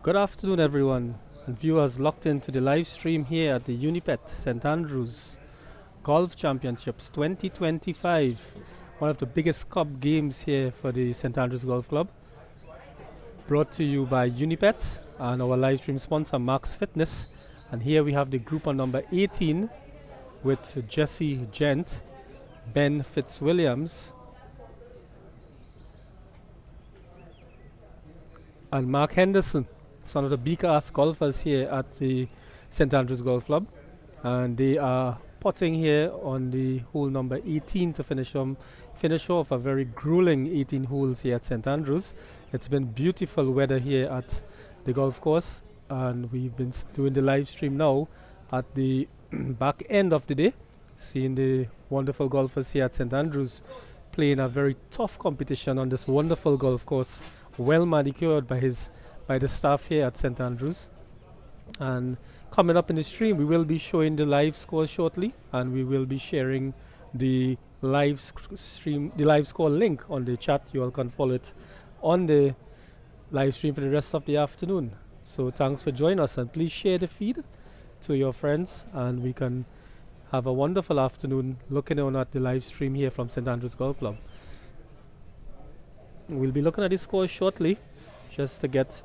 Good afternoon, everyone, and viewers locked into the live stream here at the UNIPET St. Andrews Golf Championships 2025, one of the biggest cup games here for the St. Andrews Golf Club. Brought to you by UNIPET and our live stream sponsor, Max Fitness. And here we have the group on number 18 with Jesse Gent, Ben Fitzwilliams, and Mark Henderson. It's one of the big-ass golfers here at the St. Andrews Golf Club, and they are putting here on the hole number 18 to finish off a very grueling 18 holes here at St. Andrews. It's been beautiful weather here at the golf course, and we've been doing the live stream now at the back end of the day, seeing the wonderful golfers here at St. Andrews playing a very tough competition on this wonderful golf course, well manicured by the staff here at St. Andrews. And coming up in the stream, we will be showing the live score shortly, and we will be sharing the live score link on the chat. You all can follow it on the live stream for the rest of the afternoon. So thanks for joining us, and please share the feed to your friends, and we can have a wonderful afternoon looking on at the live stream here from St. Andrews Golf Club. We'll be looking at the scores shortly, just to get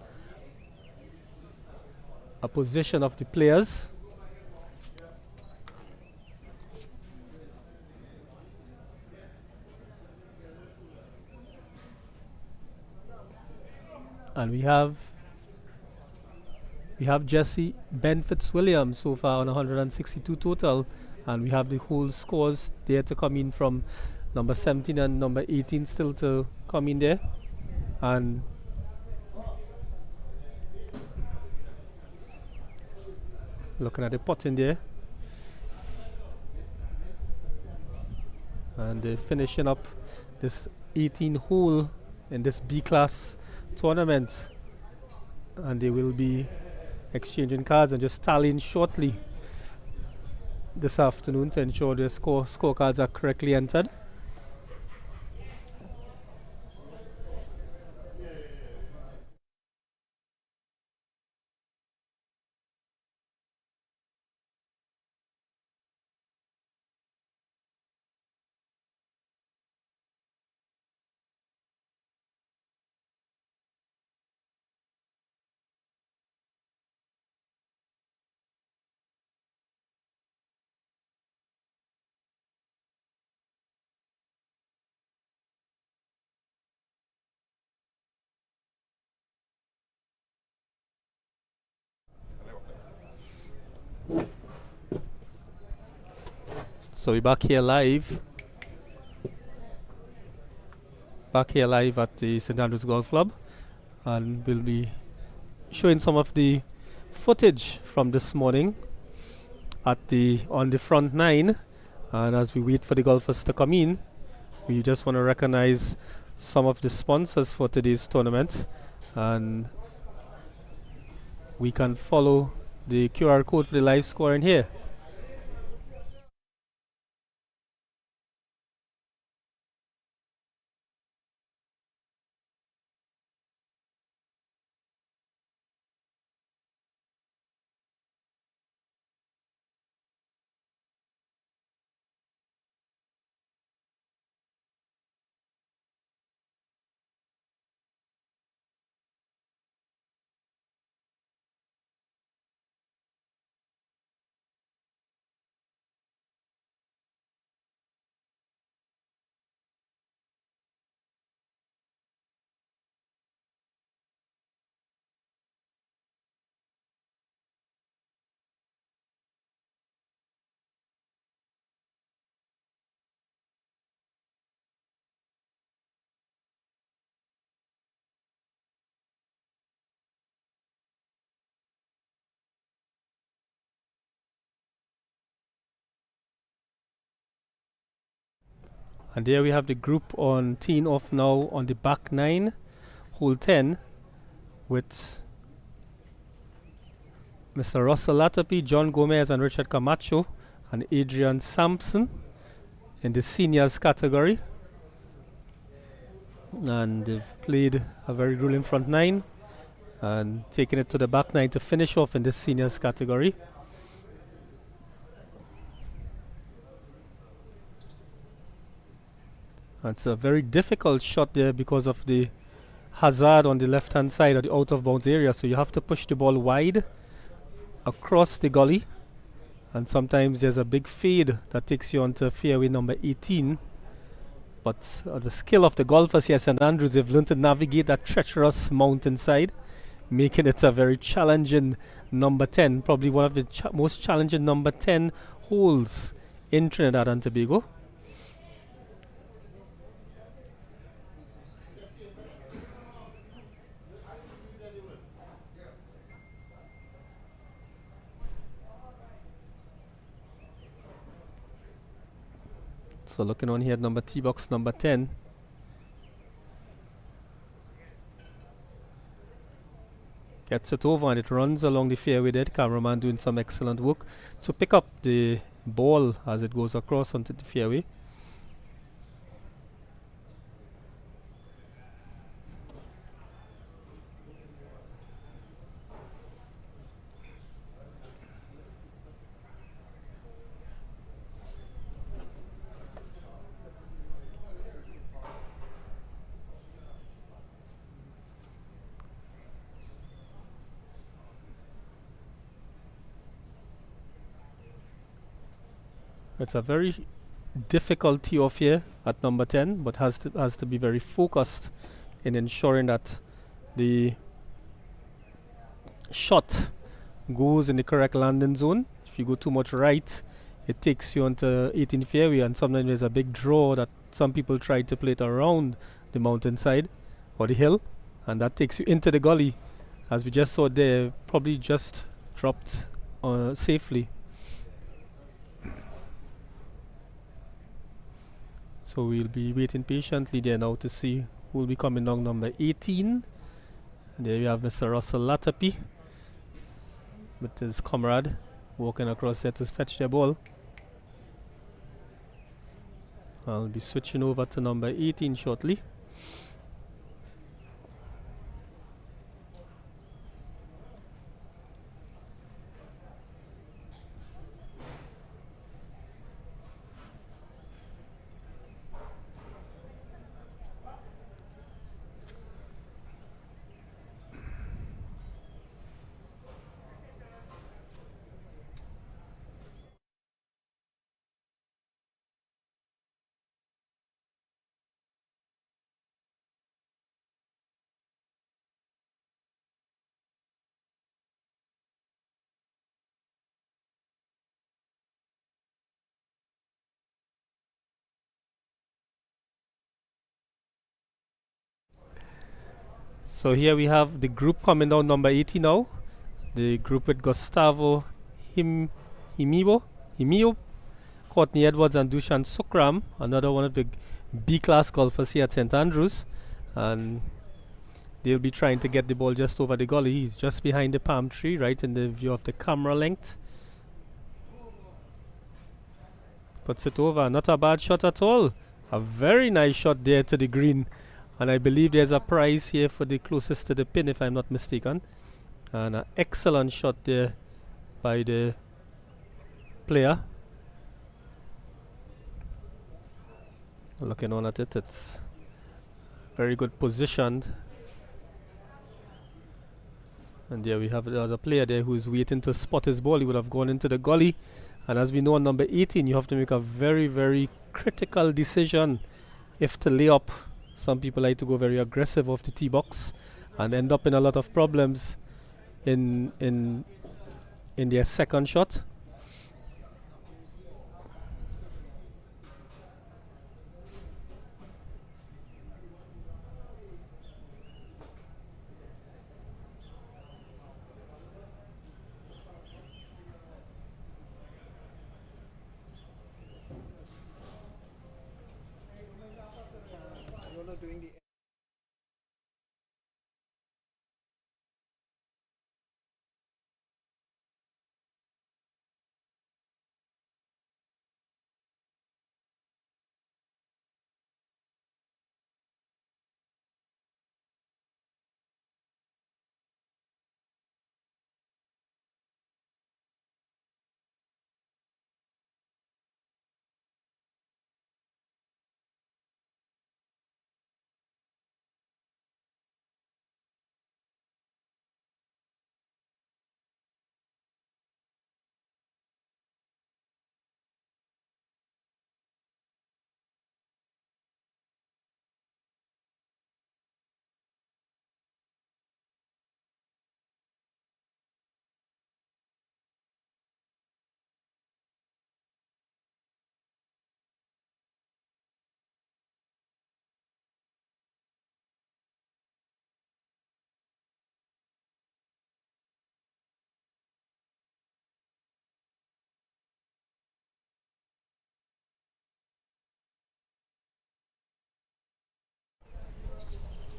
a position of the players. And we have Jesse Ben Fitzwilliams so far on 162 total, and we have the whole scores there to come in from number 17 and number 18 still to come in there. And looking at the putting there, and they're finishing up this 18 hole in this B-class tournament, and they will be exchanging cards and just tallying shortly this afternoon to ensure their scorecards are correctly entered. So we're back here live at the St. Andrews Golf Club, and we'll be showing some of the footage from this morning on the front nine. And as we wait for the golfers to come in, we just want to recognize some of the sponsors for today's tournament, and we can follow the QR code for the live scoring here. And there we have the group on teeing off now on the back nine, hole 10, with Mr. Russell Latapy, John Gomez and Richard Camacho, and Adrian Sampson in the seniors category. And they've played a very grueling front nine. and taking it to the back nine to finish off in the seniors category. It's a very difficult shot there because of the hazard on the left hand side of the out of bounds area, so you have to push the ball wide across the gully, and sometimes there's a big fade that takes you onto fairway number 18. But the skill of the golfers here at St Andrews, they've learned to navigate that treacherous mountainside, making it a very challenging number 10, probably one of the most challenging number 10 holes in Trinidad and Tobago. So looking on here at number tee box number 10. Gets it over and it runs along the fairway there. The cameraman doing some excellent work to pick up the ball as it goes across onto the fairway. It's a very difficult tee off here at number 10, but has to be very focused in ensuring that the shot goes in the correct landing zone. If you go too much right, it takes you onto 18 fairway, and sometimes there's a big draw that some people try to play it around the mountainside or the hill, and that takes you into the gully. As we just saw there, probably just dropped safely. So we'll be waiting patiently there now to see who will be coming down number 18. And there we have Mr. Russell Latapy with his comrade walking across there to fetch their ball. I'll be switching over to number 18 shortly. So here we have the group coming down number 80 now. The group with Gustavo Himio, Courtney Edwards and Dushan Sukram, another one of the B-class golfers here at St Andrews. And they'll be trying to get the ball just over the gully. He's just behind the palm tree, right in the view of the camera length. Puts it over, not a bad shot at all. A very nice shot there to the green. And I believe there's a prize here for the closest to the pin, if I'm not mistaken. And an excellent shot there by the player. Looking on at it, it's very good positioned. And there we have there's a player there who's waiting to spot his ball. He would have gone into the gully. And as we know on number 18, you have to make a very, very critical decision if to lay up. Some people like to go very aggressive off the tee box and end up in a lot of problems in their second shot. Doing the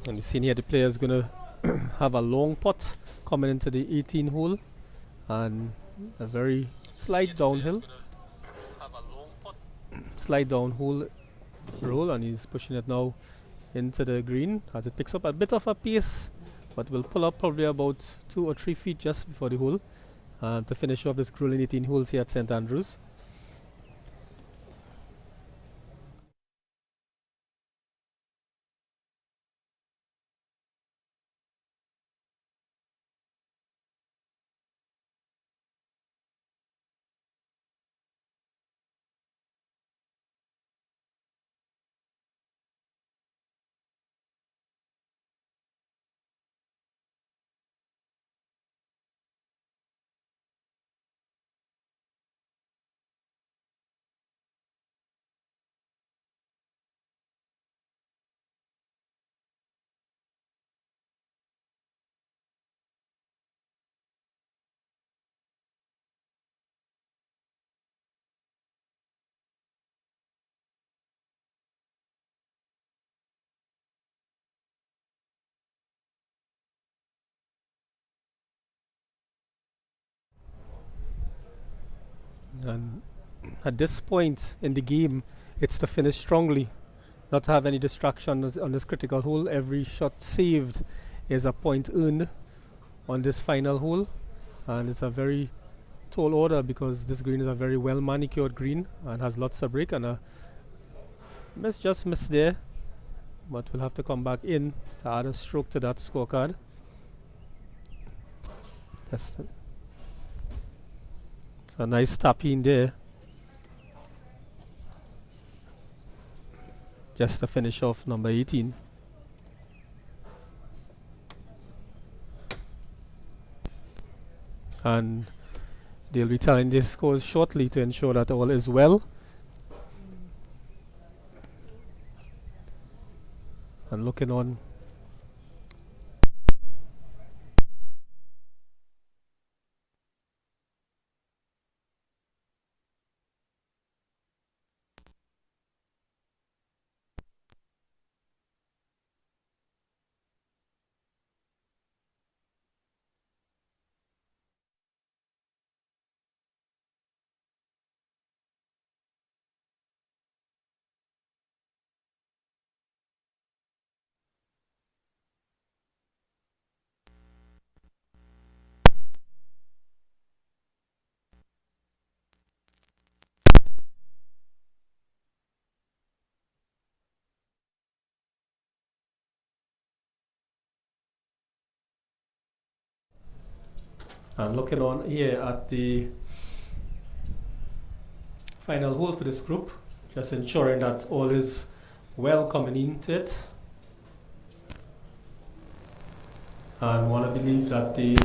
And you see here the player is going to have a long putt coming into the 18 hole and a very slight downhill, slight downhole roll, and he's pushing it now into the green as it picks up a bit of a pace, but will pull up probably about 2 or 3 feet just before the hole to finish off this grueling 18 holes here at St Andrews. And at this point in the game, it's to finish strongly, not to have any distractions on this critical hole. Every shot saved is a point earned on this final hole, and it's a very tall order because this green is a very well manicured green and has lots of break, and a just missed there, but we'll have to come back in to add a stroke to that scorecard. That's it. It's a nice tap in there just to finish off number 18. And they'll be telling the scores shortly to ensure that all is well. And looking on. And looking on here at the final hole for this group, just ensuring that all is well coming into it. And want to believe that the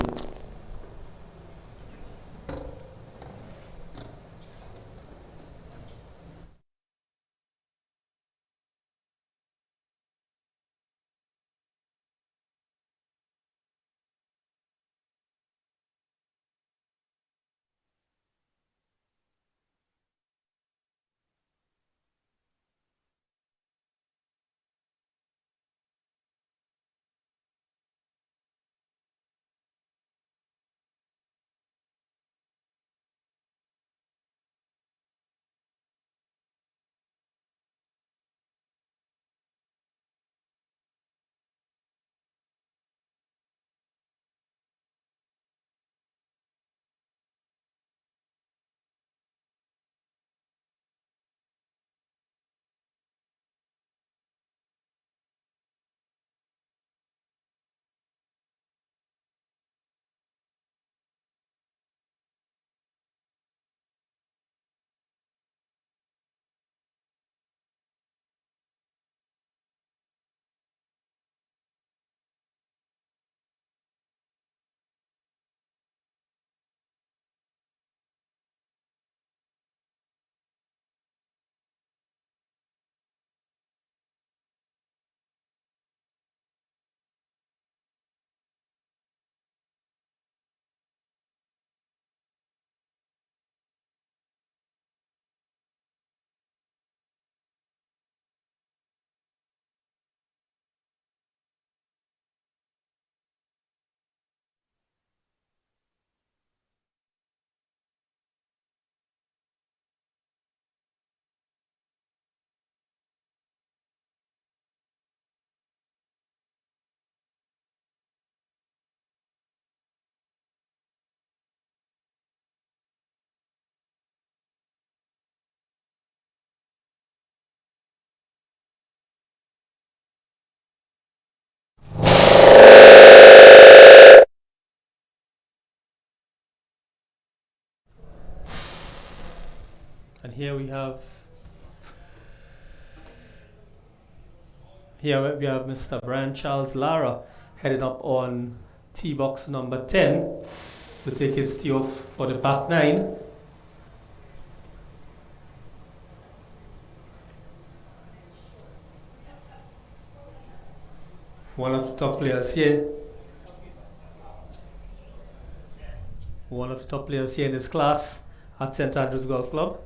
And we have Mr. Brian Charles Lara heading up on tee box number 10 to take his tee off for the back nine. One of the top players here. One of the top players here in his class at St. Andrews Golf Club,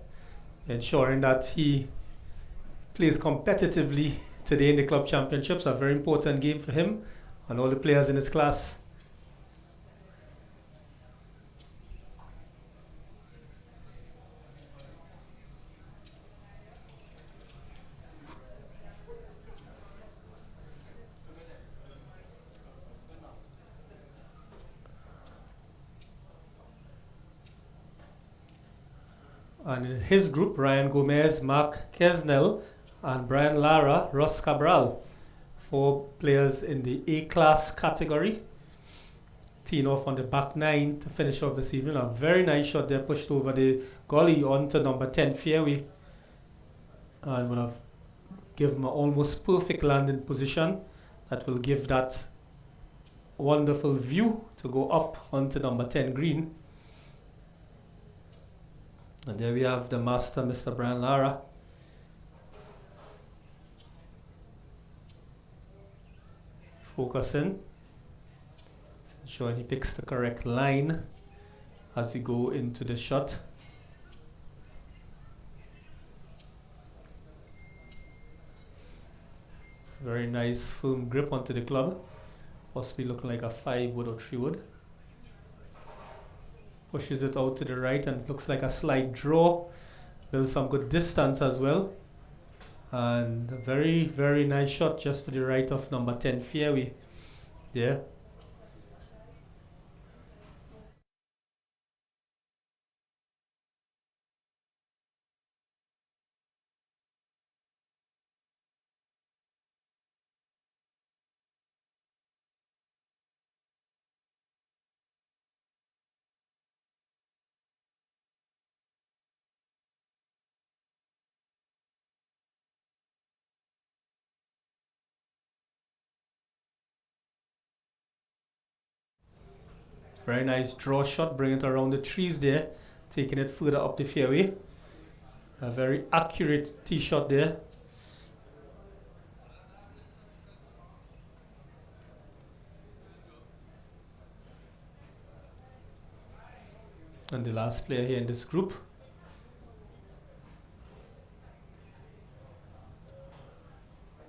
ensuring that he plays competitively today in the club championships, a very important game for him and all the players in his class. And in his group, Ryan Gomez, Mark Kesnell, and Brian Lara, Ross Cabral, 4 players in the A-class category, teeing off on the back nine to finish off this evening. A very nice shot there, pushed over the gully onto number 10 fairway, and will have given him an almost perfect landing position that will give that wonderful view to go up onto number 10 green. And there we have the master, Mr. Brian Lara. Focusing, ensuring he picks the correct line as he go into the shot. Very nice firm grip onto the club. Possibly looking like a 5 wood or 3 wood. Pushes it out to the right and it looks like a slight draw. Builds some good distance as well. And a very, very nice shot just to the right of number 10 fairway. Yeah. Very nice draw shot, bring it around the trees there, taking it further up the fairway. A very accurate tee shot there. And the last player here in this group.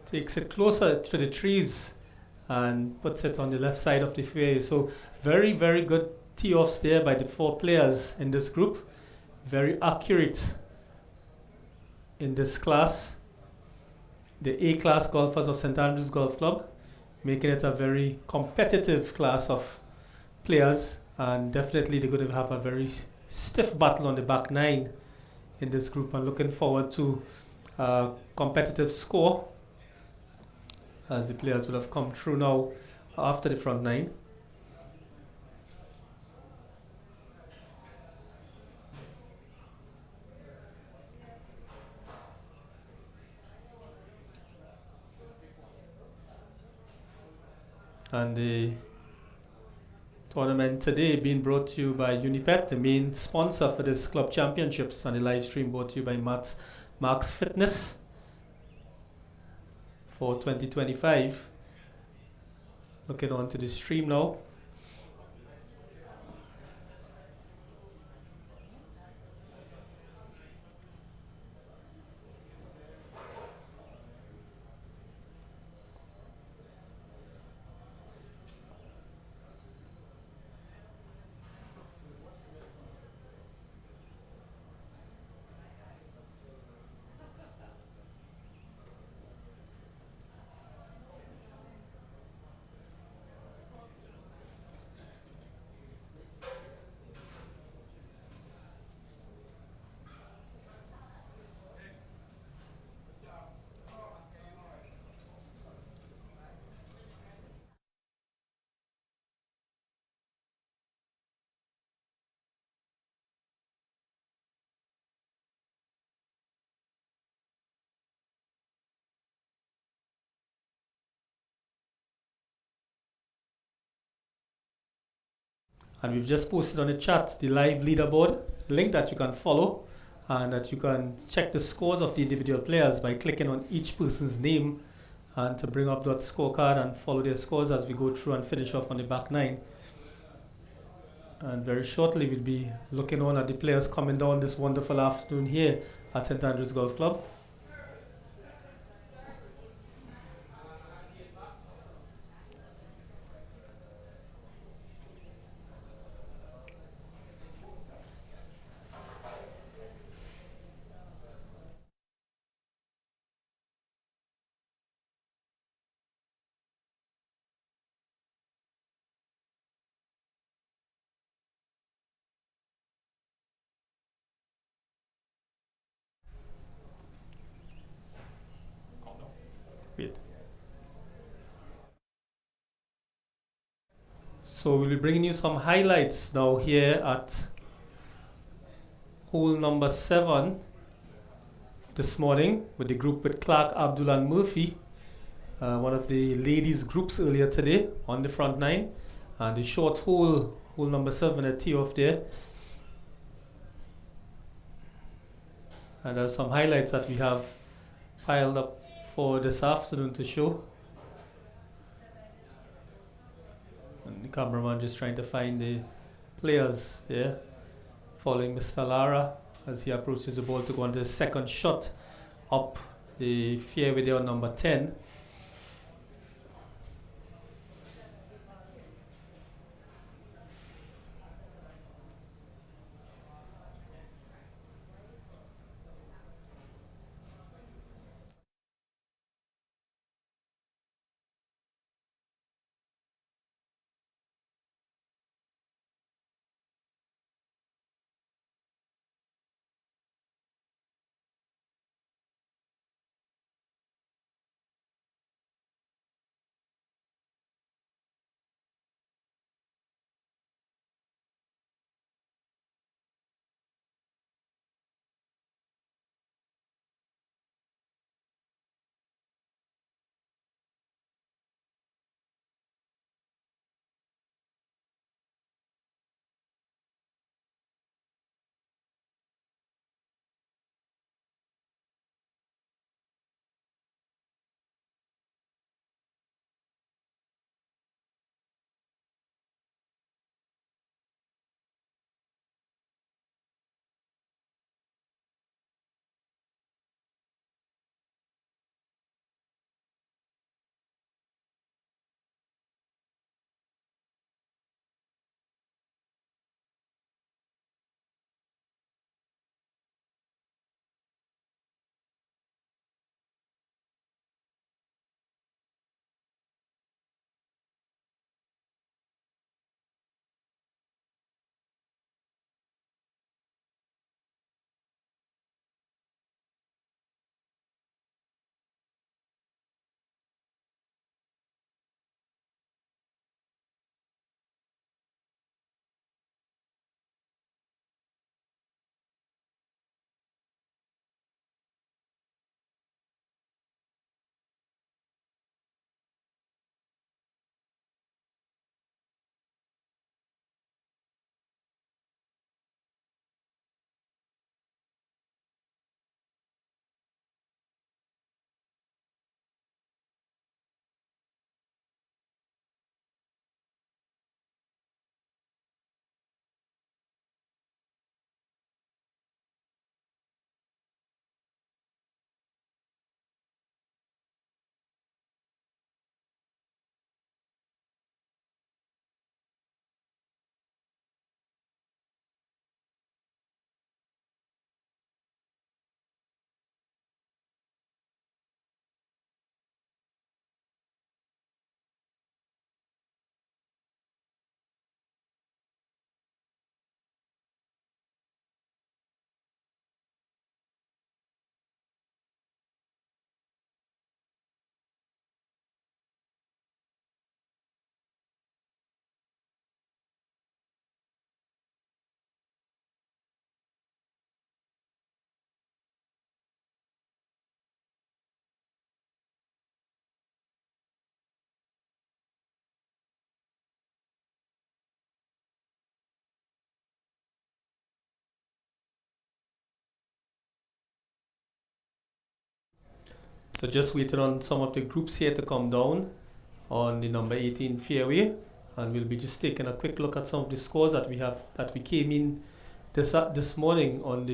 Takes it closer to the trees and puts it on the left side of the fairway. So very, very good tee-offs there by the 4 players in this group. Very accurate in this class. The A-class golfers of St. Andrews Golf Club, making it a very competitive class of players, and definitely they're going to have a very stiff battle on the back nine in this group. I'm looking forward to a competitive score as the players will have come through now after the front nine. And the tournament today being brought to you by UNIPET, the main sponsor for this club championships, and the live stream brought to you by Mark's Fitness for 2025. Looking on to the stream now. And we've just posted on the chat the live leaderboard link that you can follow, and that you can check the scores of the individual players by clicking on each person's name and to bring up that scorecard and follow their scores as we go through and finish off on the back nine. And very shortly we'll be looking on at the players coming down this wonderful afternoon here at St Andrews Golf Club. Wait. So we'll be bringing you some highlights now here at hole number 7 this morning with the group with Clark, Abdul and Murphy. One of the ladies groups earlier today on the front nine, and the short hole, hole number 7, a tee off there. And there are some highlights that we have piled up for this afternoon to show. And the cameraman just trying to find the players there, following Mr. Lara as he approaches the ball to go on to his second shot up the fairway there on number 10. So just waiting on some of the groups here to come down on the number 18 fairway, and we'll be just taking a quick look at some of the scores that we came in this morning on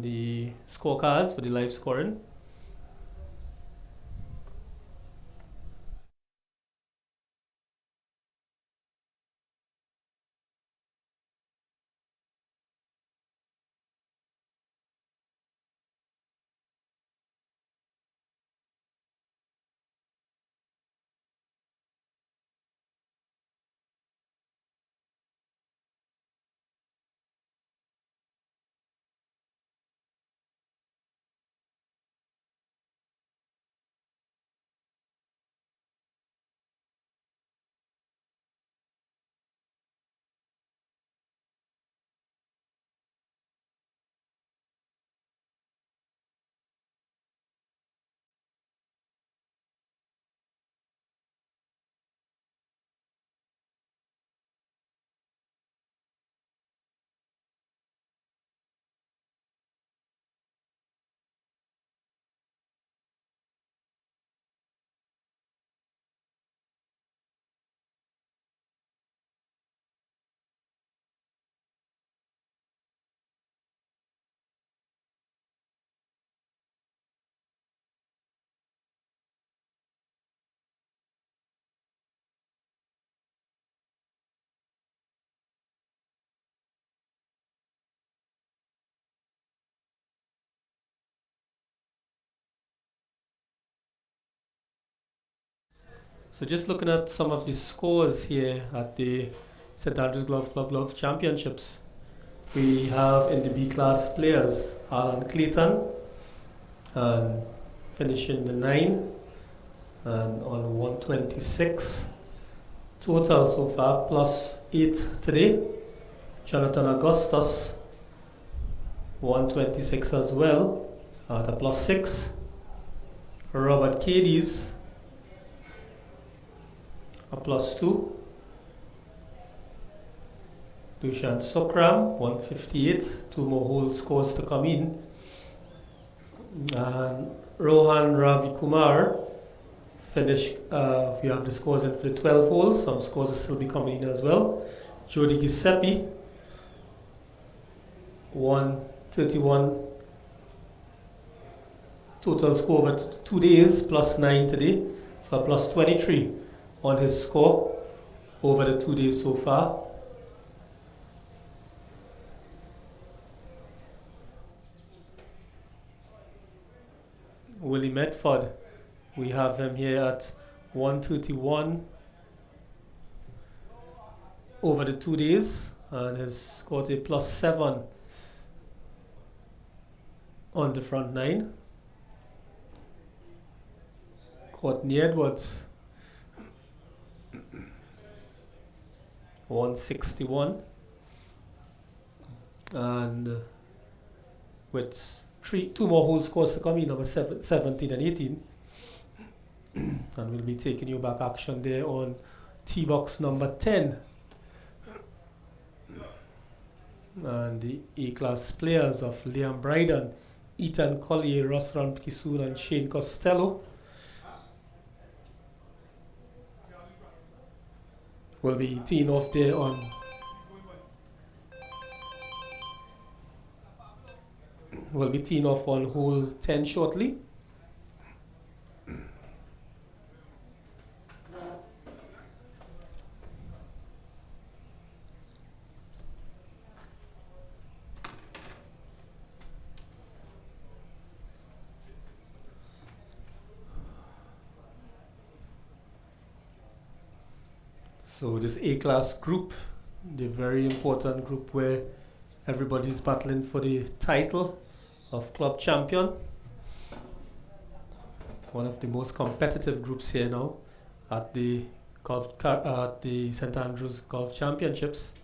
the scorecards for the live scoring. So just looking at some of the scores here at the St. Andrews Golf Championships, we have in the B class players Alan Clayton and finishing the 9 and on 126 total so far, plus 8 today. Jonathan Augustus 126 as well at a plus 6. Robert Cadies a plus 2. Dushan Sokram 158, 2 more whole scores to come in. And Rohan Ravi Kumar finished, we have the scores in for the 12 holes, some scores will still be coming in as well. Jody Giuseppe 131 total score over 2 days, plus 9 today, so plus 23 on his score over the 2 days so far. Willie Medford, we have him here at 131 over the 2 days, and has scored a plus 7 on the front 9. Courtney Edwards 161, and with 2 more whole scores to come in, number 17 and 18. And we'll be taking you back action there on tee box number 10. And the A-class players of Liam Bryden, Ethan Collier, Rosran Kisoon and Shane Costello will be teeing off there on hole 10 shortly. So this A-class group, the very important group where everybody's battling for the title of club champion. One of the most competitive groups here now at the St. Andrews Golf Championships.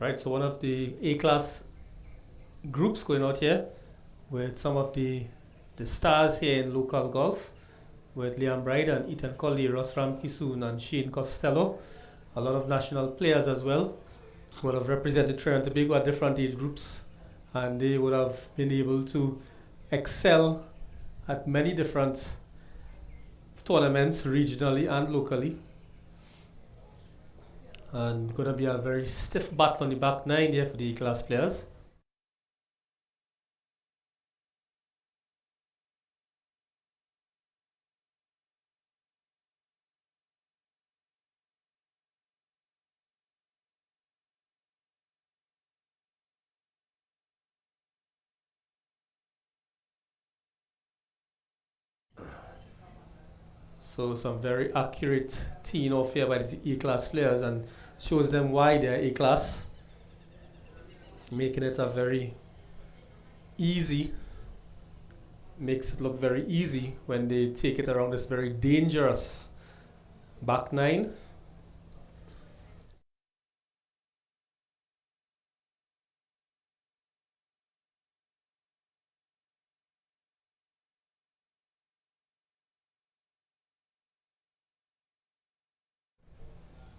Right, so one of the A-class groups going out here with some of the stars here in local golf with Liam Bride and Ethan Colley, Rosram Kisoon and Shane Costello. A lot of national players as well who would have represented Trinidad and Tobago at different age groups, and they would have been able to excel at many different tournaments regionally and locally. And going to be a very stiff battle on the back nine there for the A-class players. So some very accurate teeing off here by the A-class players and shows them why they're A-class, making it a very easy, makes it look very easy when they take it around this very dangerous back nine.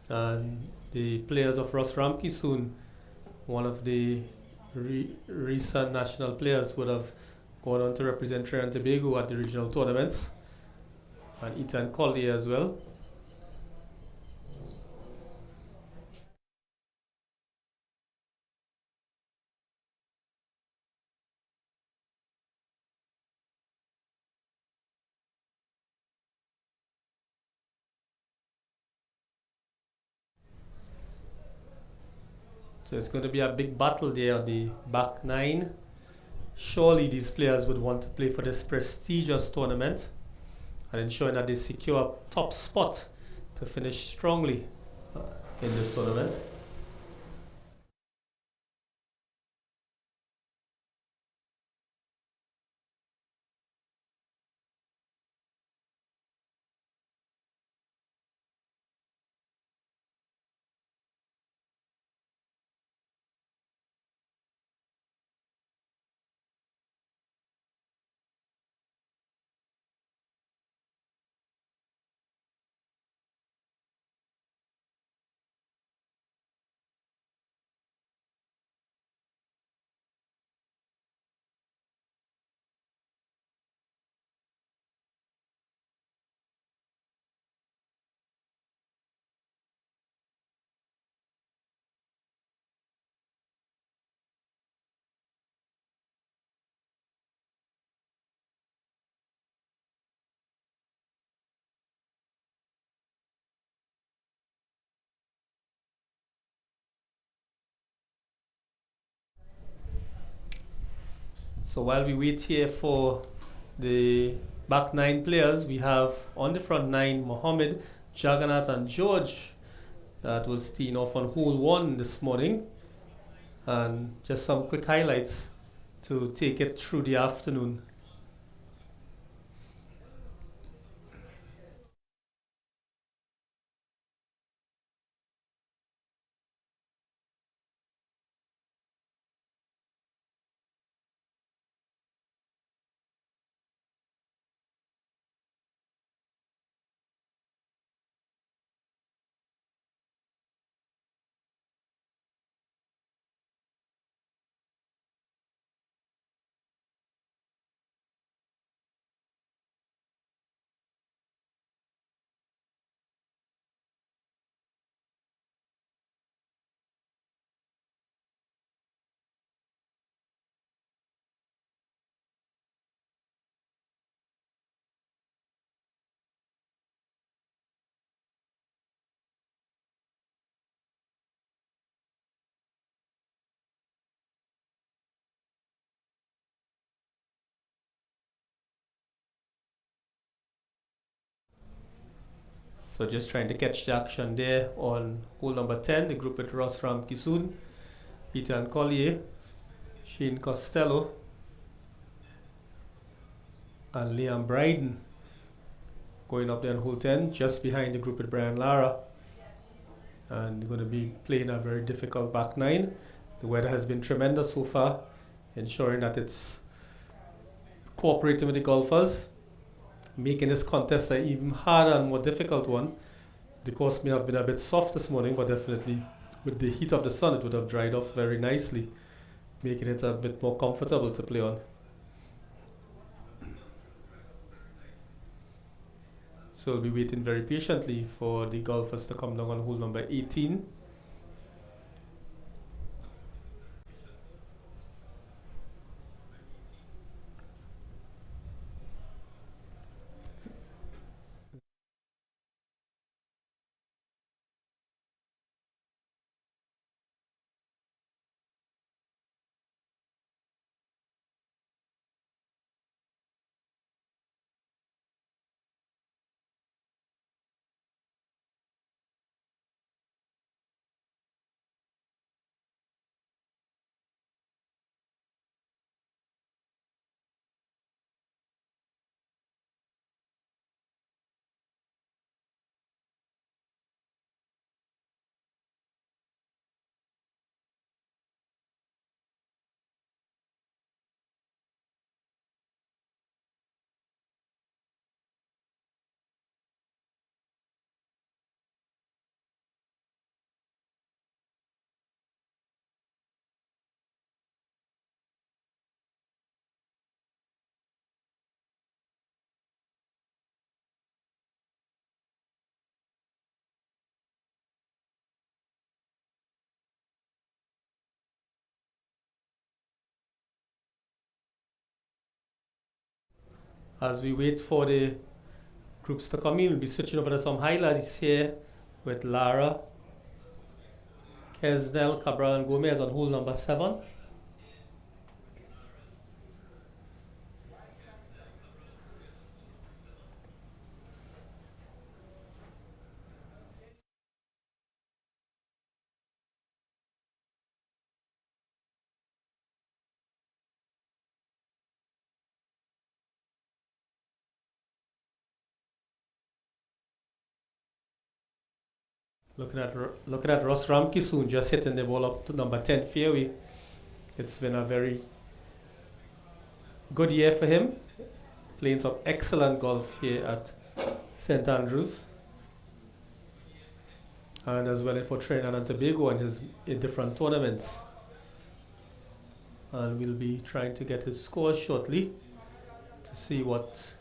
And the players of Ross Ramke soon, one of the recent national players, would have gone on to represent Trinidad and Tobago at the regional tournaments, and Ethan Collier as well. So it's going to be a big battle there on the back nine. Surely these players would want to play for this prestigious tournament and ensuring that they secure a top spot to finish strongly in this tournament. So while we wait here for the back nine players, we have on the front nine Mohammed, Jagannath and George that was teeing off on hole one this morning. And just some quick highlights to take it through the afternoon. So just trying to catch the action there on hole number 10, the group with Ross Ram Kisoon, Ethan Collier, Shane Costello, and Liam Bryden going up there on hole 10, just behind the group with Brian Lara. and going to be playing a very difficult back nine. The weather has been tremendous so far, ensuring that it's cooperating with the golfers, making this contest an even harder and more difficult one. The course may have been a bit soft this morning, but definitely with the heat of the sun, it would have dried off very nicely, making it a bit more comfortable to play on. So we'll be waiting very patiently for the golfers to come down on hole number 18. As we wait for the groups to come in, we'll be switching over to some highlights here with Lara, Kesnel, Cabral, and Gomez on hole number 7. Looking at Ross Ramke soon just hitting the ball up to number 10 fairway. It's been a very good year for him, playing some excellent golf here at St Andrews, and as well for Trinidad and Tobago and his in different tournaments. And we'll be trying to get his scores shortly to see what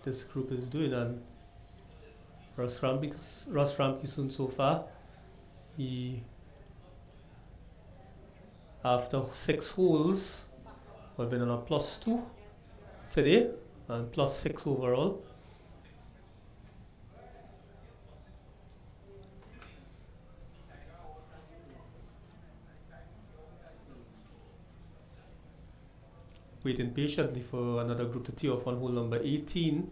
this group is doing. And Ross Ramkison so far, he after 6 holes, we've been on a +2 today and +6 overall. Waiting patiently for another group to tee off on hole number 18.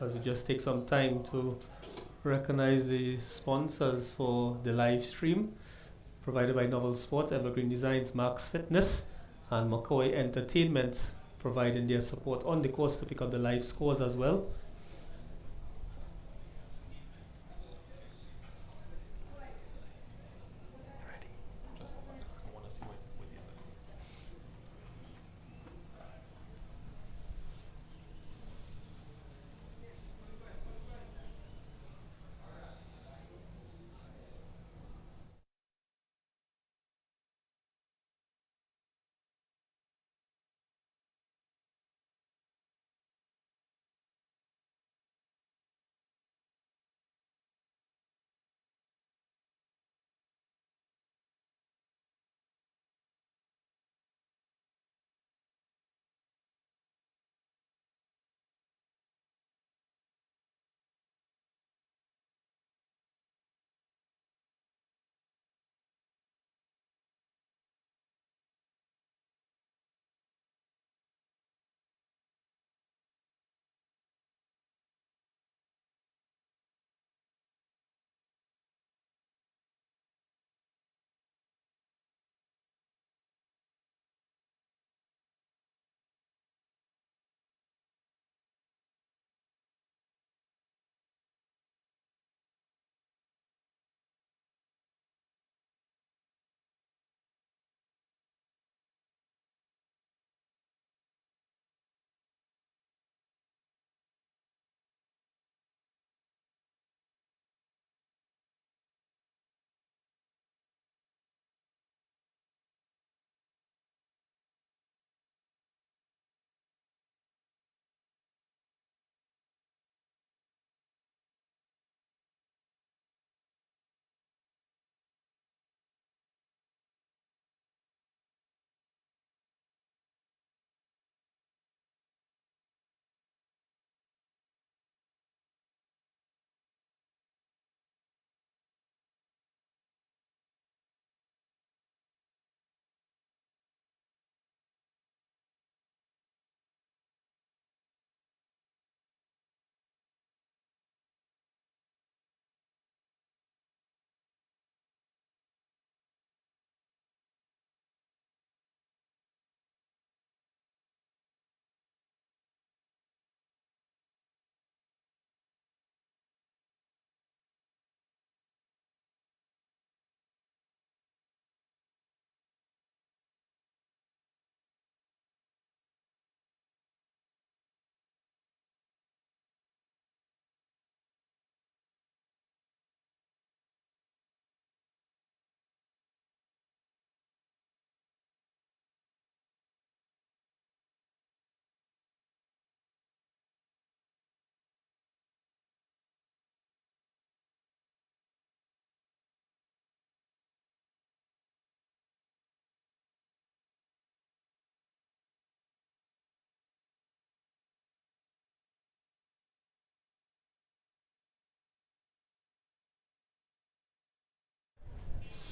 As we just take some time to recognize the sponsors for the live stream provided by Novel Sports, Evergreen Designs, Max Fitness, and McCoy Entertainment, providing their support on the course to pick up the live scores as well.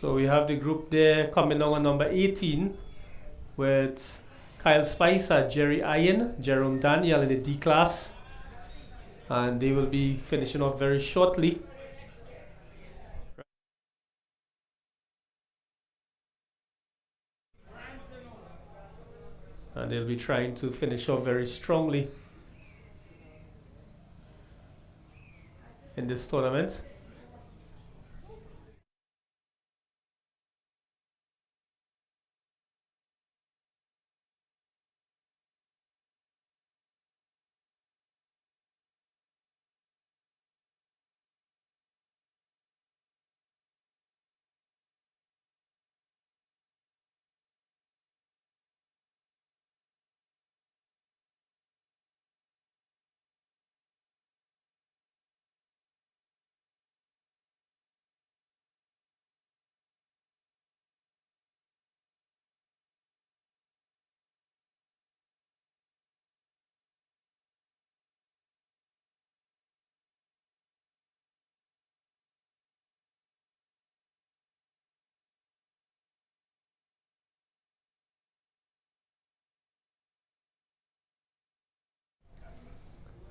So we have the group there coming on number 18 with Kyle Spicer, Jerry Iron, Jerome Daniel in the D class, and they will be finishing off very shortly. And they'll be trying to finish off very strongly in this tournament.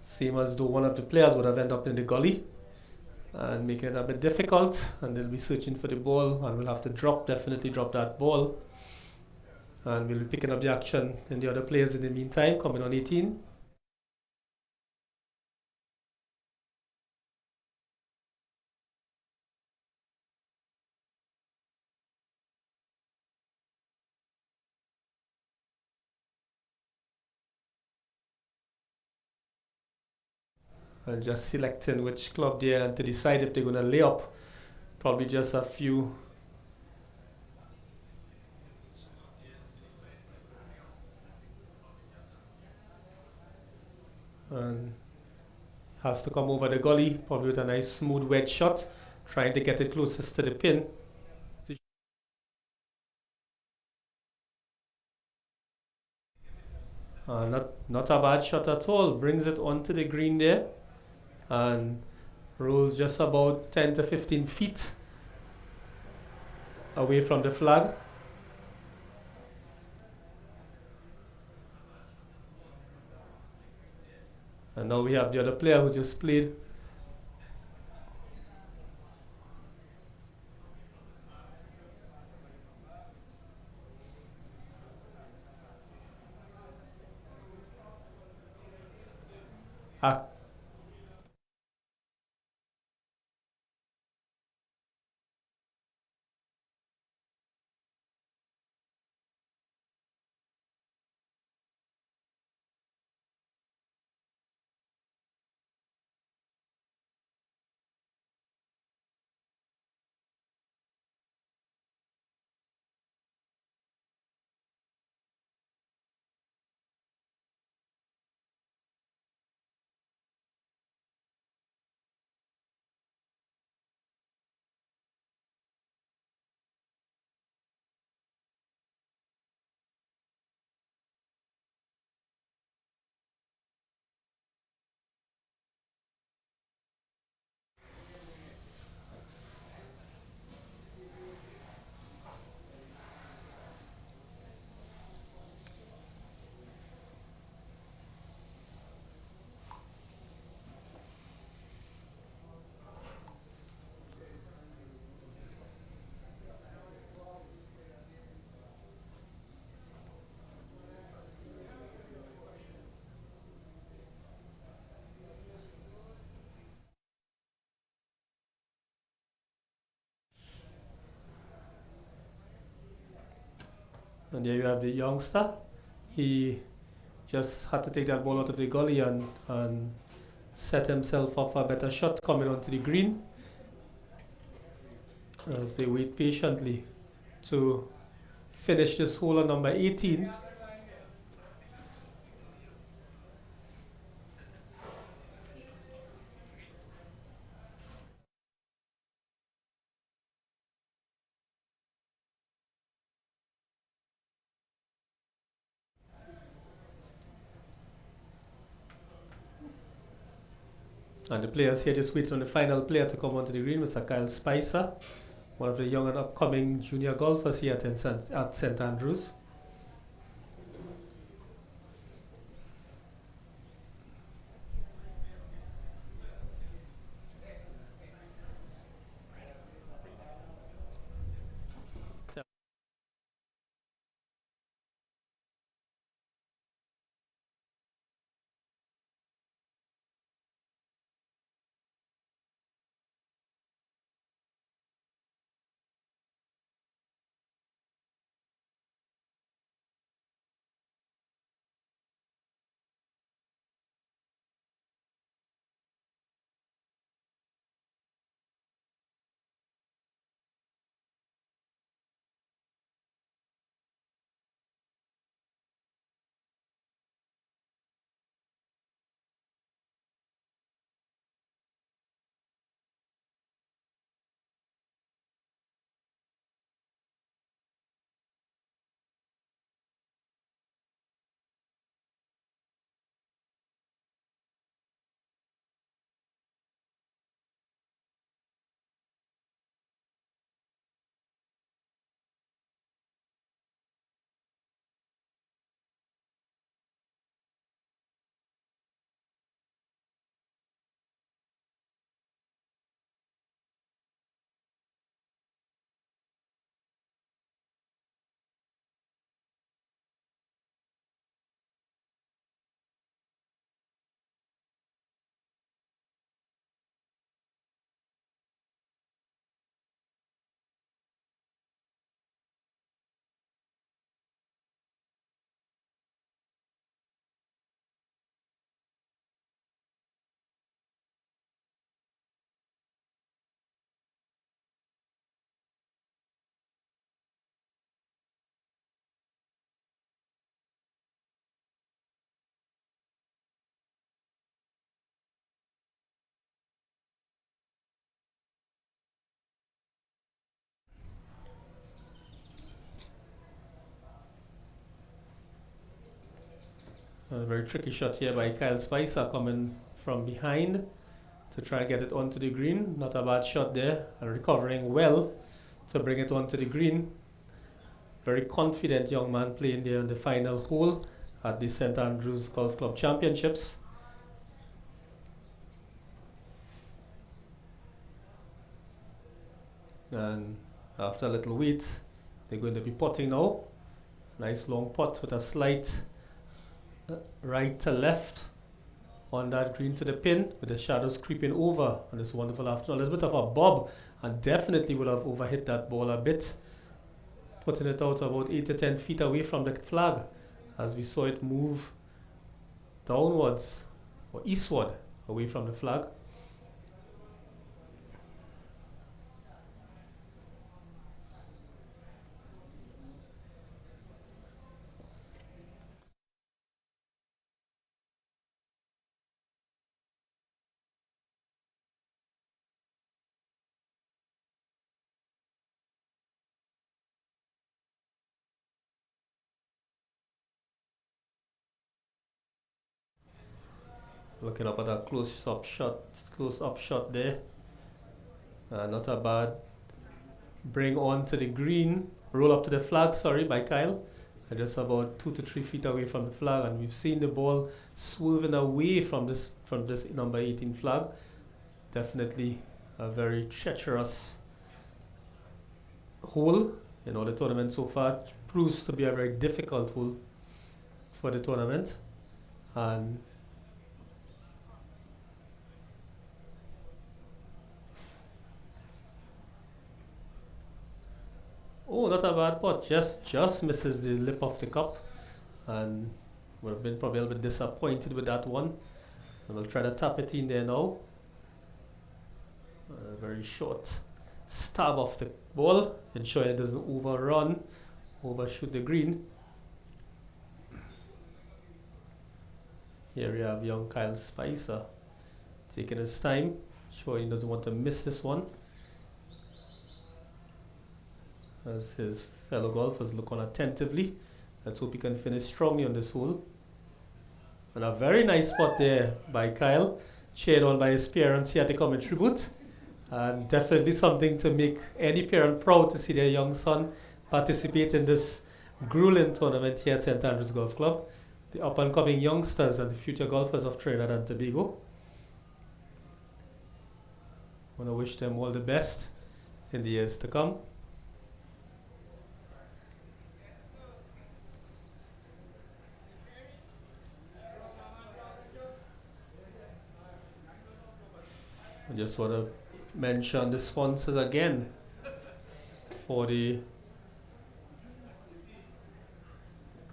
Same as though one of the players would have ended up in the gully and making it a bit difficult, and they'll be searching for the ball and we'll have to definitely drop that ball, and we'll be picking up the action in the other players in the meantime coming on 18. And just selecting which club there and to decide if they're going to lay up. Probably just a few. And has to come over the gully, probably with a nice smooth wedge shot, trying to get it closest to the pin. Not a bad shot at all. Brings it onto the green there and rolls just about 10 to 15 feet away from the flag. And now we have the other player who just played. Ah, and there you have the youngster. He just had to take that ball out of the gully and set himself up for a better shot coming onto the green as they wait patiently to finish this hole on number 18. And the players here just waiting on the final player to come onto the green, Mr. Kyle Spicer. one of the young and upcoming junior golfers here at St. Andrews. A very tricky shot here by Kyle Spicer coming from behind to try and get it onto the green. Not a bad shot there, and recovering well to bring it onto the green. Very confident young man playing there on the final hole at the St. Andrews Golf Club Championships. And after a little wait, they're going to be putting now. Nice long putt with a slight right to left on that green to the pin, with the shadows creeping over on this wonderful afternoon. A little bit of a bob, and definitely would have overhit that ball a bit, putting it out about 8 to 10 feet away from the flag as we saw it move downwards or eastward away from the flag. Looking up at that close-up shot there. Not a bad bring on to the green, roll up to the flag, sorry, by Kyle. Just about 2 to 3 feet away from the flag, and we've seen the ball swerving away from this number 18 flag. Definitely a very treacherous hole. You know, the tournament so far proves to be a very difficult hole for the tournament. And oh, not a bad putt. Just misses the lip of the cup, and would have been probably a little bit disappointed with that one. And we'll try to tap it in there now. A very short stab off the ball, ensuring it doesn't overshoot the green. Here we have young Kyle Spicer taking his time, showing he doesn't want to miss this one, as his fellow golfers look on attentively. Let's hope he can finish strongly on this hole. And a very nice spot there by Kyle, cheered on by his parents here at the commentary booth. and definitely something to make any parent proud to see their young son participate in this grueling tournament here at St. Andrews Golf Club. The up and coming youngsters and the future golfers of Trinidad and Tobago. I want to wish them all the best in the years to come. I just want to mention the sponsors again for the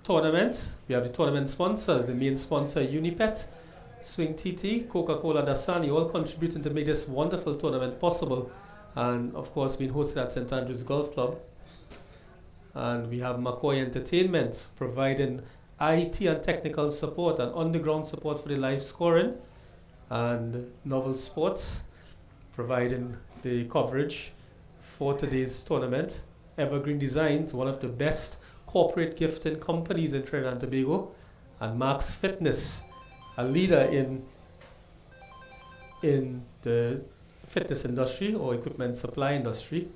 tournament. We have the tournament sponsors, the main sponsor UNIPET, Swing TT, Coca-Cola, Dasani, all contributing to make this wonderful tournament possible. And of course, being hosted at St. Andrews Golf Club. And we have McCoy Entertainment providing IT and technical support and underground support for the live scoring. And Novel Sports providing the coverage for today's tournament. Evergreen Designs, one of the best corporate gifting companies in Trinidad and Tobago. And Max Fitness, a leader in the fitness industry or equipment supply industry.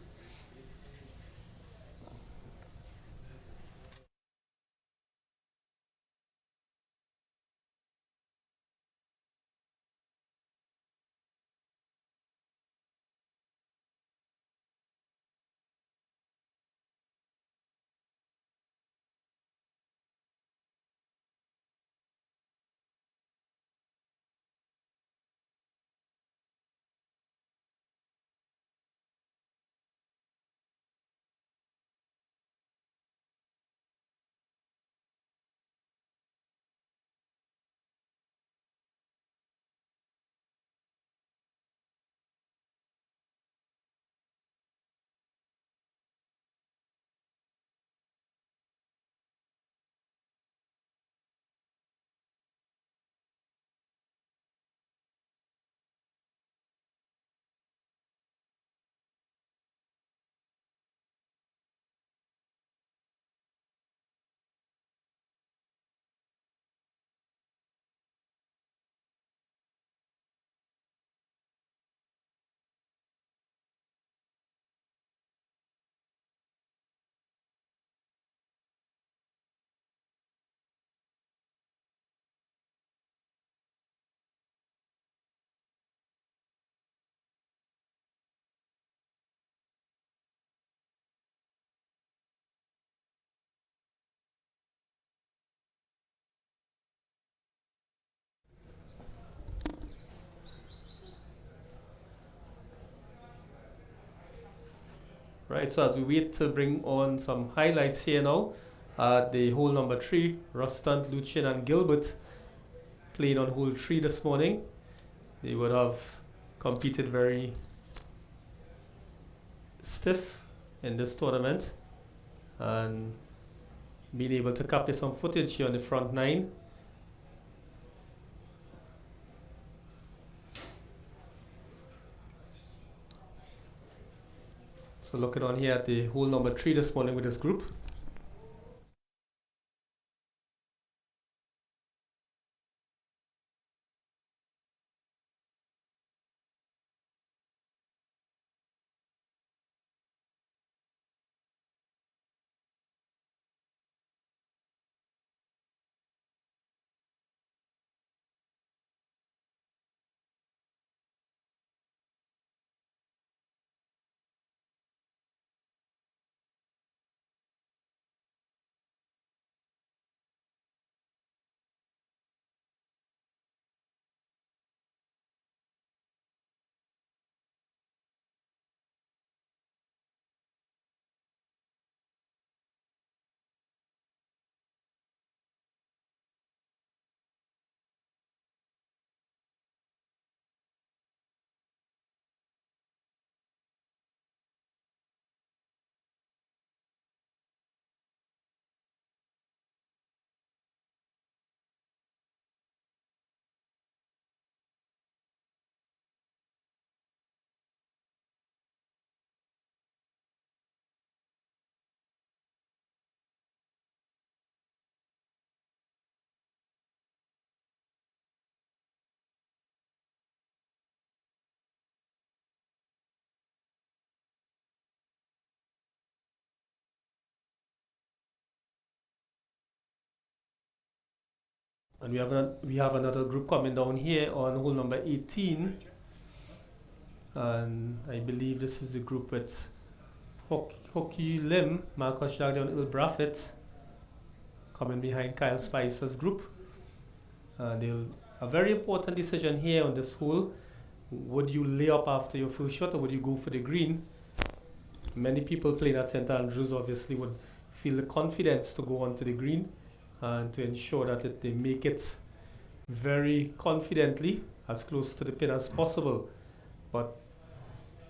Right, so as we wait to bring on some highlights here now, the hole number 3, Rustant, Lucian and Gilbert played on hole 3 this morning. They would have competed very stiff in this tournament and been able to capture some footage here on the front 9. So looking on here at the hole number 3 this morning with this group. And we have another group coming down here on hole number 18, and I believe this is the group with Hockey Lim, Marcus Jagger, and Earl Braffett coming behind Kyle Spicer's group. A very important decision here on this hole. Would you lay up after your first shot, or would you go for the green? Many people playing at St Andrews obviously would feel the confidence to go onto the green and to ensure that they make it very confidently as close to the pin as possible. But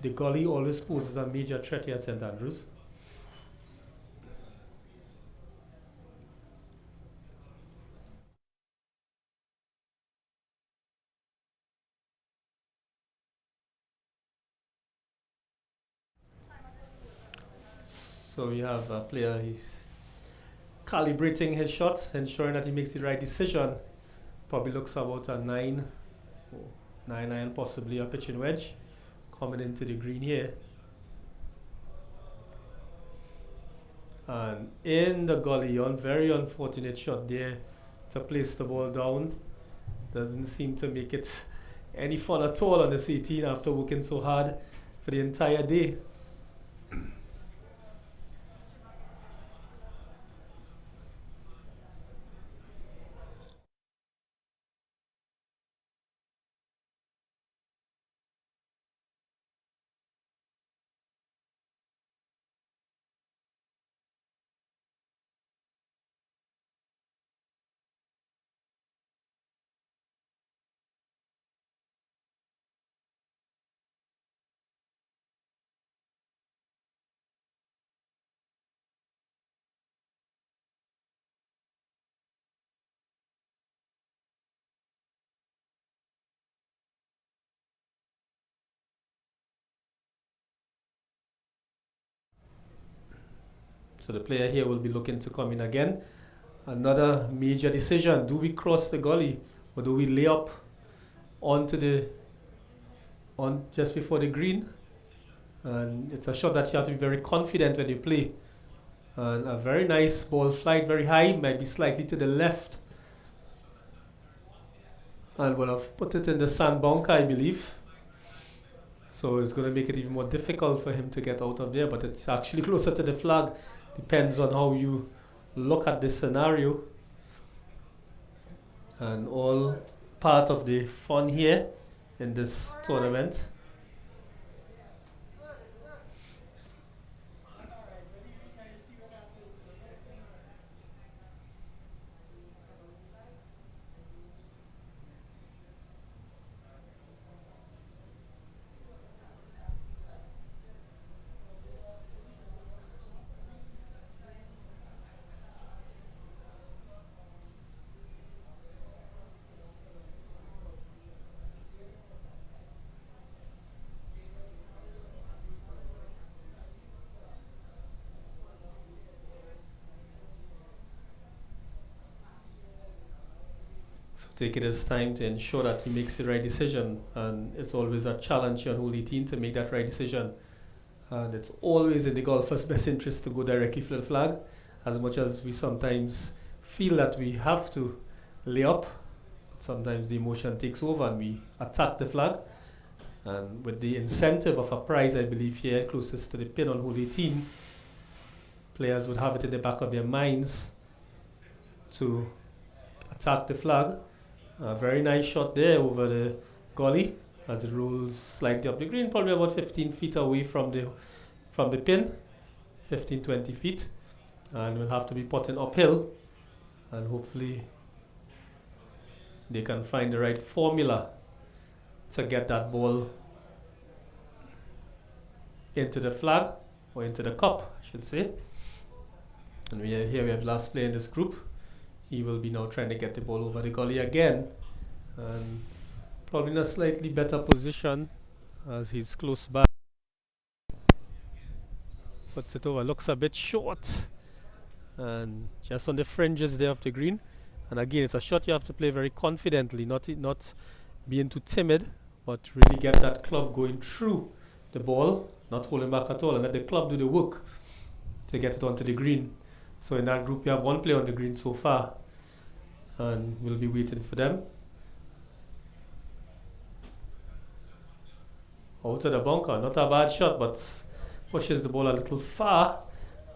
the gully always poses a major threat here at St Andrews. So we have a player, he's calibrating his shot, ensuring that he makes the right decision. Probably looks about a 9 iron, possibly a pitching wedge, coming into the green here. And in the gully, very unfortunate shot there to place the ball down. Doesn't seem to make it any fun at all on the 18 after working so hard for the entire day. So the player here will be looking to come in again. Another major decision. Do we cross the gully, or do we lay up on just before the green? And it's a shot that you have to be very confident when you play. And a very nice ball flight, very high, might be slightly to the left. And will have put it in the sand bunker, I believe. So it's going to make it even more difficult for him to get out of there, but it's actually closer to the flag. Depends on how you look at this scenario. And all part of the fun here in this tournament. So taking his time to ensure that he makes the right decision, and it's always a challenge on hole 18 to make that right decision. And it's always in the golfer's best interest to go directly for the flag, as much as we sometimes feel that we have to lay up. Sometimes the emotion takes over and we attack the flag. And with the incentive of a prize, I believe here closest to the pin on hole 18, players would have it in the back of their minds to attack the flag. A very nice shot there over the gully as it rolls slightly up the green, probably about 15 feet away from the pin, 15-20 feet, and we'll have to be putting uphill, and hopefully they can find the right formula to get that ball into the flag, or into the cup, I should say. And we have last player in this group. He will be now trying to get the ball over the gully again, and probably in a slightly better position as he's close by. Puts it over, looks a bit short, and just on the fringes there of the green. And again, it's a shot you have to play very confidently, not being too timid, but really get that club going through the ball, not holding back at all, and let the club do the work to get it onto the green. So in that group, you have one player on the green so far. and we'll be waiting for them. Out of the bunker, not a bad shot, but pushes the ball a little far.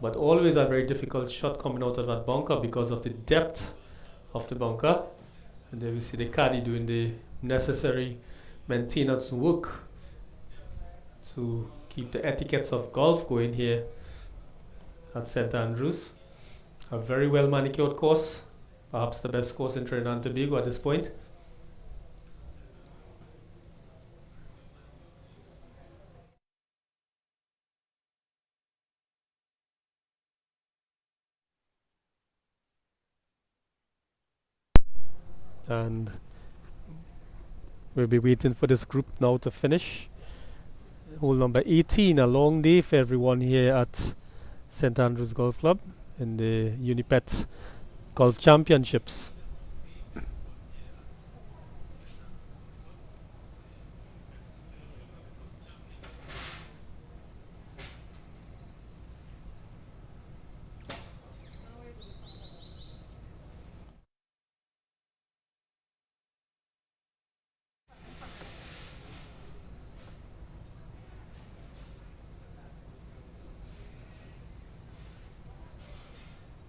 But always a very difficult shot coming out of that bunker because of the depth of the bunker. And there we see the caddy doing the necessary maintenance work to keep the etiquettes of golf going here at St. Andrews. A very well manicured course, perhaps the best course in Trinidad and Tobago at this point. And we'll be waiting for this group now to finish. Hole number 18, a long day for everyone here at St. Andrews Golf Club in the UNIPET Golf Championships.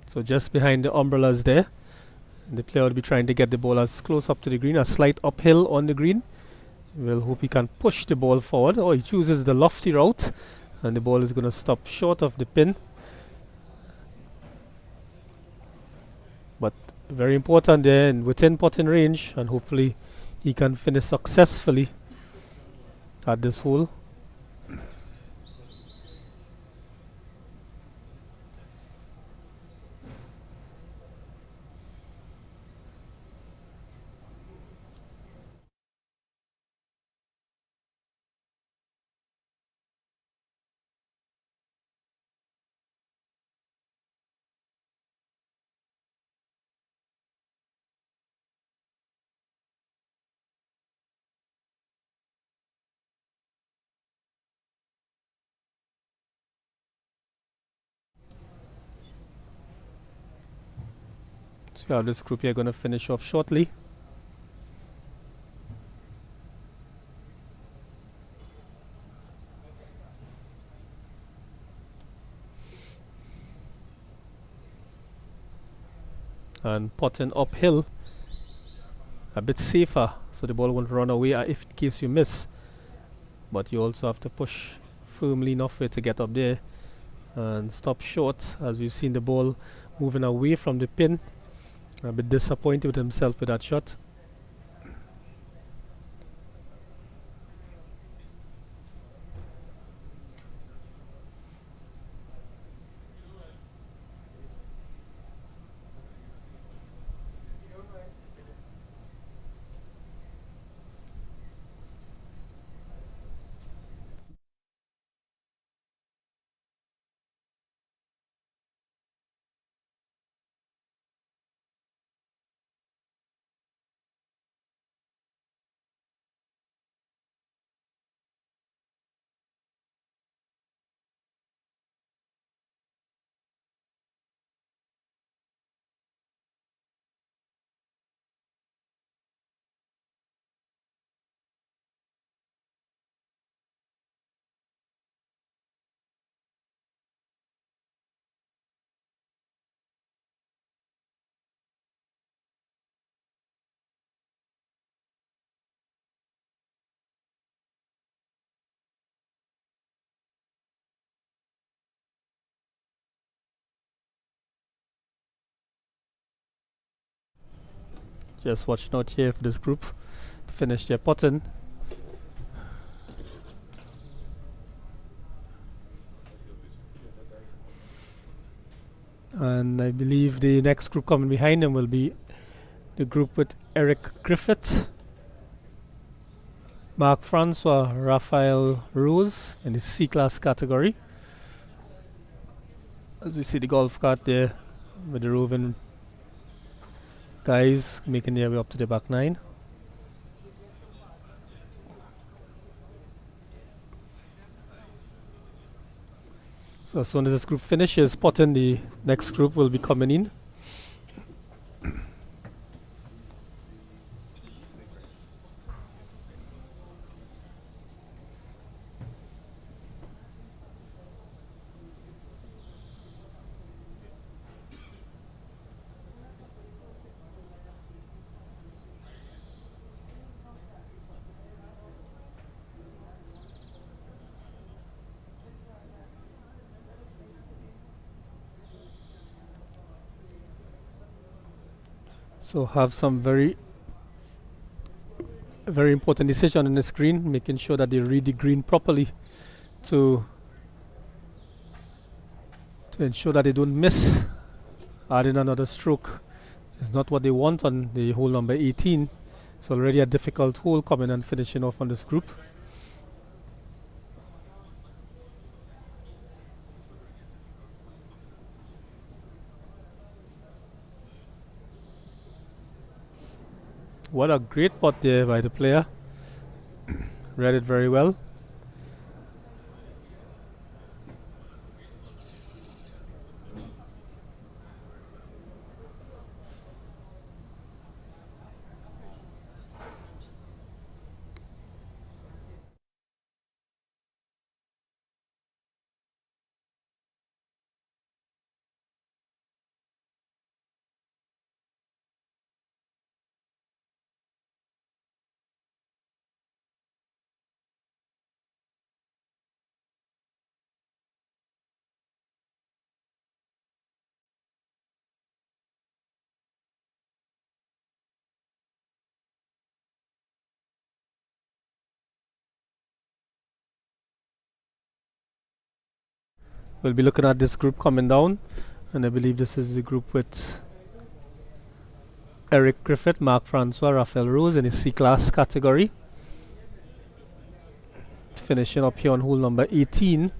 So just behind the umbrellas there, the player will be trying to get the ball as close up to the green, a slight uphill on the green. We'll hope he can push the ball forward. Oh, he chooses the lofty route, and the ball is going to stop short of the pin. But very important there and within putting range, and hopefully he can finish successfully at this hole. So we have this group here going to finish off shortly. And putting uphill a bit safer so the ball won't run away if in case you miss. But you also have to push firmly enough for it to get up there and stop short, as we've seen the ball moving away from the pin. A bit disappointed with himself with that shot. Just watch out here for this group to finish their putting. And I believe the next group coming behind them will be the group with Eric Griffith, Mark Francois, Raphael Rose in the C-class category. As we see the golf cart there with the roving guys making their way up to the back nine. So as soon as this group finishes putting, the next group will be coming in. So have some very important decision on the screen, making sure that they read the green properly to ensure that they don't miss adding another stroke. Is not what they want on the hole number 18. It's already a difficult hole coming and finishing off on this group. What a great putt there by the player. Read it very well. We'll be looking at this group coming down, and I believe this is the group with Eric Griffith, Mark Francois, Raphael Rose in the C-class category. Finishing up here on hole number 18.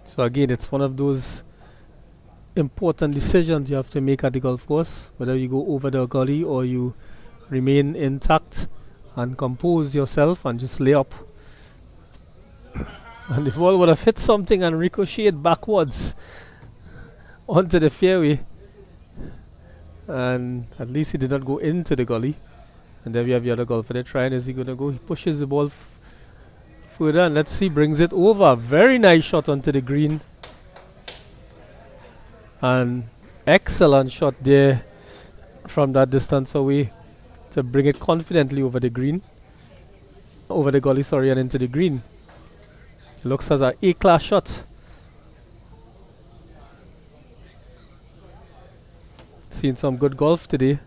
So again, it's one of those important decisions you have to make at the golf course, whether you go over the gully or you remain intact and compose yourself and just lay up. And the ball would have hit something and ricocheted backwards onto the fairway, and at least he did not go into the gully. And there we have the other golfer there trying. Is he going to go? He pushes the ball further, and let's see, brings it over. Very nice shot onto the green, and excellent shot there from that distance away to bring it confidently over the green, over the gully, sorry, and into the green. It looks as an A-class shot. Seen some good golf today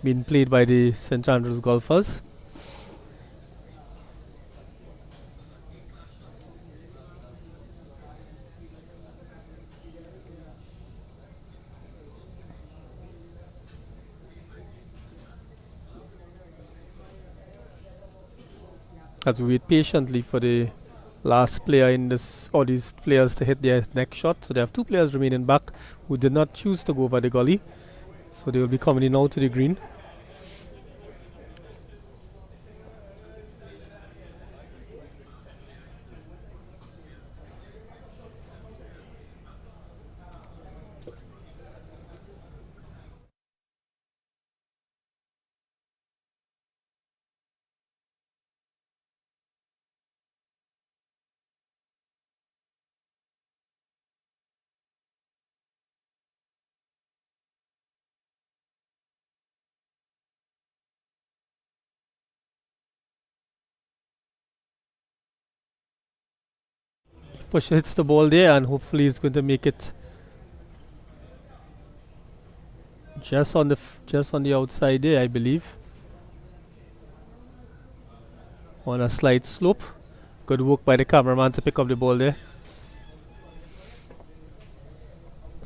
being played by the St. Andrews golfers. As we wait patiently for the last player in this, or these players to hit their next shot. So they have two players remaining back who did not choose to go over the gully. So they will be coming in now to the green. Push hits the ball there, and hopefully he's going to make it just on the outside there, I believe, on a slight slope. Good work by the cameraman to pick up the ball there.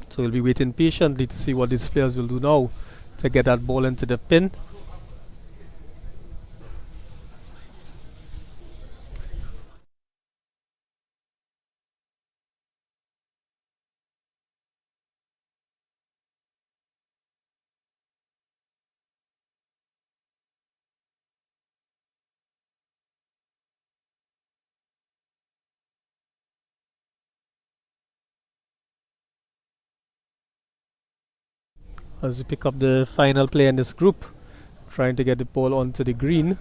So we'll be waiting patiently to see what these players will do now to get that ball into the pin. As we pick up the final player in this group, trying to get the ball onto the green.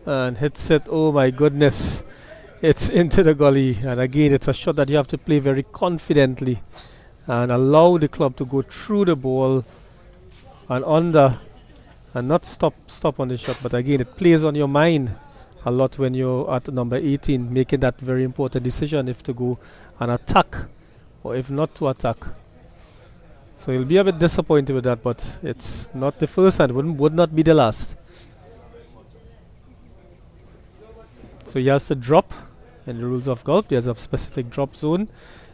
And hits it. Oh my goodness. It's into the gully. And again, it's a shot that you have to play very confidently and allow the club to go through the ball and under and not stop on the shot. But again, it plays on your mind a lot when you're at number 18, making that very important decision if to go and attack or if not to attack. So you'll be a bit disappointed with that, but it's not the first and would not be the last. So he has to drop. In the rules of golf, there's a specific drop zone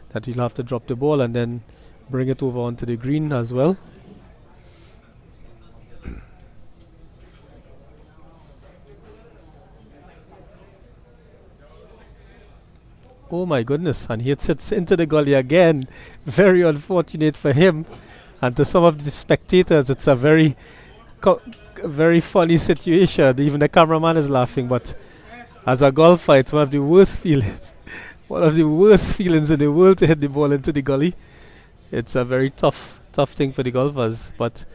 that you'll have to drop the ball and then bring it over onto the green as well. Oh my goodness, and he hits it into the gully again. Very unfortunate for him. And to some of the spectators, it's a very funny situation. Even the cameraman is laughing, but as a golfer, it's one of the worst feelings. One of the worst feelings in the world to hit the ball into the gully. It's a very tough thing for the golfers, but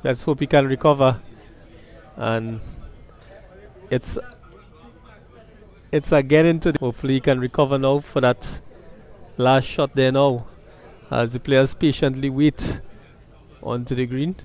let's hope he can recover. And it's again into the hopefully he can recover now for that last shot there now as the players patiently wait onto the green.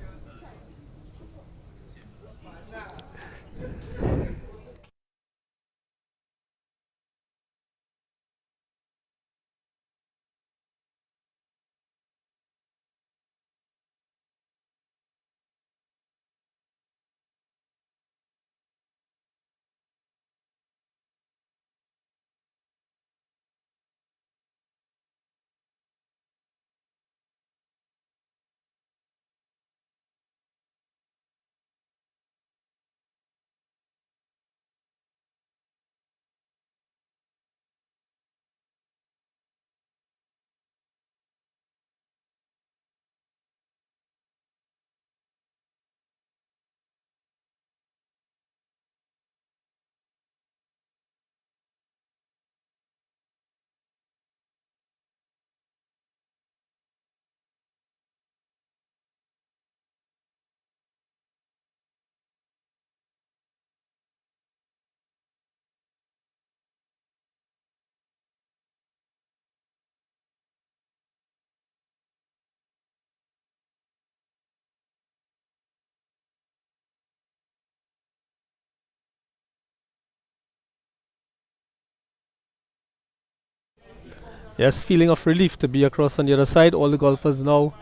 Yes, feeling of relief to be across on the other side. All the golfers now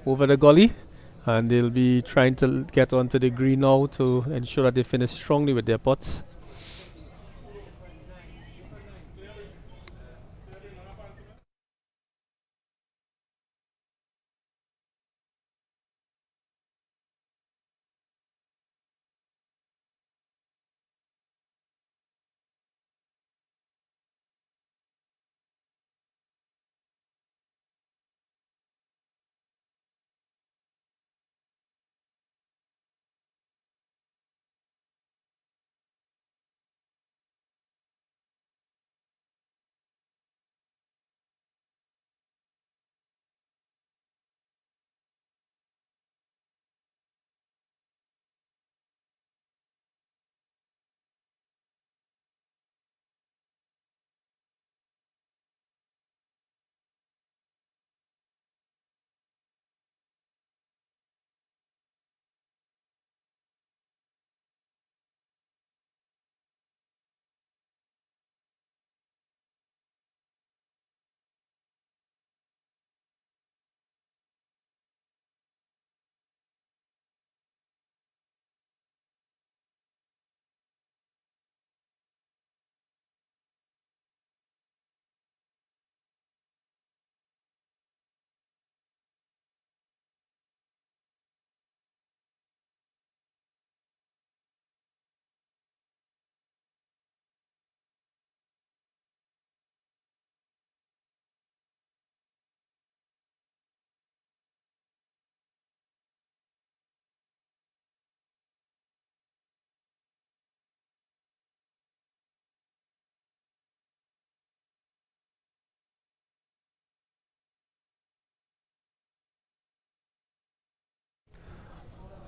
over the gully, and they'll be trying to get onto the green now to ensure that they finish strongly with their putts.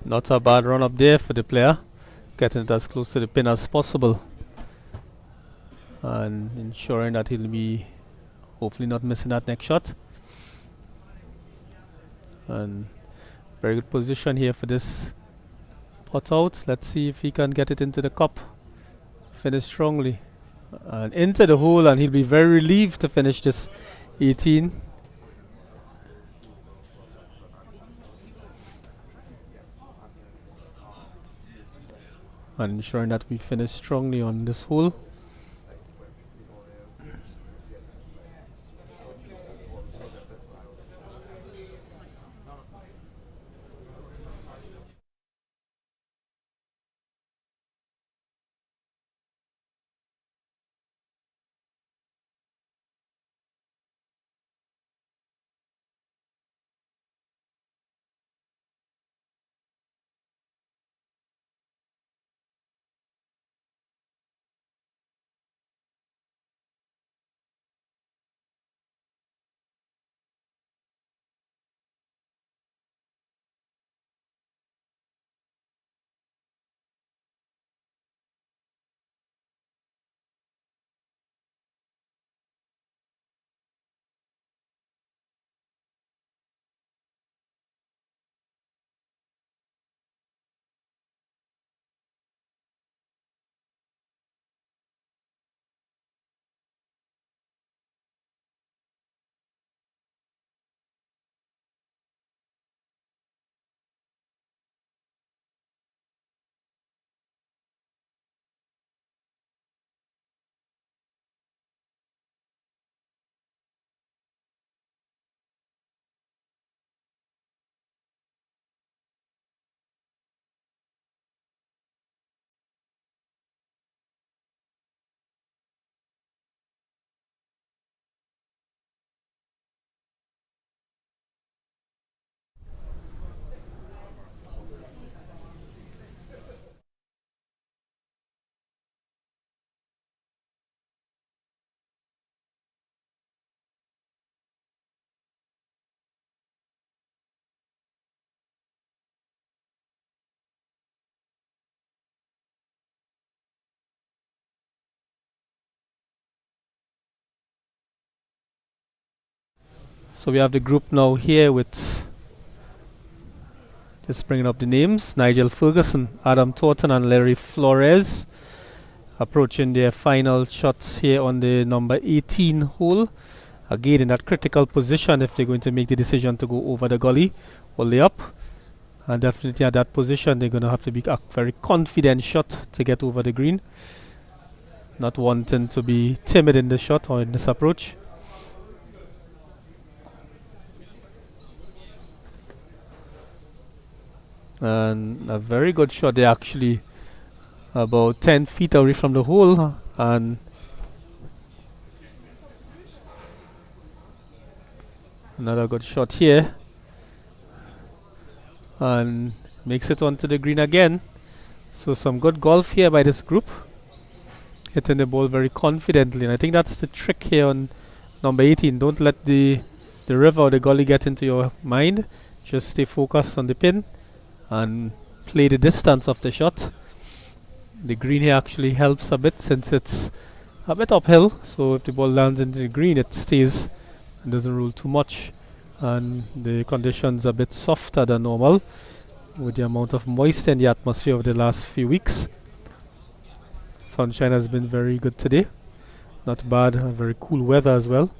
Not a bad run up there for the player, getting it as close to the pin as possible and ensuring that he'll be hopefully not missing that next shot. And very good position here for this pot out. Let's see if he can get it into the cup. Finish strongly and into the hole, and he'll be very relieved to finish this 18. And ensuring that we finish strongly on this hole. So we have the group now here with, just bringing up the names, Nigel Ferguson, Adam Thornton and Larry Flores, approaching their final shots here on the number 18 hole. Again in that critical position if they're going to make the decision to go over the gully or lay up. And definitely at that position they're going to have to be a very confident shot to get over the green. Not wanting to be timid in the shot or in this approach. And a very good shot there, actually about 10 feet away from the hole, and another good shot here, and makes it onto the green again. So some good golf here by this group, hitting the ball very confidently, and I think that's the trick here on number 18. Don't let the river or the gully get into your mind. Just stay focused on the pin and play the distance of the shot. The green here actually helps a bit since it's a bit uphill, so if the ball lands into the green it stays and doesn't roll too much, and the conditions a bit softer than normal with the amount of moisture in the atmosphere over the last few weeks. Sunshine has been very good today, not bad, very cool weather as well.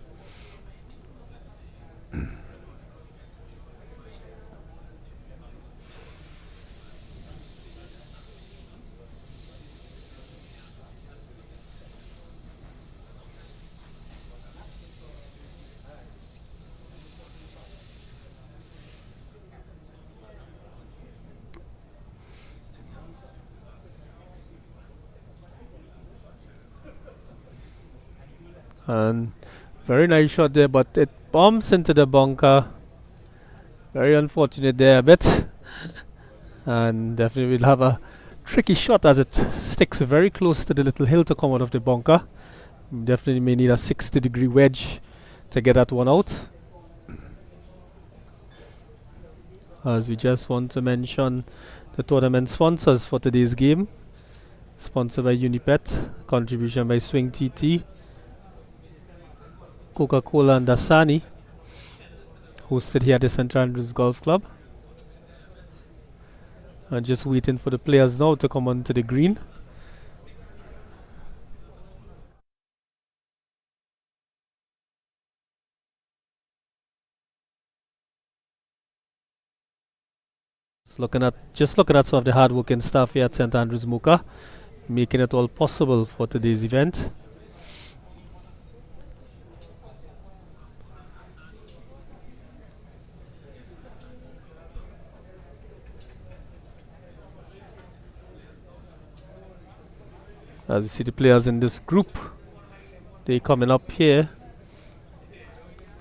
And very nice shot there, but it bumps into the bunker. Very unfortunate there a bit. And definitely we'll have a tricky shot as it sticks very close to the little hill to come out of the bunker. Definitely may need a 60-degree wedge to get that one out. as we just want to mention the tournament sponsors for today's game. Sponsored by UNIPET, contribution by Swing TT, Coca-Cola and Dasani, hosted here at the St. Andrews Golf Club. And just waiting for the players now to come onto the green. Just looking at some of the hard-working staff here at St. Andrews Mocha, making it all possible for today's event. As you see the players in this group, they coming up here.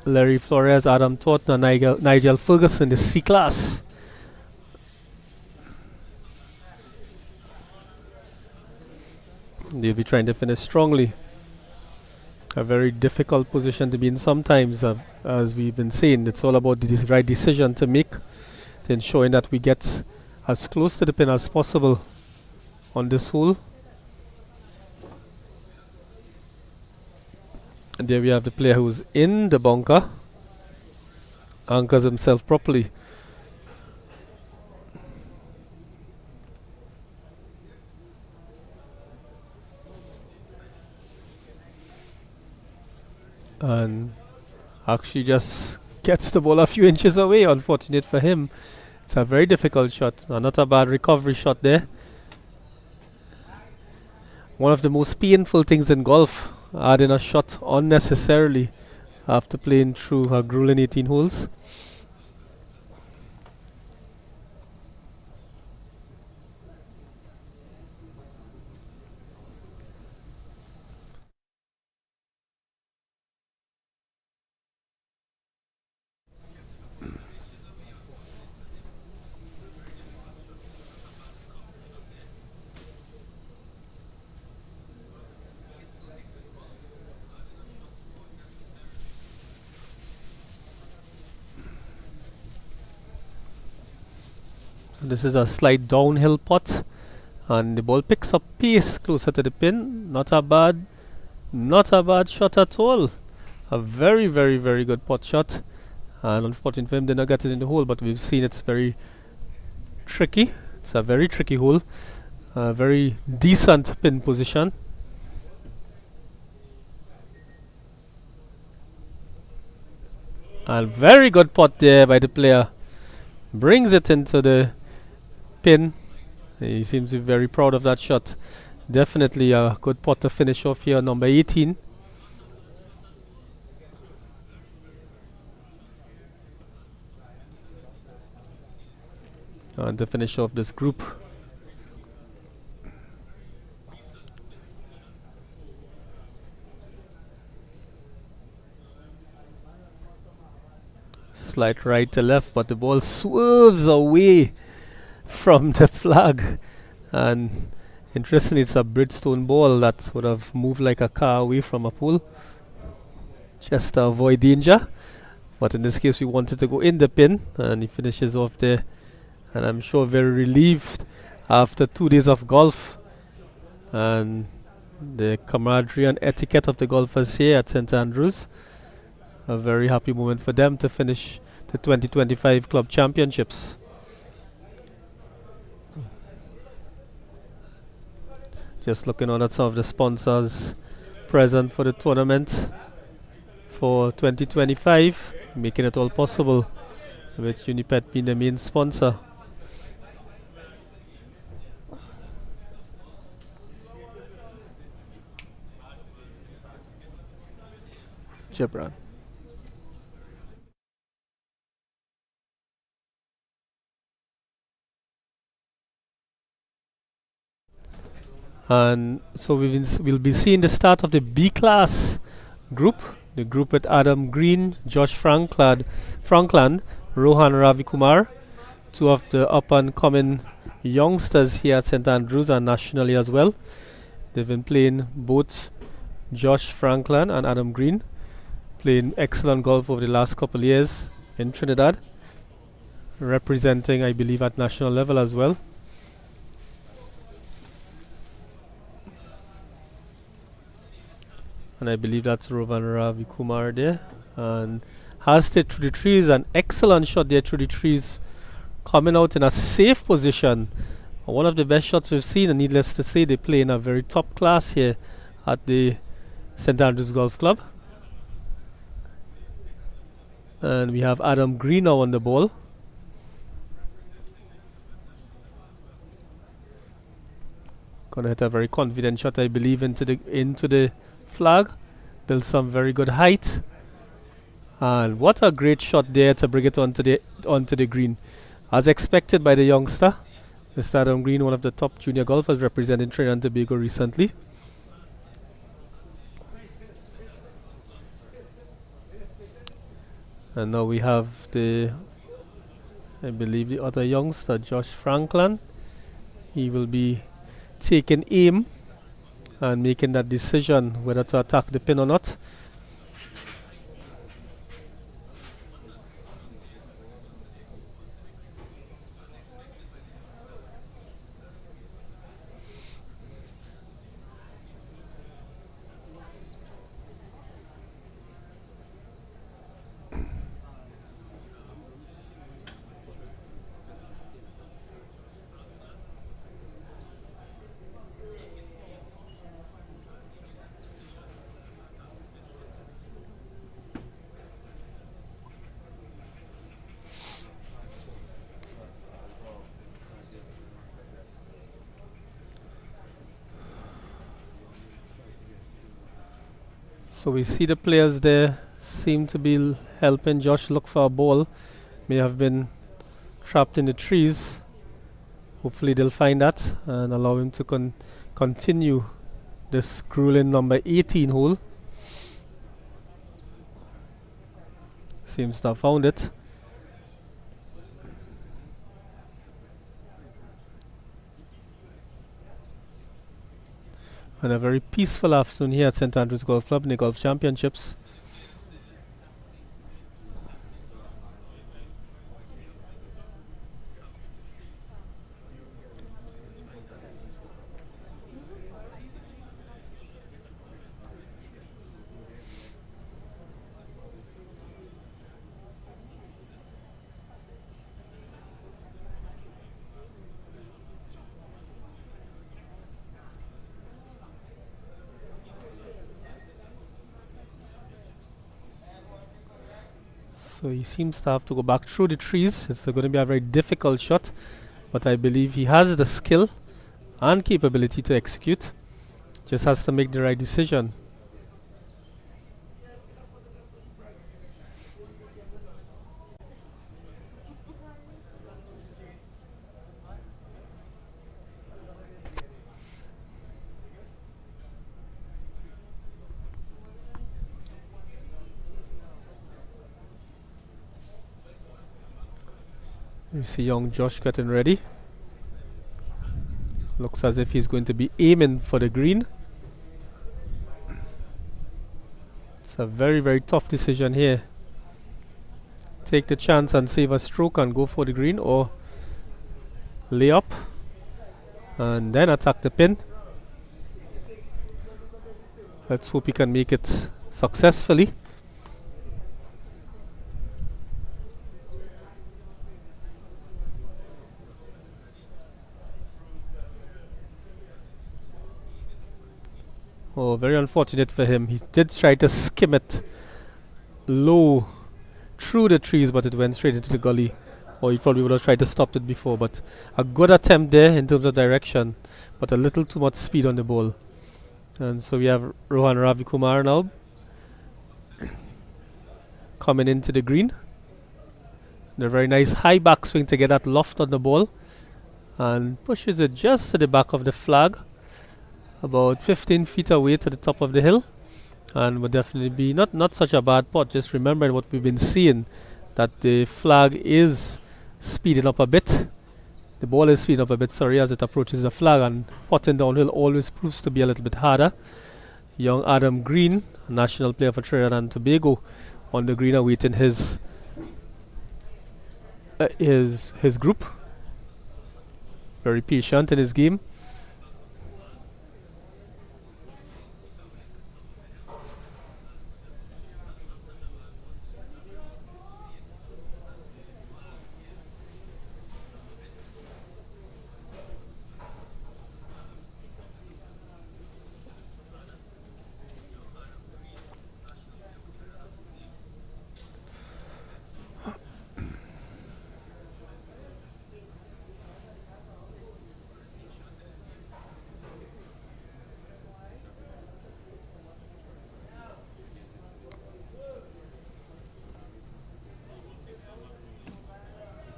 Larry Flores, Adam Thornton, and Nigel Ferguson, the C class. They'll be trying to finish strongly. A very difficult position to be in sometimes, as we've been saying. It's all about the right decision to make, to ensuring that we get as close to the pin as possible on this hole. And there we have the player who's in the bunker, anchors himself properly. And actually just gets the ball a few inches away. Unfortunate for him. It's a very difficult shot. Not a bad recovery shot there. One of the most painful things in golf, adding a shot unnecessarily after playing through a grueling 18 holes. So this is a slight downhill putt, and the ball picks up pace closer to the pin. Not a bad shot at all. A very, very, very good putt shot. And unfortunately for him, did not get it in the hole, but we've seen it's very tricky. It's a very tricky hole. A very decent pin position. And very good putt there by the player. Brings it into the pin. He seems to be very proud of that shot. Definitely a good putt to finish off here, number 18. And to finish off this group. Slight right to left, but the ball swerves away from the flag. And interestingly, it's a Bridgestone ball that would have moved like a car away from a pole, just to avoid danger. But in this case, we wanted to go in the pin, and he finishes off there. And I'm sure very relieved after 2 days of golf and the camaraderie and etiquette of the golfers here at St. Andrews. A very happy moment for them to finish the 2025 Club Championships. Just looking on at some of the sponsors present for the tournament for 2025, making it all possible, with UNIPET being the main sponsor. Gibran. And so we'll be seeing the start of the B class group, the group with Adam Green, Josh Frankland, Rohan Ravikumar, two of the up and coming youngsters here at St. Andrews and nationally as well. They've been playing, both Josh Franklin and Adam Green, playing excellent golf over the last couple of years in Trinidad. representing, I believe, at national level as well. And I believe that's Rovan Ravi Kumar there. And has stayed through the trees. An excellent shot there through the trees. Coming out in a safe position. One of the best shots we've seen, and needless to say, they play in a very top class here at the St. Andrews Golf Club. And we have Adam Green now on the ball. Gonna hit a very confident shot, I believe, into the flag. Build some very good height. And what a great shot there to bring it onto the green. As expected by the youngster, Mr. Adam Green, one of the top junior golfers representing Trinidad and Tobago recently. And now we have I believe the other youngster, Josh Franklin. He will be taking aim and making that decision whether to attack the pin or not. So we see the players there seem to be helping Josh look for a ball. May have been trapped in the trees. Hopefully they'll find that and allow him to continue this grueling number 18 hole. Seems to have found it. And a very peaceful afternoon here at St. Andrews Golf Club in the Golf Championships. So he seems to have to go back through the trees. It's going to be a very difficult shot, but I believe he has the skill and capability to execute. Just has to make the right decision. We see young Josh getting ready. Looks as if he's going to be aiming for the green. It's a very, very tough decision here. Take the chance and save a stroke and go for the green, or lay up and then attack the pin. Let's hope he can make it successfully. Oh, very unfortunate for him. He did try to skim it low through the trees, but it went straight into the gully. Or he probably would have tried to stop it before. But a good attempt there in terms of direction, but a little too much speed on the ball. And so we have Rohan Ravi Kumar now coming into the green. And a very nice high backswing to get that loft on the ball, and pushes it just to the back of the flag, about 15 feet away to the top of the hill, and would definitely be not such a bad putt. Just remembering what we've been seeing, that the flag is speeding up a bit. The ball is speeding up a bit, sorry, as it approaches the flag, and putting downhill always proves to be a little bit harder. Young Adam Green, a national player for Trinidad and Tobago, on the green awaiting his his group. Very patient in his game.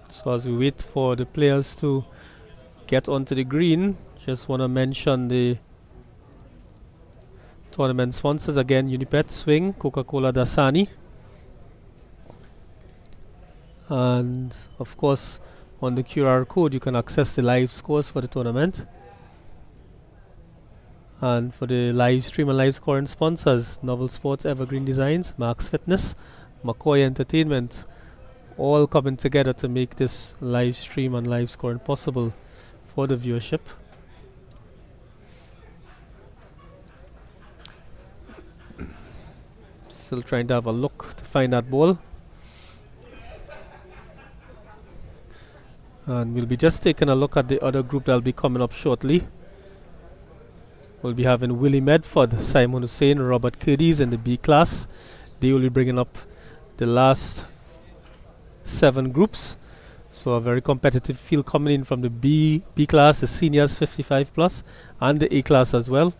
So as we wait for the players to get onto the green, just want to mention the tournament sponsors again: UNIPET, Swing, Coca-Cola, Dasani, and of course on the QR code you can access the live scores for the tournament. And for the live stream and live scoring sponsors: Novel Sports, Evergreen Designs, Max Fitness, McCoy Entertainment, all coming together to make this live stream and live scoring possible for the viewership. Still trying to have a look to find that ball. And we'll be just taking a look at the other group that'll be coming up shortly. We'll be having Willie Medford, Simon Hussein, Robert Curtis in the B class. They will be bringing up the last 7 groups. So a very competitive field coming in from the B class, the seniors 55 plus, and the A class as well.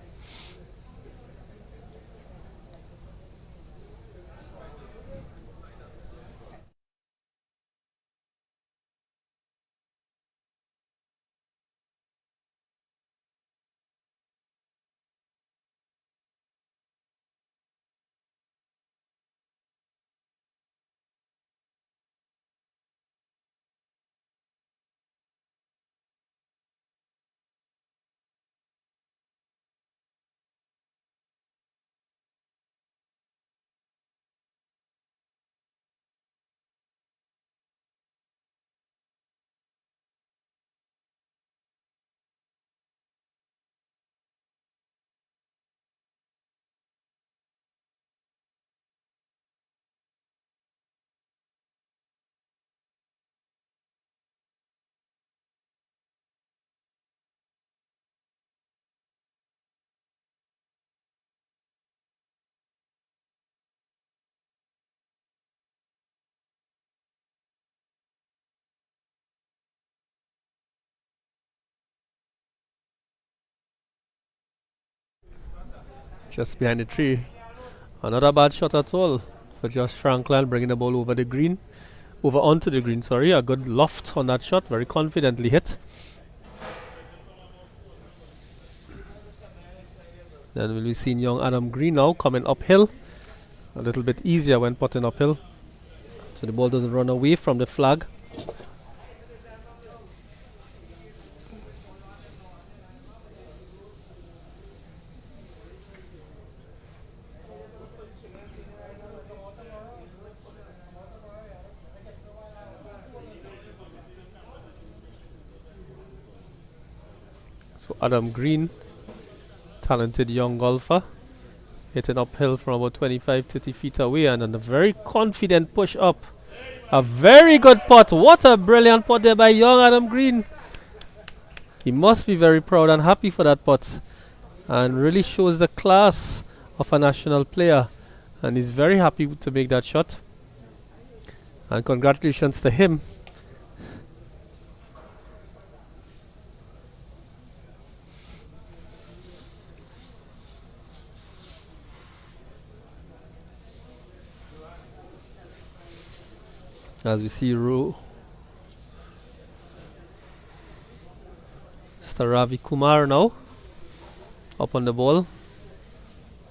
Just behind the tree. Another bad shot at all for Josh Franklin, bringing the ball over the green. Over onto the green, sorry. A good loft on that shot, very confidently hit. Then we'll be seeing young Adam Green now coming uphill. A little bit easier when putting uphill, so the ball doesn't run away from the flag. So Adam Green, talented young golfer, hitting uphill from about 25-30 feet away, and a very confident push up. A very good putt. What a brilliant putt there by young Adam Green. He must be very proud and happy for that putt, and really shows the class of a national player, and he's very happy to make that shot, and congratulations to him. As we see Mr. Ravi Kumar now up on the ball.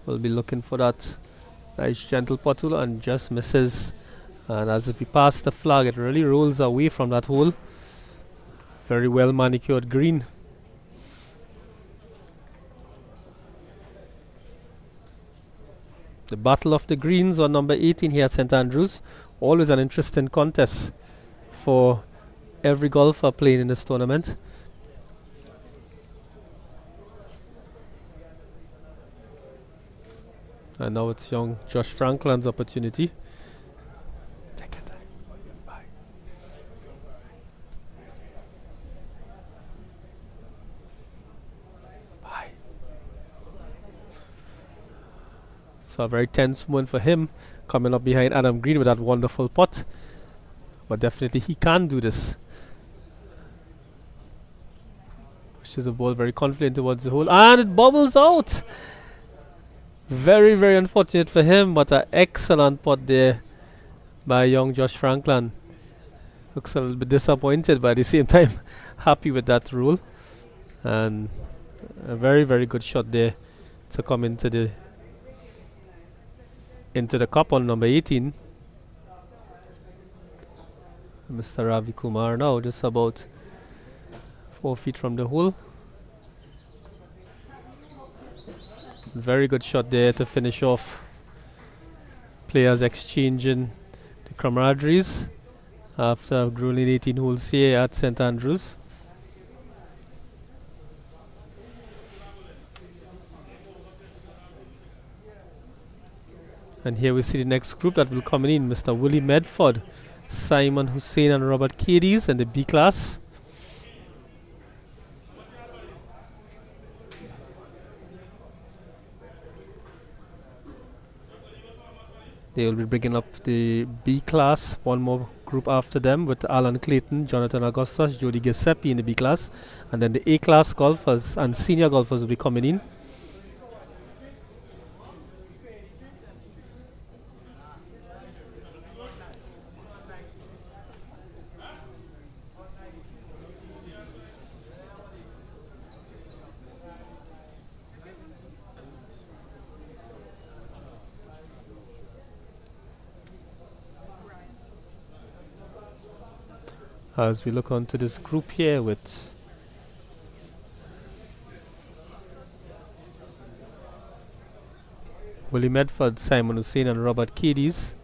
We'll be looking for that nice gentle putt and just misses. And as we pass the flag, it really rolls away from that hole. Very well manicured green. The battle of the greens on number 18 here at St Andrews. Always an interesting contest. for every golfer playing in this tournament. And now it's young Josh Franklin's opportunity. Take it. Bye. Bye. So a very tense moment for him, coming up behind Adam Green with that wonderful putt. But definitely he can do this. Pushes the ball very confident towards the hole, and it bobbles out. Very, very unfortunate for him, but an excellent putt there by young Josh Franklin. Looks a little bit disappointed, but at the same time happy with that rule. And a very, very good shot there to come into the cup on number 18. Mr. Ravi Kumar now just about 4 feet from the hole. Very good shot there to finish off. Players exchanging the camaraderies after a grueling 18 holes here at St Andrews. And here we see the next group that will come in. Mr. Willie Medford, Simon Hussein and Robert Cadies in the B class. They will be bringing up the B class, one more group after them with Alan Clayton, Jonathan Augustus, Jody Giuseppe in the B class. And then the A class golfers and senior golfers will be coming in. As we look onto this group here with Willie Medford, Simon Hussein and Robert Cadies.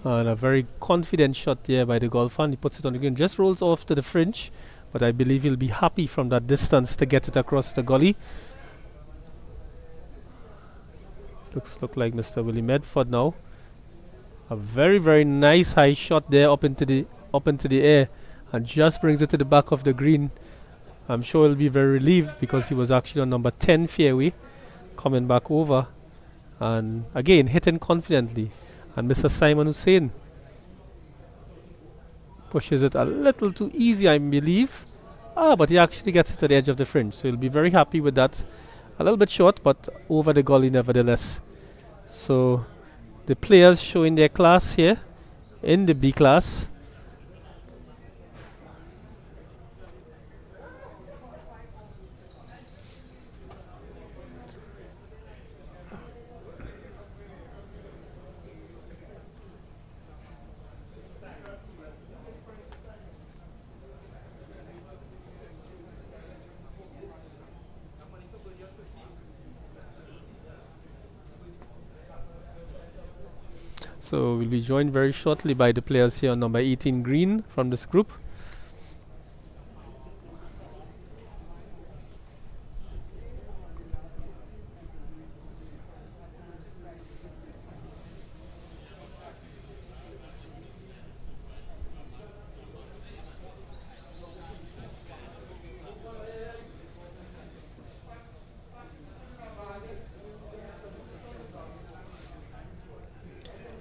And a very confident shot there by the golfer, and he puts it on the green, just rolls off to the fringe, but I believe he'll be happy from that distance to get it across the gully. Look like Mr. Willie Medford now. A very, very nice high shot there up into the air, and just brings it to the back of the green. I'm sure he'll be very relieved because he was actually on number 10 fairway, coming back over, and again hitting confidently. And Mr. Simon Hussein pushes it a little too easy, I believe. But he actually gets it to the edge of the fringe, so he'll be very happy with that. A little bit short, but over the gully nevertheless. So the players showing their class here in the B class. So we'll be joined very shortly by the players here on number 18 green from this group.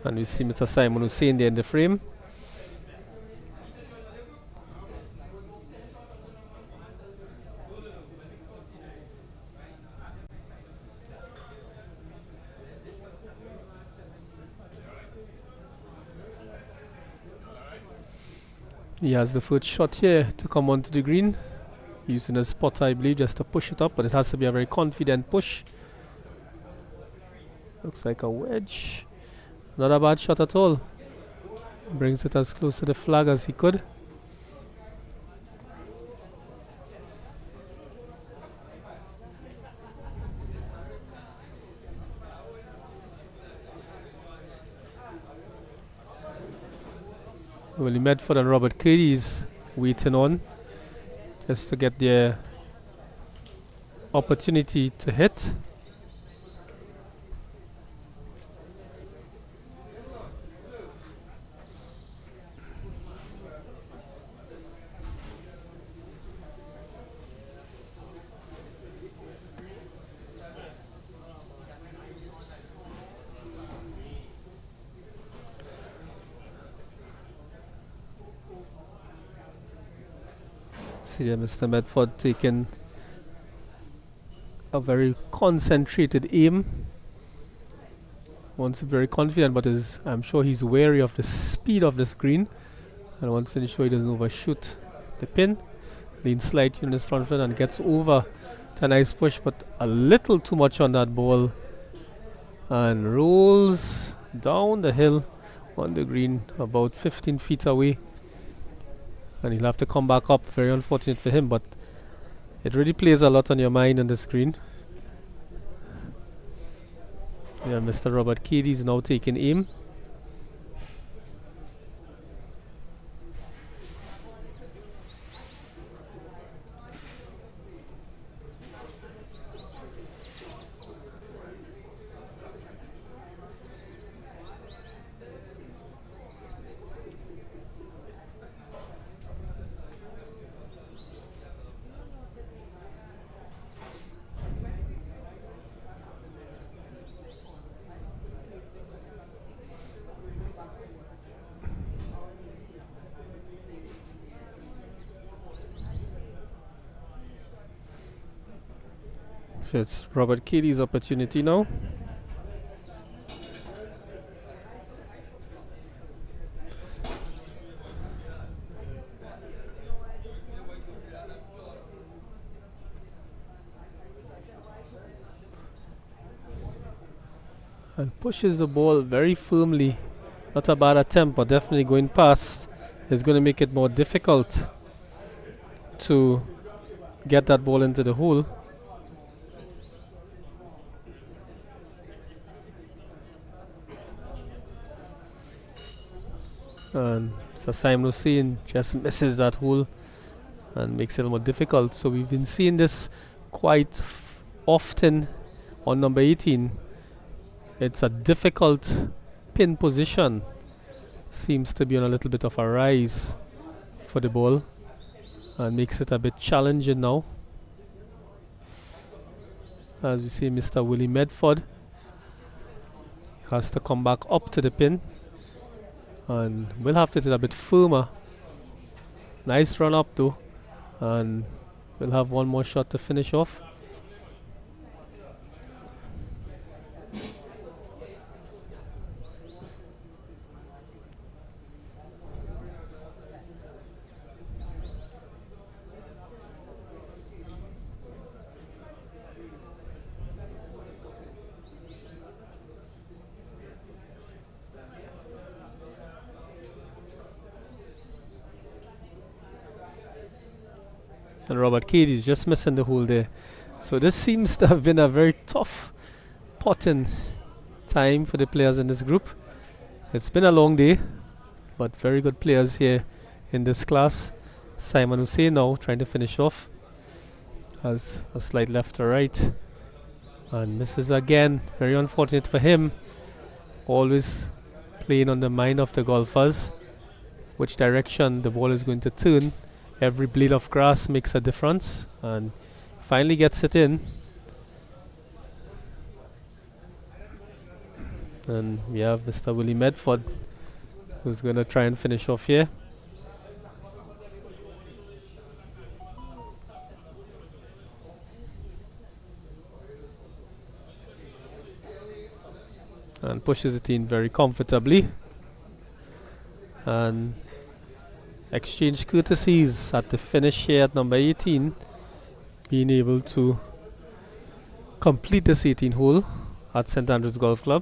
And we see Mr. Simon Hussein there in the frame. He has the first shot here to come onto the green, using a spot, I believe, just to push it up, but it has to be a very confident push. Looks like a wedge. Not a bad shot at all. Brings it as close to the flag as he could. Willie Medford and Robert Curtis waiting on just to get their opportunity to hit. See there, Mr. Medford taking a very concentrated aim. Wants to be very confident, but I'm sure he's wary of the speed of this green and wants to ensure he doesn't overshoot the pin. Leans slightly on his front foot and gets over to a nice push, but a little too much on that ball and rolls down the hill on the green about 15 feet away. And he'll have to come back up. Very unfortunate for him, but it really plays a lot on your mind on the screen. Yeah, Mr. Robert Cady is now taking aim. So it's Robert Cady's opportunity now. And pushes the ball very firmly. Not a bad attempt, but definitely going past is going to make it more difficult to get that ball into the hole. And Sir Simon Hussein just misses that hole and makes it more difficult. So we've been seeing this quite often on number 18. It's a difficult pin position. Seems to be on a little bit of a rise for the ball and makes it a bit challenging now. As you see, Mr. Willie Medford has to come back up to the pin. And we'll have to do it a bit firmer. Nice run up though. And we'll have one more shot to finish off. And Robert Cady is just missing the hole there. So this seems to have been a very tough potting time for the players in this group. It's been a long day, but very good players here in this class. Simon Hussein now trying to finish off. Has a slight left or right. And misses again. Very unfortunate for him. Always playing on the mind of the golfers. Which direction the ball is going to turn. Every blade of grass makes a difference, and finally gets it in. And we have Mr. Willie Medford, who's going to try and finish off here. And pushes it in very comfortably. And exchange courtesies at the finish here at number 18, being able to complete this 18 hole at St. Andrews Golf Club.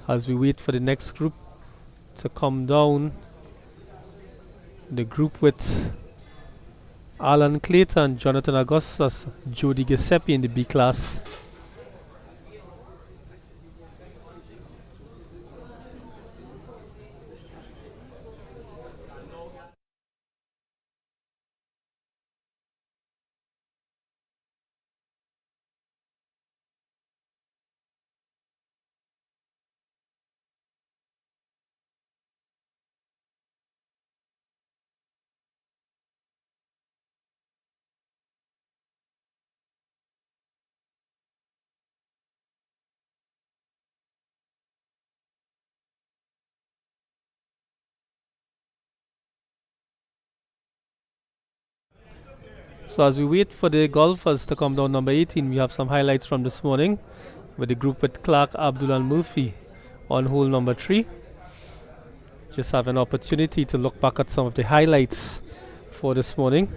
As we wait for the next group to come down, the group with Alan Clayton, Jonathan Augustus, Jody Giuseppe in the B class. So as we wait for the golfers to come down number 18, we have some highlights from this morning with the group with Clark, Abdul and Murphy on hole number 3. Just have an opportunity to look back at some of the highlights for this morning.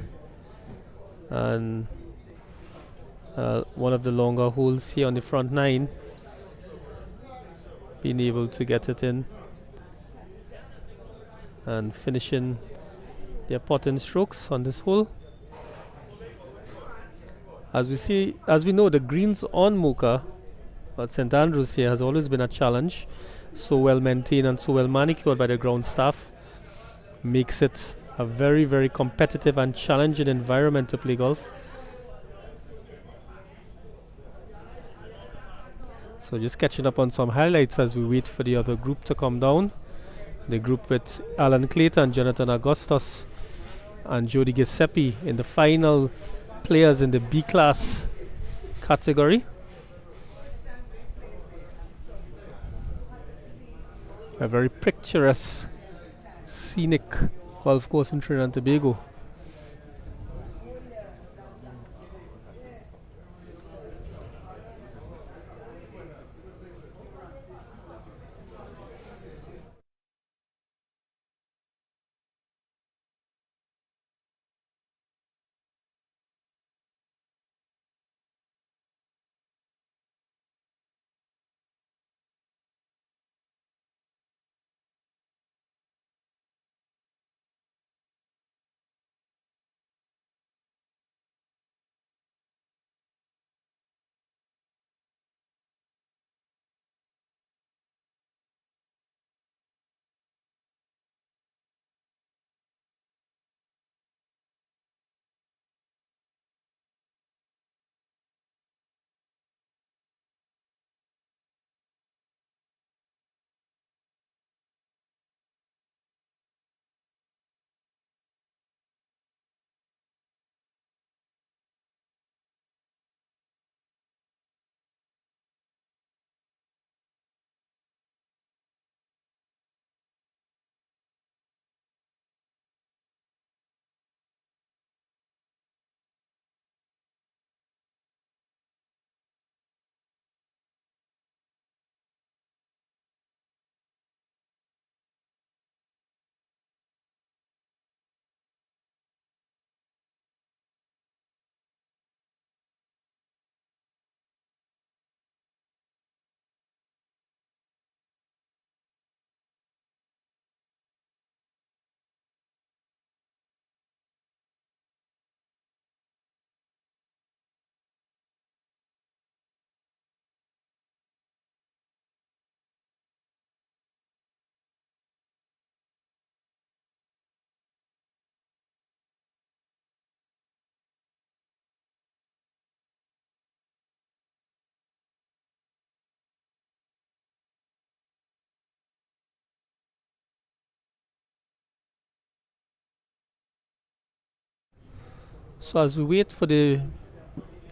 And one of the longer holes here on the front 9, being able to get it in and finishing their putting strokes on this hole. As we know, the greens on Mocha at St Andrews here has always been a challenge. So well maintained and so well manicured by the ground staff makes it a very, very competitive and challenging environment to play golf. So just catching up on some highlights as we wait for the other group to come down. The group with Alan Clayton, Jonathan Augustus and Jody Giuseppe in the final players in the B class category. A very picturesque, scenic golf course in Trinidad and Tobago. So as we wait for the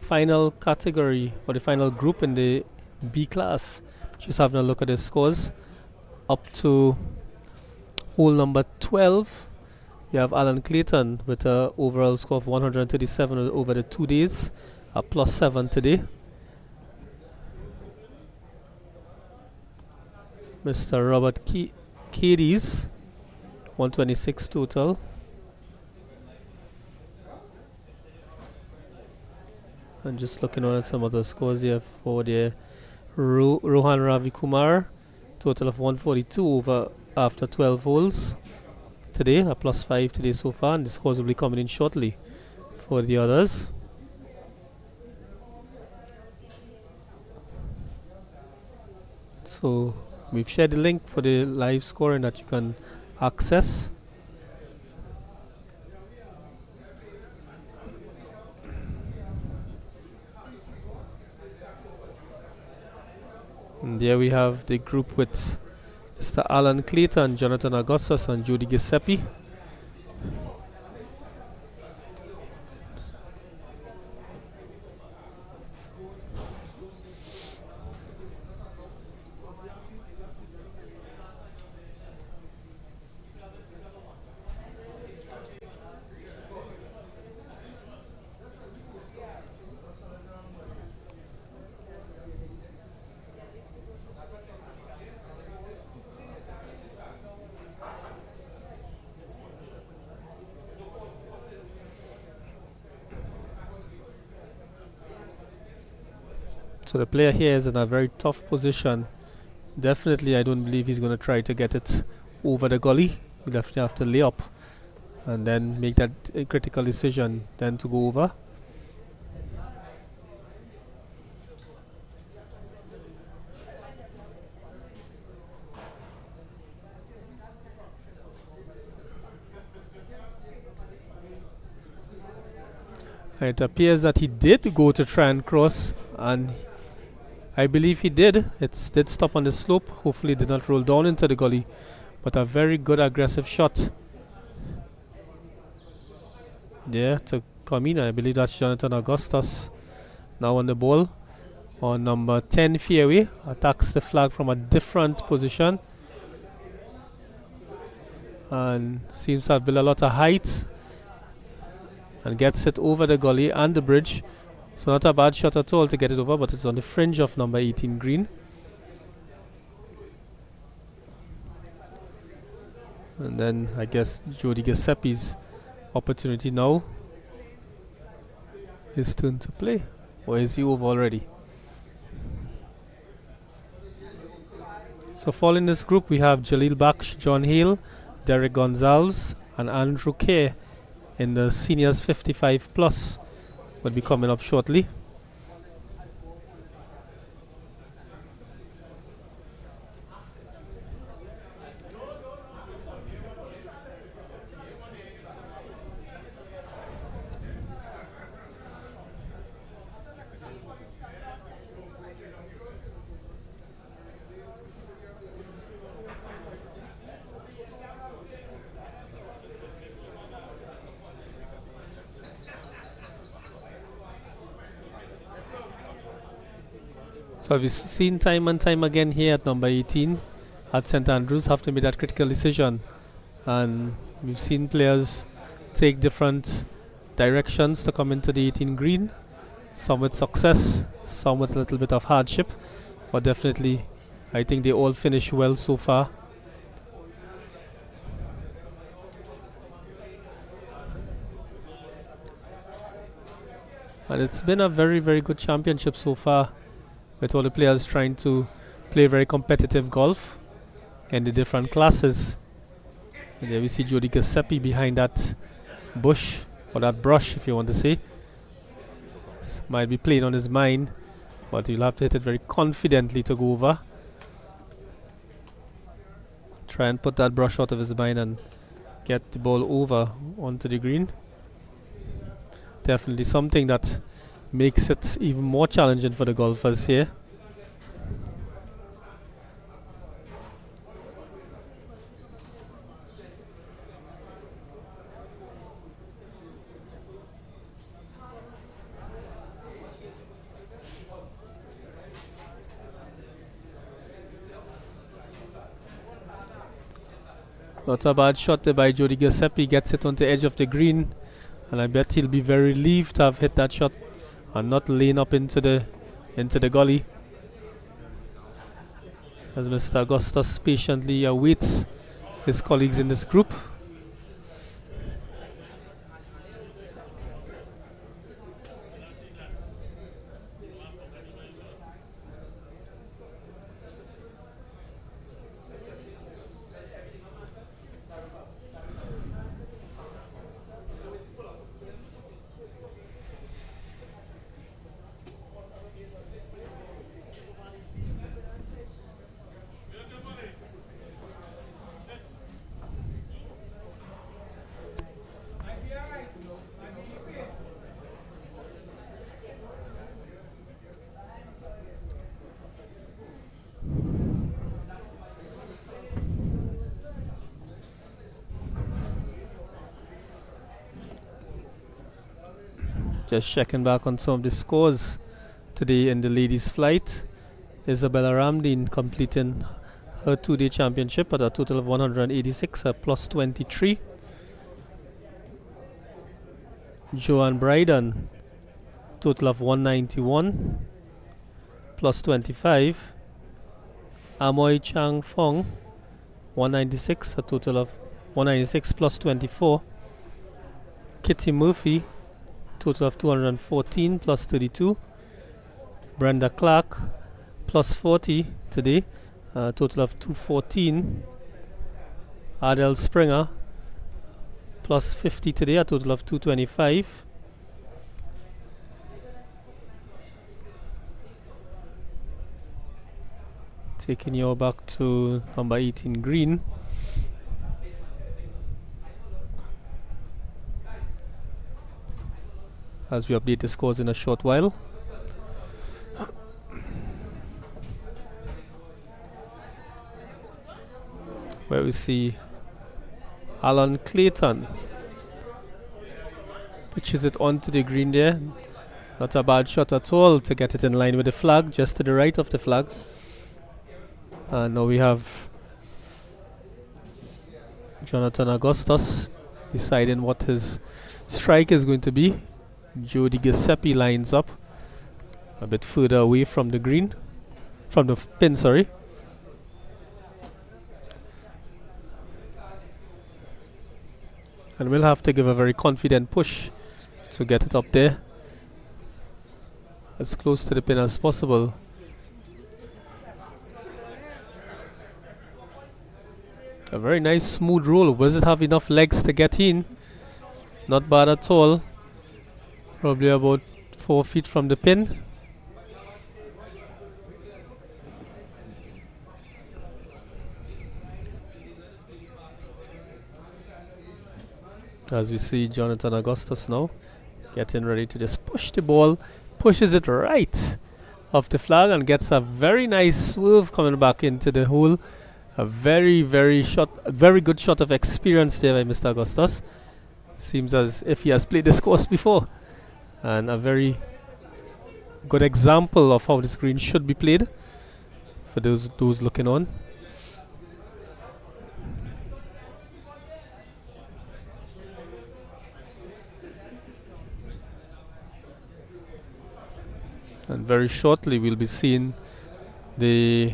final category or the final group in the B class, just having a look at the scores up to hole number 12. You have Alan Clayton with an overall score of 137 over the 2 days, a +7 today. Mr. Robert Cadies, 126 total. And just looking on at some other scores here for the Rohan Ravi Kumar, total of 142 over after 12 holes today, a +5 today so far, and the scores will be coming in shortly for the others. So we've shared the link for the live scoring that you can access. And there we have the group with Mr. Alan Clayton, Jonathan Augustus and Jody Giuseppe. So the player here is in a very tough position. Definitely, I don't believe he's going to try to get it over the gully. He'll definitely have to lay up and then make that critical decision then to go over. It appears that he did go to try and cross, and I believe he did. It did stop on the slope. Hopefully it did not roll down into the gully, but a very good aggressive shot there to come in. I believe that's Jonathan Augustus now on the ball on number 10 fairway. Attacks the flag from a different position and seems to have built a lot of height and gets it over the gully and the bridge. So not a bad shot at all to get it over, but it's on the fringe of number 18 green. And then I guess Jody Giuseppe's opportunity now. His turn to play. Or is he over already? So following this group we have Jalil Baksh, John Hale, Derek Gonzalez and Andrew Kerr in the seniors 55 plus. Will be coming up shortly. So we've seen time and time again here at number 18 at St Andrews have to make that critical decision, and we've seen players take different directions to come into the 18 green, some with success, some with a little bit of hardship, but definitely I think they all finish well so far. And it's been a very, very good championship so far, with all the players trying to play very competitive golf in the different classes. And there we see Jody Giuseppe behind that bush, or that brush if you want to say. Might be playing on his mind, but you'll have to hit it very confidently to go over. Try and put that brush out of his mind and get the ball over onto the green. Definitely something that makes it even more challenging for the golfers here. Not a bad shot there by Jody Giuseppe, gets it on the edge of the green, and I bet he'll be very relieved to have hit that shot and not laying up into the gully, as Mr. Augustus patiently awaits his colleagues in this group. Just checking back on some of the scores today in the ladies' flight. Isabella Ramdin completing her two-day championship at a total of 186, a plus 23. Joanne Bryden, total of 191, plus 25. Amoy Chang Fong, 196, a total of 196 plus 24. Kitty Murphy, total of 214 plus 32. Brenda Clark plus 40 today, total of 214. Adele Springer plus 50 today, a total of 225. Taking you back to number 18 green. As we update the scores in a short while. Where we see Alan Clayton pitches it onto the green there. Not a bad shot at all to get it in line with the flag, just to the right of the flag. And now we have Jonathan Augustus deciding what his strike is going to be. Jody Giuseppe lines up a bit further away from the green, from the pin, sorry. And we'll have to give a very confident push to get it up there, as close to the pin as possible. A very nice smooth roll. Does it have enough legs to get in? Not bad at all. Probably about 4 feet from the pin. As we see Jonathan Augustus now getting ready to just push the ball, pushes it right off the flag and gets a very nice swerve coming back into the hole. A very good shot of experience there by Mr. Augustus. Seems as if he has played this course before, and a very good example of how this green should be played for those looking on. And very shortly we'll be seeing the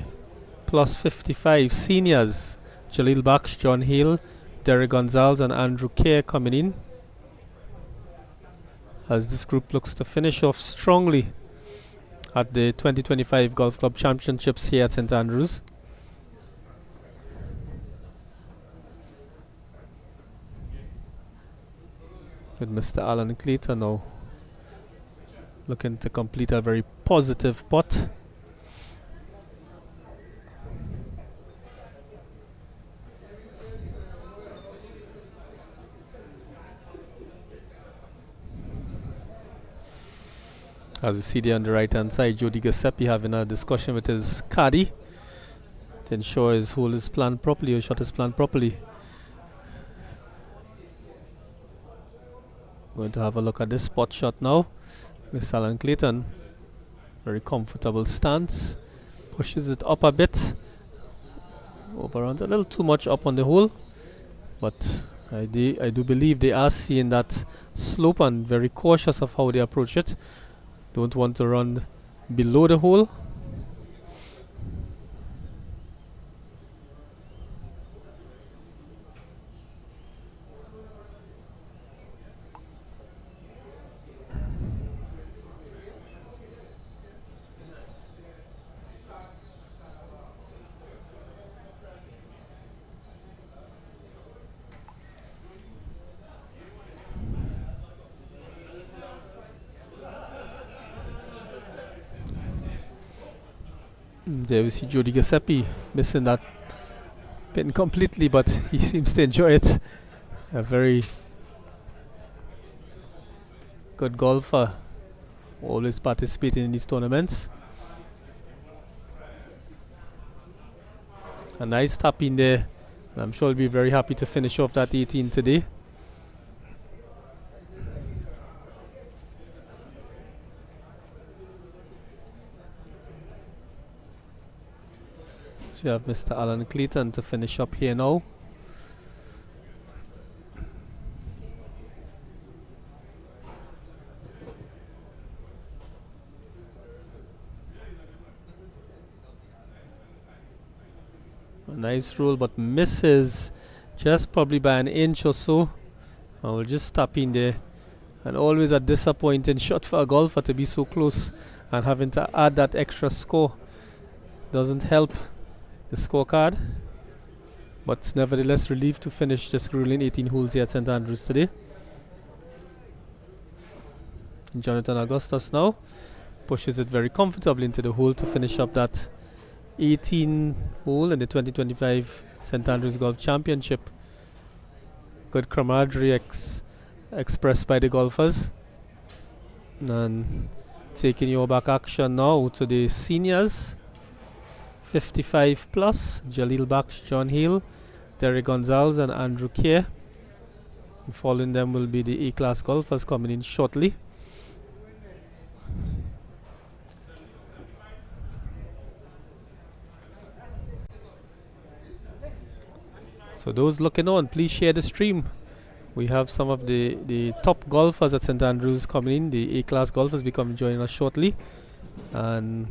plus 55 seniors, Jalil Baksh, John Hale, Derek Gonzalez and Andrew Kerr coming in, as this group looks to finish off strongly at the 2025 Golf Club Championships here at St Andrews. With Mr. Alan Clayton now looking to complete a very positive putt. As we see there on the right hand side, Jody Giuseppe having a discussion with his caddy to ensure his hole is planned properly, or shot is planned properly. Going to have a look at this spot shot now. Miss Alan Clayton, very comfortable stance, pushes it up a bit, overruns a little too much up on the hole, but I do believe they are seeing that slope and very cautious of how they approach it. Don't want to run below the hole. There we see Jody Giuseppe missing that pin completely, but he seems to enjoy it. A very good golfer, always participating in these tournaments. A nice tap in there, and I'm sure he'll be very happy to finish off that 18 today. So you have Mr. Alan Clayton to finish up here now. A nice roll, but misses just probably by an inch or so. I will just tap in there And always a disappointing shot for a golfer to be so close and having to add that extra score. Doesn't help the scorecard. But nevertheless, relieved to finish this grueling 18 holes here at St Andrews today. Jonathan Augustus now pushes it very comfortably into the hole to finish up that 18 hole in the 2025 St Andrews Golf Championship. Good camaraderie expressed by the golfers. And taking your back action now to the seniors. 55 plus, Jalil Baksh, John Hill, Derek Gonzalez and Andrew Kerr. And following them will be the A-class golfers coming in shortly. So those looking on, please share the stream. We have some of the top golfers at St Andrews coming in. The A-class golfers will come joining us shortly. And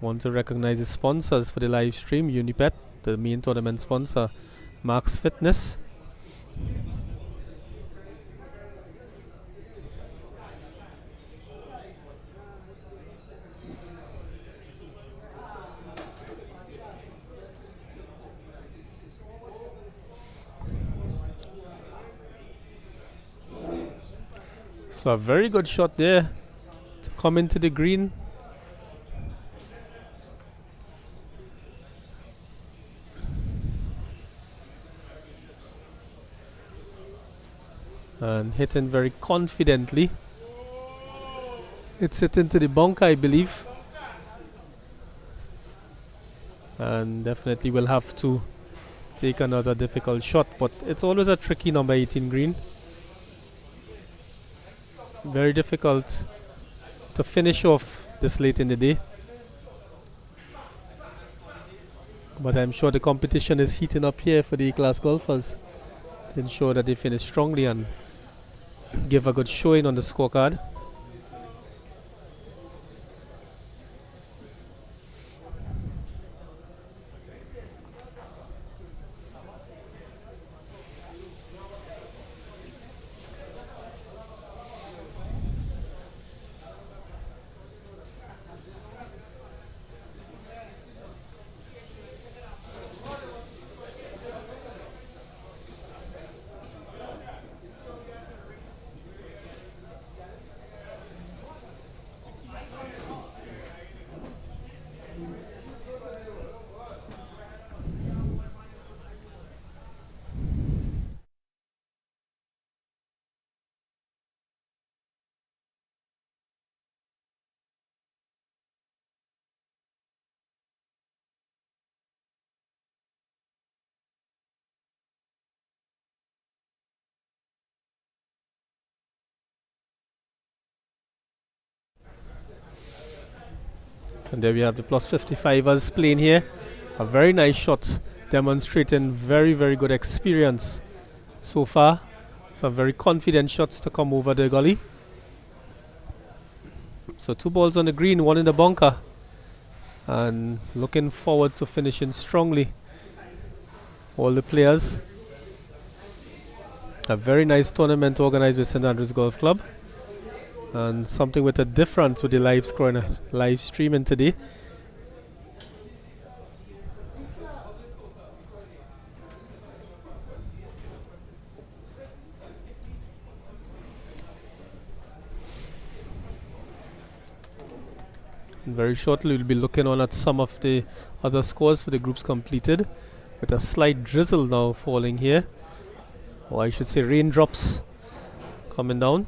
want to recognize the sponsors for the live stream. UNIPET, the main tournament sponsor, Max Fitness. So a very good shot there to come into the green. And hitting very confidently. It's hit into the bunker, I believe. And definitely will have to take another difficult shot, but it's always a tricky number 18 green. Very difficult to finish off this late in the day. But I'm sure the competition is heating up here for the A-class golfers to ensure that they finish strongly and give a good showing on the scorecard. And there we have the plus 55ers playing here. A very nice shot, demonstrating very, very good experience so far. Some very confident shots to come over the gully. So 2 balls on the green, 1 in the bunker. And looking forward to finishing strongly. All the players. A very nice tournament organized with St Andrews Golf Club. And something with a difference with the live streaming today. And very shortly we'll be looking on at some of the other scores for the groups completed, with a slight drizzle now falling here, or I should say raindrops coming down.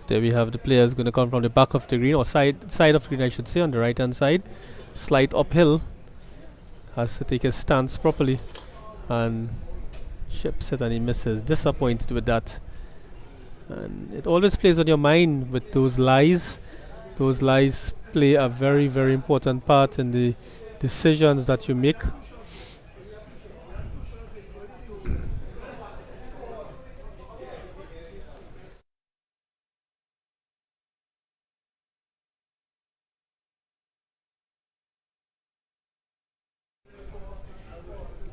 There we have the players going to come from the back of the green, or side of the green I should say, on the right hand side. Slight uphill, has to take his stance properly, and chips it and he misses. Disappointed with that. And it always plays on your mind with those lies Those lies play a very, very important part in the decisions that you make.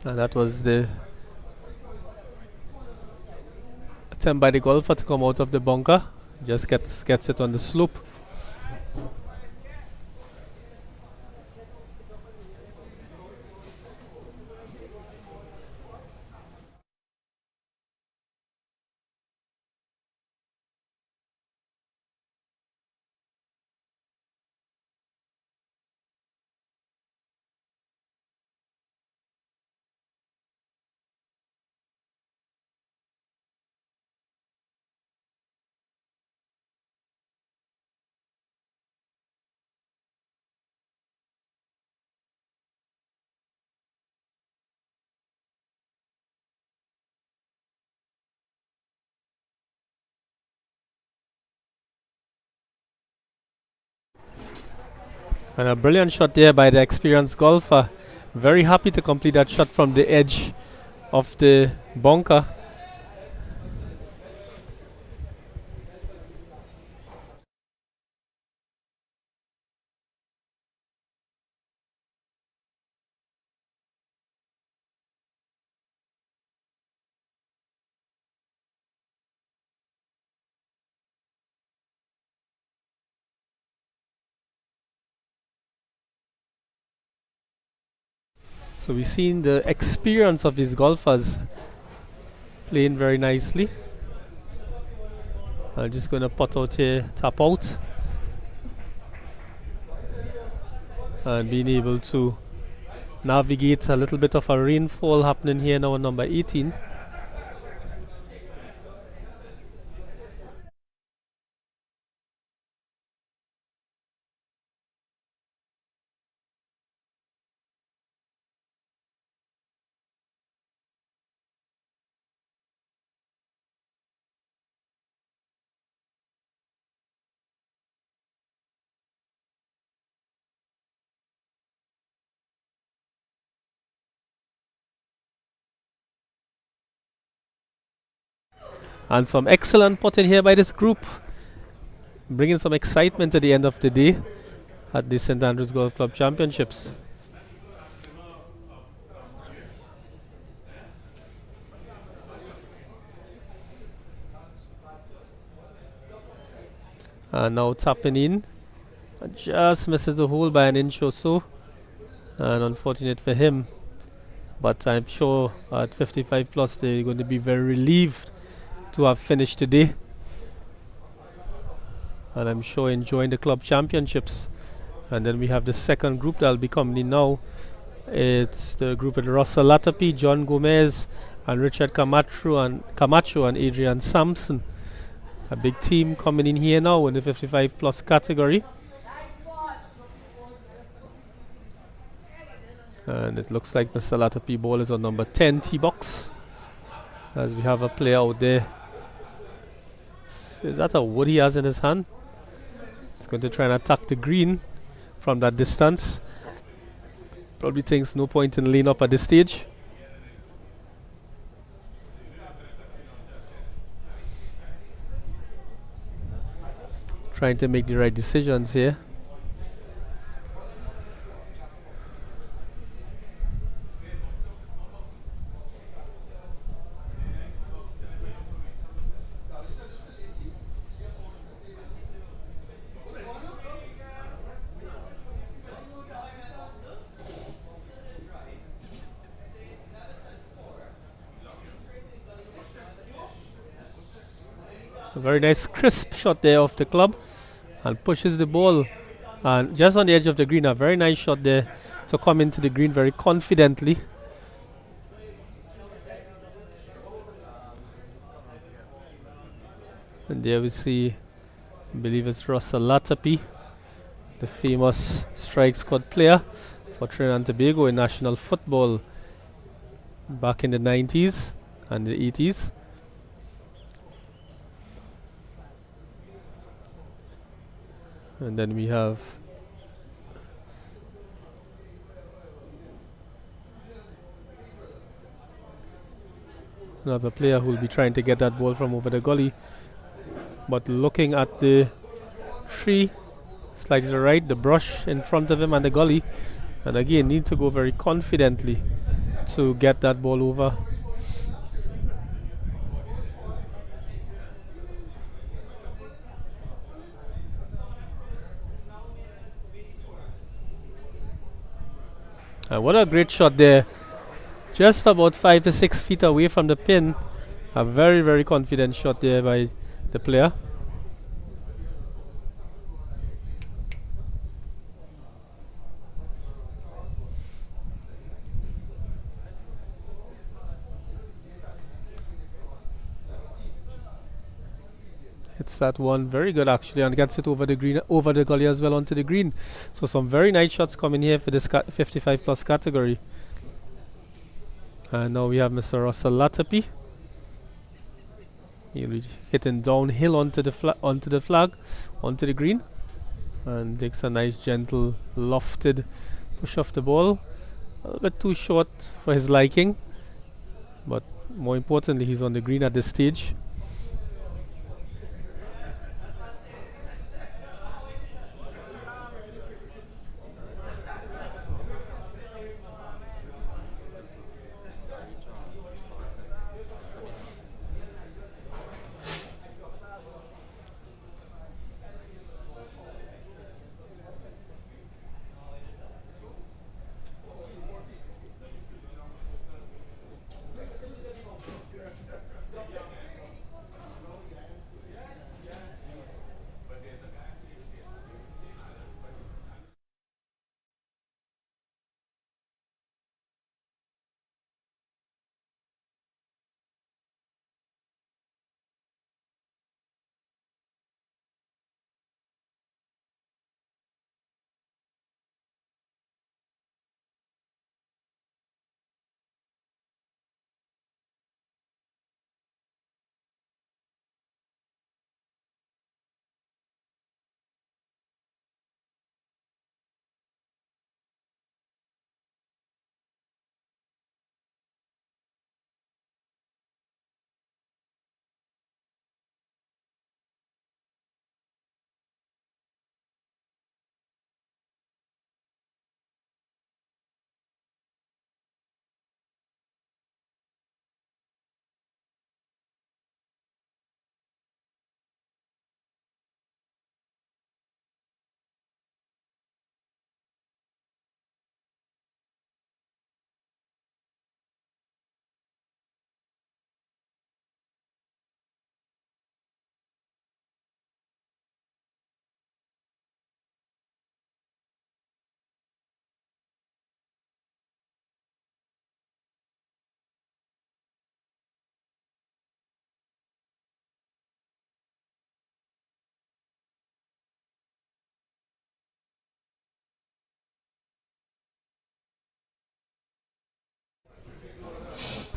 And that was the attempt by the golfer to come out of the bunker. Just gets it on the slope. And a brilliant shot there by the experienced golfer. Very happy to complete that shot from the edge of the bunker. So we've seen the experience of these golfers playing very nicely. I'm just going to putt out here, tap out, and being able to navigate a little bit of a rainfall happening here now on number 18. And some excellent putting here by this group, bringing some excitement at the end of the day at the St. Andrews Golf Club Championships. And now tapping in, and just misses the hole by an inch or so, and unfortunate for him, but I'm sure at 55 plus they're going to be very relieved to have finished today, and I'm sure enjoying the club championships. And then we have the second group that'll be coming in now. It's the group with Russell Latapy, John Gomez, and Richard Camacho and Adrian Sampson. A big team coming in here now in the 55 plus category. And it looks like Mr. Latapy ball is on number 10 tee box, as we have a player out there. So is that a wood he has in his hand? He's going to try and attack the green from that distance. Probably thinks no point in laying up at this stage. Trying to make the right decisions here. A very nice crisp shot there off the club, and pushes the ball and just on the edge of the green. A very nice shot there to come into the green very confidently. And there we see, I believe it's Russell Latapy, the famous strike squad player for Trinidad and Tobago in national football back in the 90s and the 80s. And then we have another player who will be trying to get that ball from over the gully. But looking at the tree, slightly to the right, the brush in front of him and the gully. And again, need to go very confidently to get that ball over. And what a great shot there. Just about 5 to 6 feet away from the pin. A very, very confident shot there by the player. Hits that one very good actually, and gets it over the green, over the gully as well onto the green. So some very nice shots coming here for this 55 plus category. And now we have Mr. Russell Latapy. He'll be hitting downhill onto the flag, onto the green, and takes a nice gentle lofted push off the ball. A little bit too short for his liking, but more importantly, he's on the green at this stage.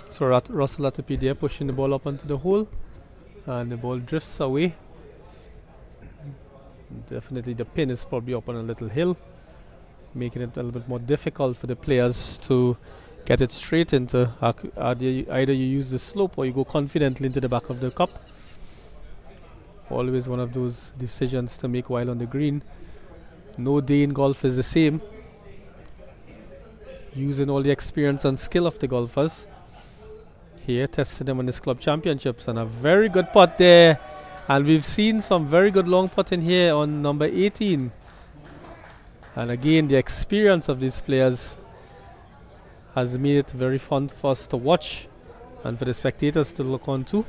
So Russell Latapy there pushing the ball up onto the hole, and the ball drifts away. Definitely the pin is probably up on a little hill, making it a little bit more difficult for the players to get it straight into. Either you use the slope or you go confidently into the back of the cup. Always one of those decisions to make while on the green. No day in golf is the same. Using all the experience and skill of the golfers. Here, testing them on this club championships, and a very good putt there. And we've seen some very good long putting here on number 18. And again, the experience of these players has made it very fun for us to watch and for the spectators to look on too.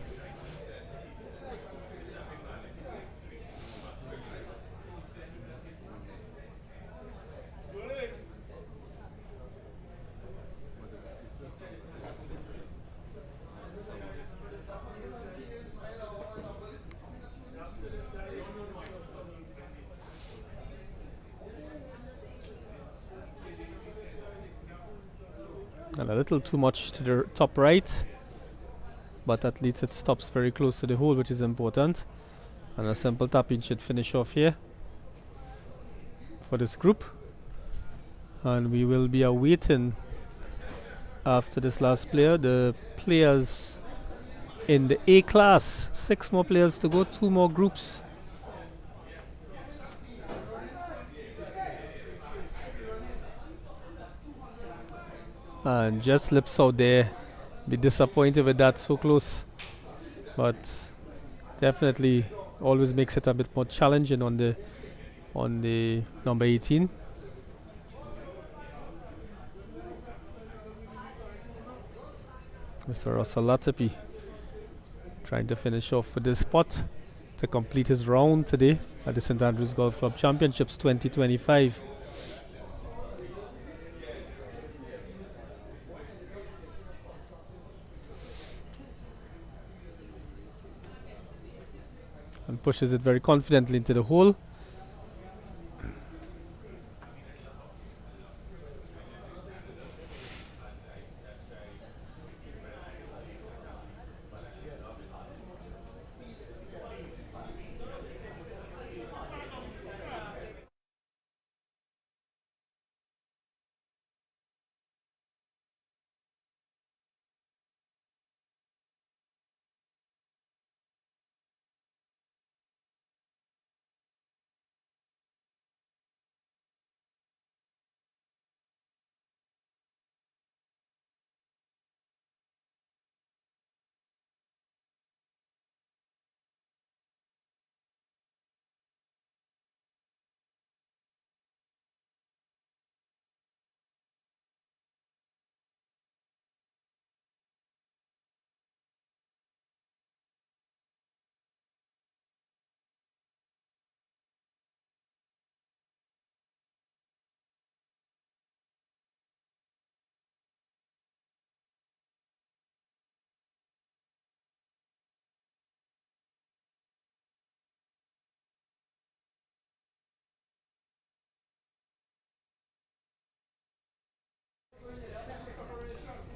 And a little too much to the top right, but at least it stops very close to the hole, which is important. And a simple tapping should finish off here. for this group, and we will be awaiting after this last player the players in the A class. 6 more players to go, 2 more groups. And just slips out there. Be disappointed with that, so close, but definitely always makes it a bit more challenging on the number 18. Mr. Russell Latapy trying to finish off with this spot to complete his round today at the St. Andrews Golf Club Championships 2025. And pushes it very confidently into the hole.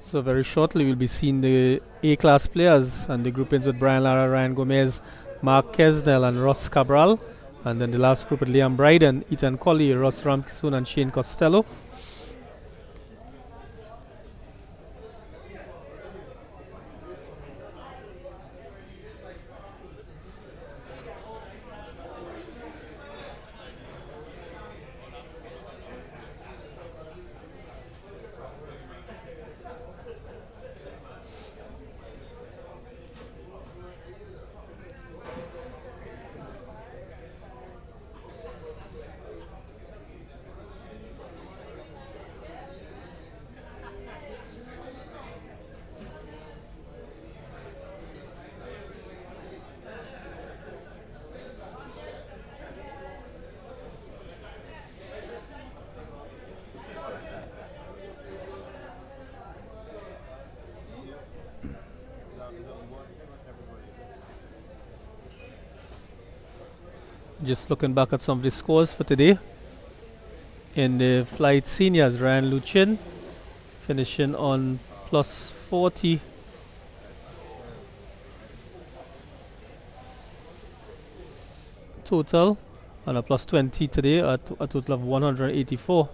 So very shortly we'll be seeing the A-class players and the groupings with Brian Lara, Ryan Gomez, Mark Kesnell and Ross Cabral. And then the last group with Liam Bryden, Ethan Colley, Ross Ramkissoon and Shane Costello. Just looking back at some of the scores for today. In the flight seniors, Ryan Luchin finishing on plus 40. Total, and a plus 20 today at a total of 184.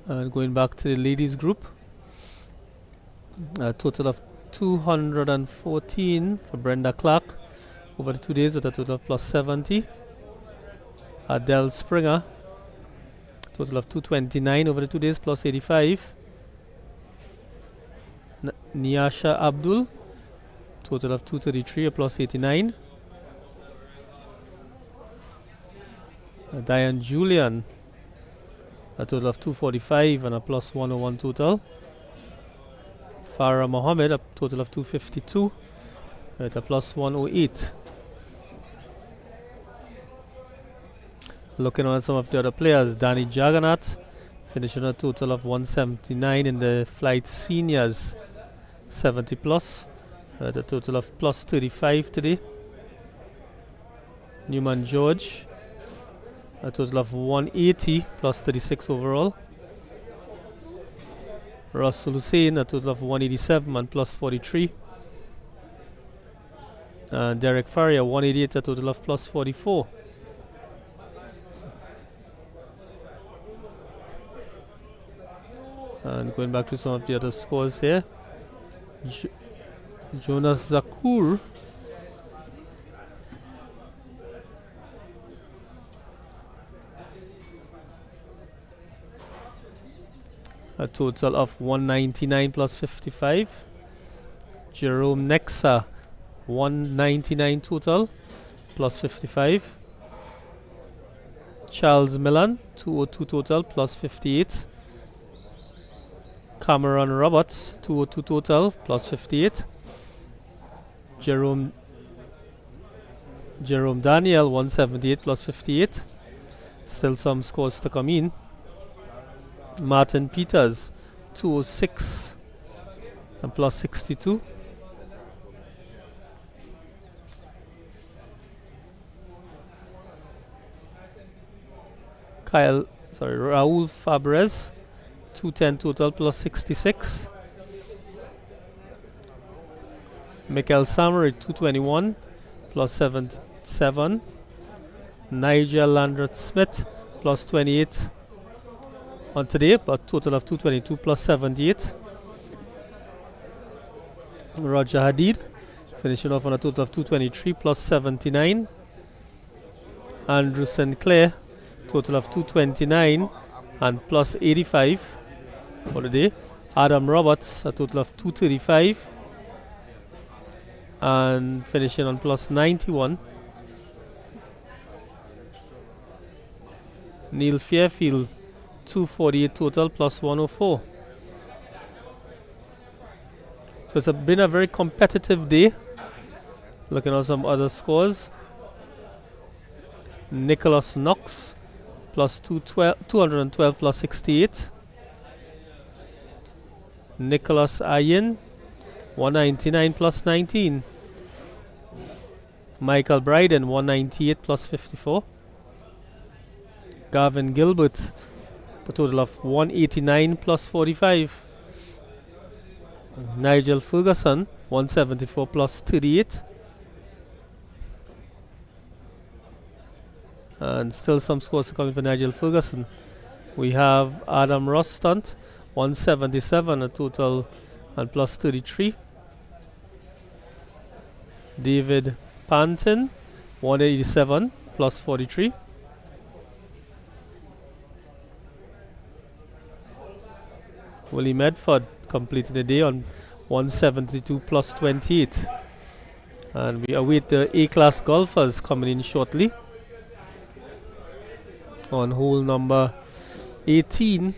And going back to the ladies group, a total of 214 for Brenda Clark over the 2 days with a total of plus 70. Adele Springer, total of 229 over the 2 days plus 85. Niasha Abdul, total of 233 a plus 89. Diane Julian, a total of 245 and a plus 101 total. Farah Mohammed, a total of 252 at a plus 108. Looking at some of the other players, Danny Jagannath finishing a total of 179 in the flight seniors 70 plus at a total of plus 35 today. Newman George, a total of 180 plus 36 overall. Russell Hussein, a total of 187 and plus 43. And Derek Farrier, 188, a total of plus 44. And going back to some of the other scores here, Jonas Zakur, a total of 199 plus 55. Jerome Nexa, 199 total plus 55. Charles Millan, 202 total plus 58. Cameron Roberts, 202 total plus 58. Jerome Daniel, 178 plus 58. Still some scores to come in. Martin Peters, 206 and plus 62. Raul Fabres, 210 total plus 66. Michael Samary, 221 plus 77. Nigel Landreth Smith, plus 28 on today, but total of 222 plus 78. Roger Hadid, finishing off on a total of 223 plus 79. Andrew Sinclair, total of 229 and plus 85 for the day. Adam Roberts, a total of 235 and finishing on plus 91. Neil Fairfield, 248 total plus 104. So it's been a very competitive day. Looking at some other scores. Nicholas Knox, plus 212 plus 68. Nicholas Ayin, 199 plus 19. Michael Bryden, 198 plus 54. Gavin Gilbert, a total of 189 plus 45. Nigel Ferguson, 174 plus 38. And still some scores coming for Nigel Ferguson. We have Adam Rostunt, 177 a total and plus 33. David Panton, 187 plus 43. Willie Medford completing the day on 172 plus 28. And we await the A-class golfers coming in shortly on hole number 18.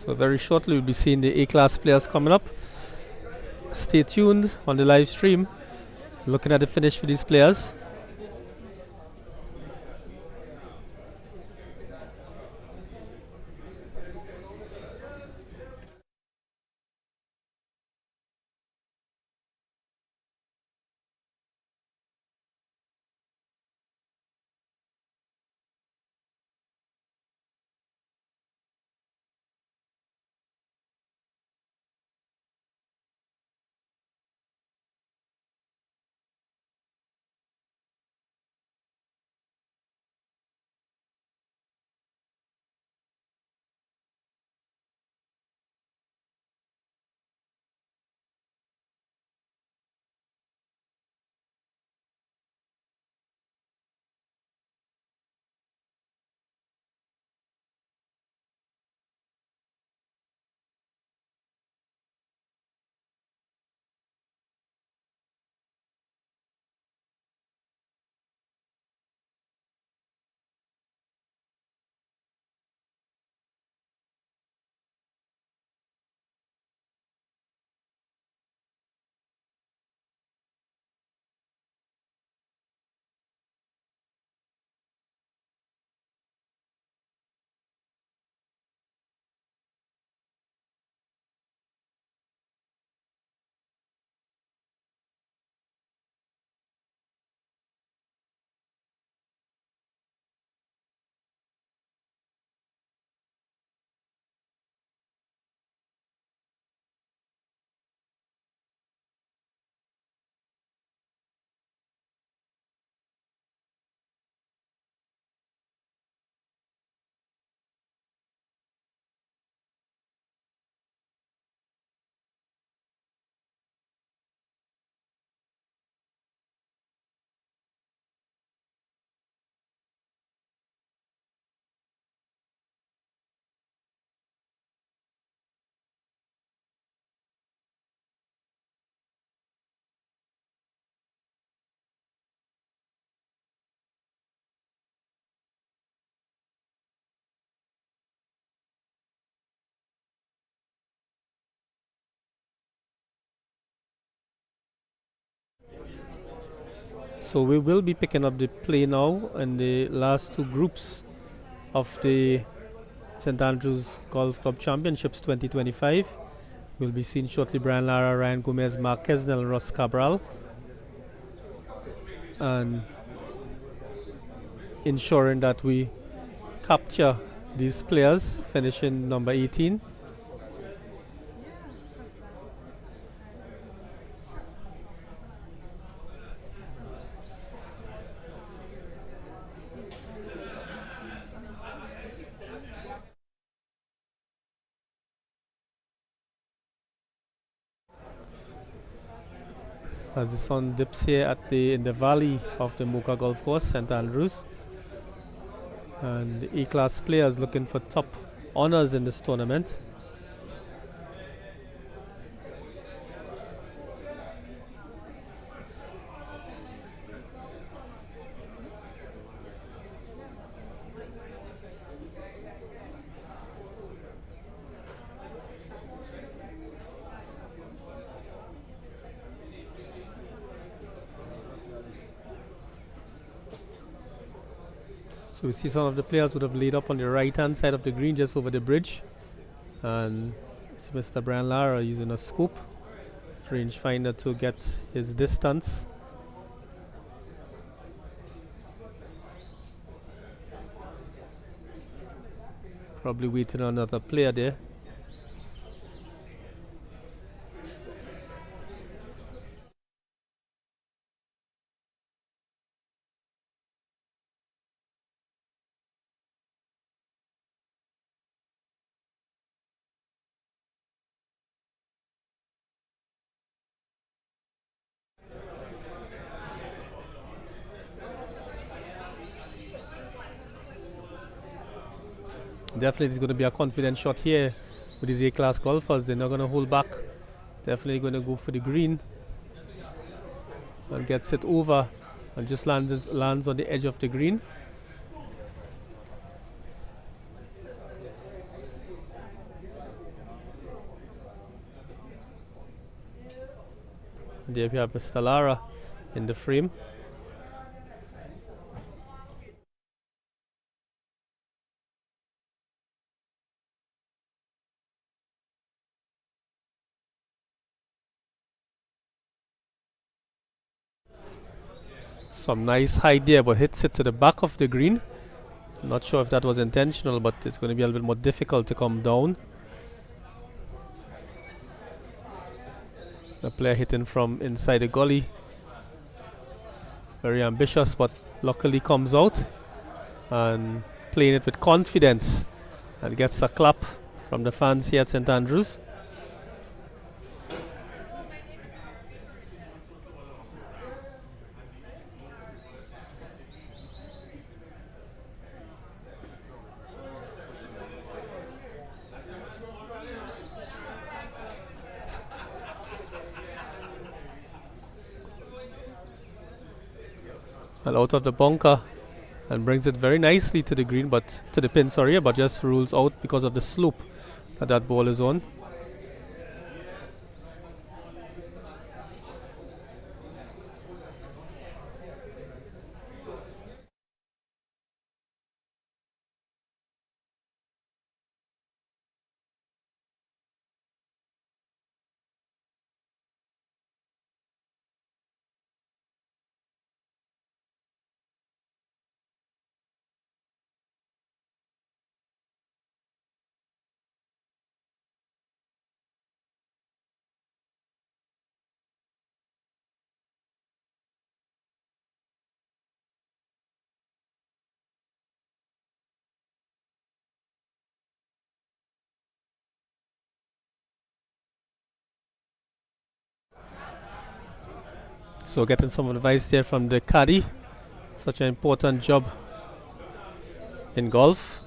So very shortly we'll be seeing the A-class players coming up. Stay tuned on the live stream, looking at the finish for these players. So we will be picking up the play now in the last two groups of the St. Andrews Golf Club Championships 2025. We'll be seeing shortly Brian Lara, Ryan Gomez, Mark Kesnell, and Ross Cabral. And ensuring that we capture these players, finishing number 18. As the sun dips here in the valley of the Mocha Golf Course, St. Andrews. And the A-class players looking for top honors in this tournament. So we see some of the players would have laid up on the right hand side of the green just over the bridge. And see Mr. Brian Lara using a scoop rangefinder to get his distance. Probably waiting on another player there. Definitely it's going to be a confident shot here with these A-class golfers. They're not going to hold back. Definitely going to go for the green. And gets it over and just lands on the edge of the green. And there we have Mr. Lara in the frame. Some nice height there, but hits it to the back of the green. Not sure if that was intentional, but it's going to be a little bit more difficult to come down. The player hitting from inside the gully. Very ambitious, but luckily comes out and playing it with confidence and gets a clap from the fans here at St. Andrews. And out of the bunker and brings it very nicely to the green, but to the pin, sorry, but just rules out because of the slope that ball is on. So getting some advice there from the caddy. Such an important job in golf.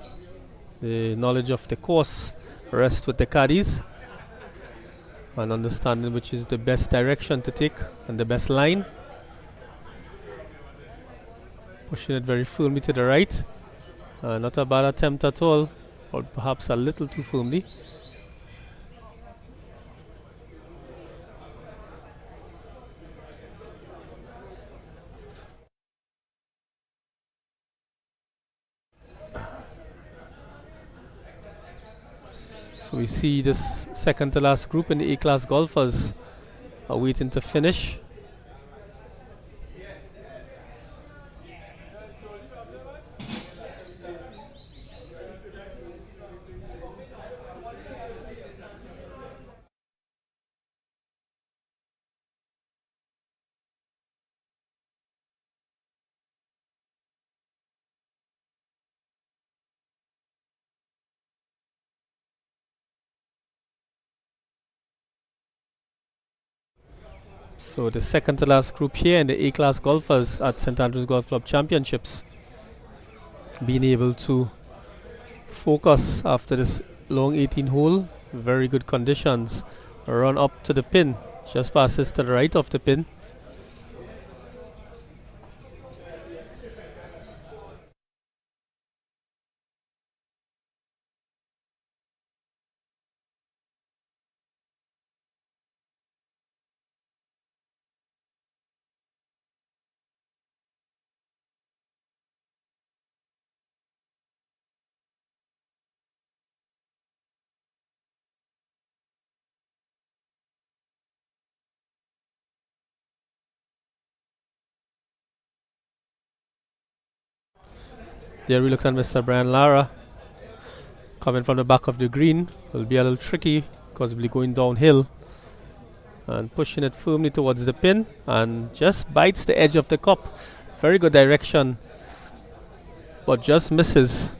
The knowledge of the course rests with the caddies and understanding which is the best direction to take and the best line. Pushing it very firmly to the right. Not a bad attempt at all, or perhaps a little too firmly. So we see this second to last group in the A-class golfers are waiting to finish. So the second to last group here in the A-class golfers at St. Andrews Golf Club Championships, being able to focus after this long 18 hole, very good conditions, run up to the pin, just passes to the right of the pin. There we look at Mr. Brian Lara coming from the back of the green. Will be a little tricky because we'll be going downhill and pushing it firmly towards the pin and just bites the edge of the cup. Very good direction, but just misses.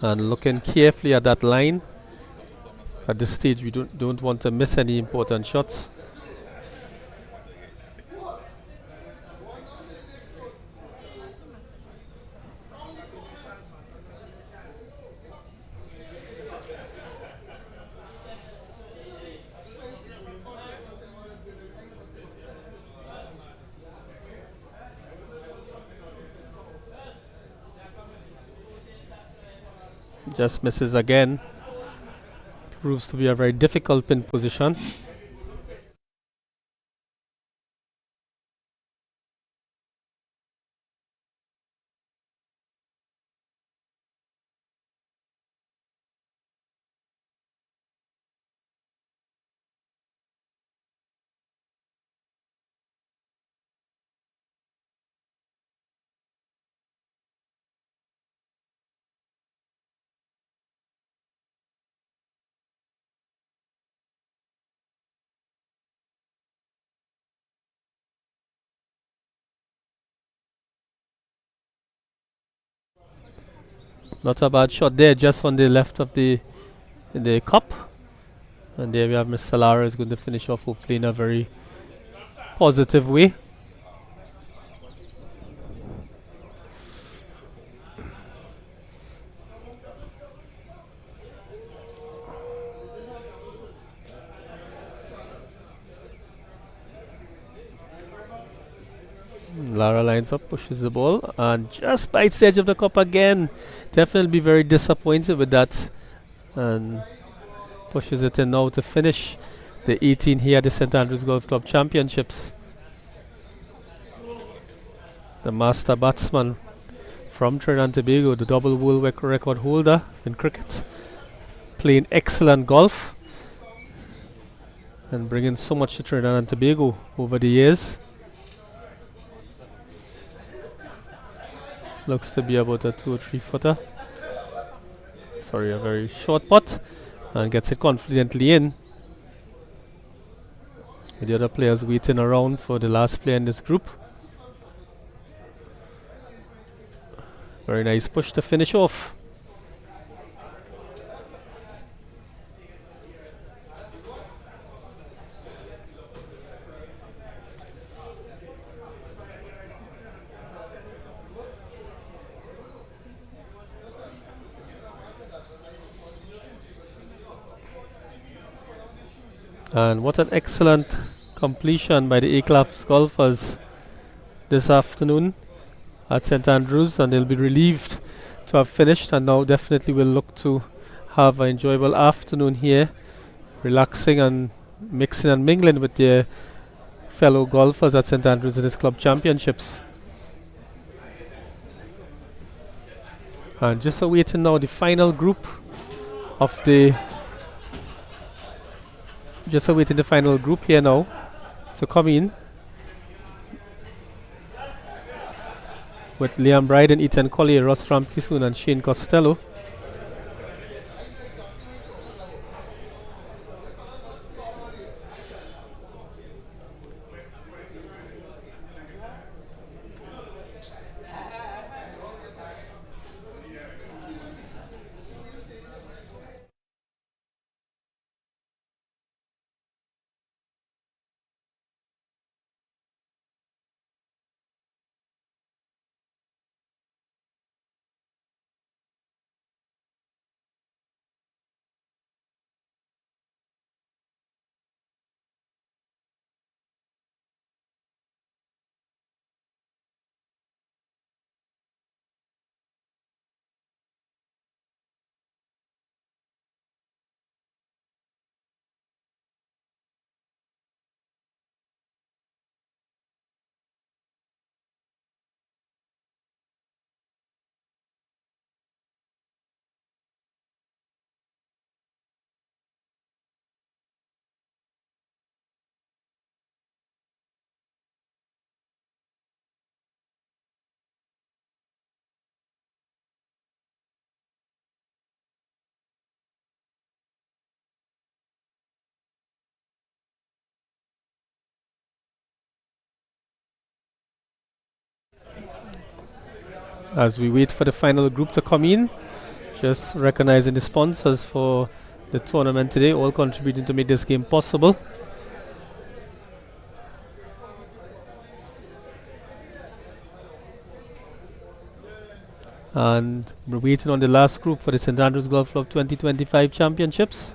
And looking carefully at that line. At this stage, we don't want to miss any important shots. Just misses again. Proves to be a very difficult pin position. Not a bad shot there, just on the left of the cup. And there we have Mr. Lara is going to finish off hopefully in a very positive way. Lara lines up, pushes the ball, and just bites the edge of the cup again. Definitely be very disappointed with that. And pushes it in now to finish the 18 here at the St. Andrews Golf Club Championships. The master batsman from Trinidad and Tobago, the double world record holder in cricket, playing excellent golf and bringing so much to Trinidad and Tobago over the years. Looks to be about a 2 or 3 footer. Sorry, a very short putt, and gets it confidently in. And the other players waiting around for the last player in this group. Very nice push to finish off. And what an excellent completion by the A-class golfers this afternoon at St. Andrews, and they'll be relieved to have finished, and now definitely will look to have an enjoyable afternoon here relaxing and mixing and mingling with their fellow golfers at St Andrews in his club championships. And just awaiting now the final group of the final group here now to come in, with Liam Bryden, Ethan Collier, Ross Ramkisoon and Shane Costello. As we wait for the final group to come in, just recognizing the sponsors for the tournament today, all contributing to make this game possible. And we're waiting on the last group for the St Andrews Golf Club 2025 Championships,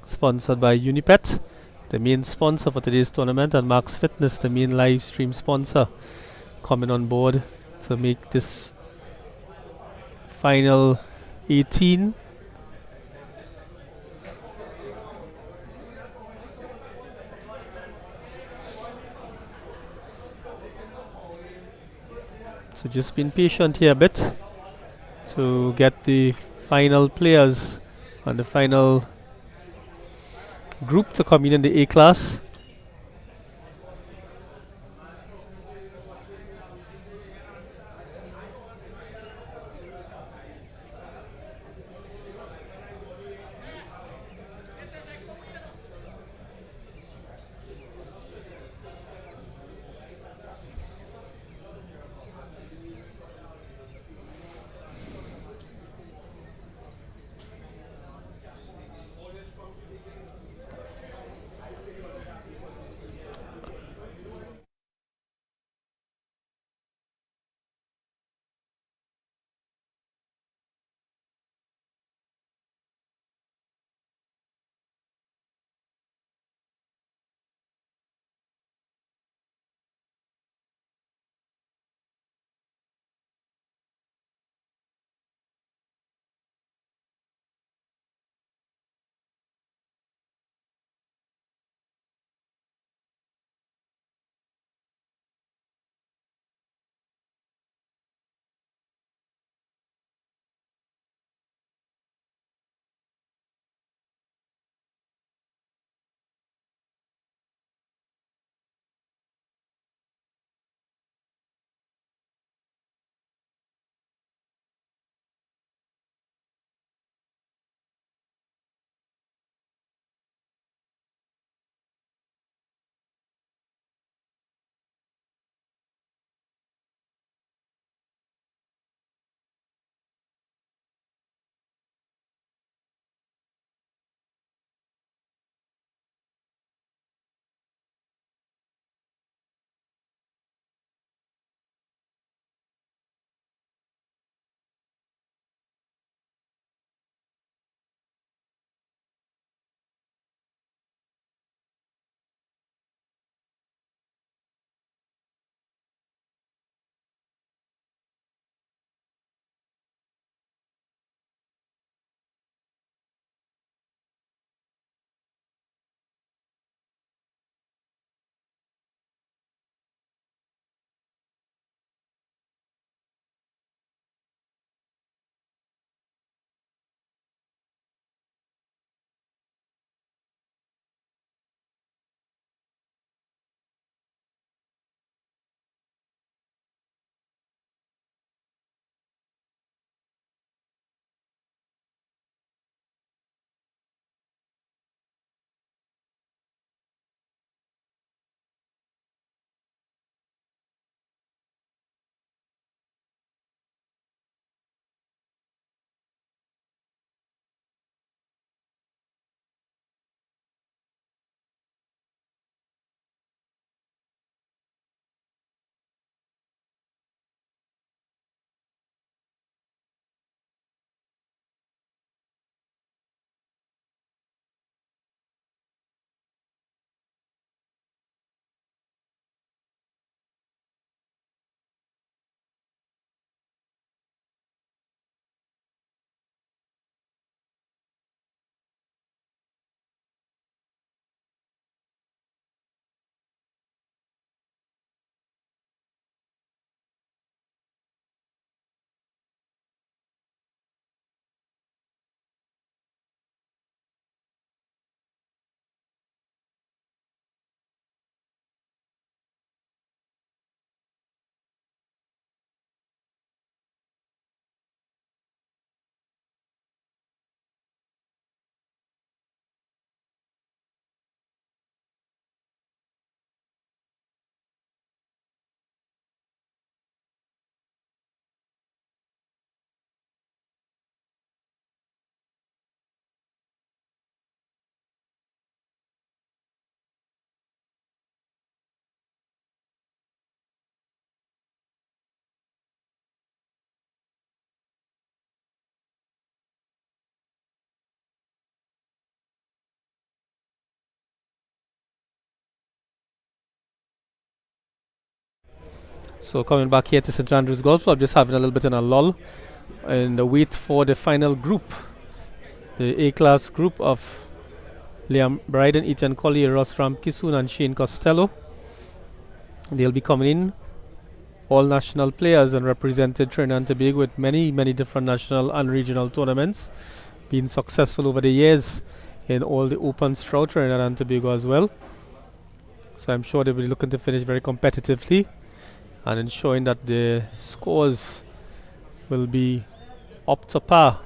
sponsored by UNIPET, the main sponsor for today's tournament, and Max Fitness, the main live stream sponsor, coming on board to make this final 18 so just being patient here a bit to get the final players and the final group to come in the A class. So coming back here to St Andrews Golf Club, just having a little bit in a lull in the wait for the final group, the A-class group of Liam Bryden, Ethan Collier, Ross Ramkisoon and Shane Costello. They'll be coming in, all national players, and represented Trinidad and Tobago with many different national and regional tournaments, being successful over the years in all the opens throughout Trinidad and Tobago as well. So I'm sure they'll be looking to finish very competitively and ensuring that the scores will be up to par.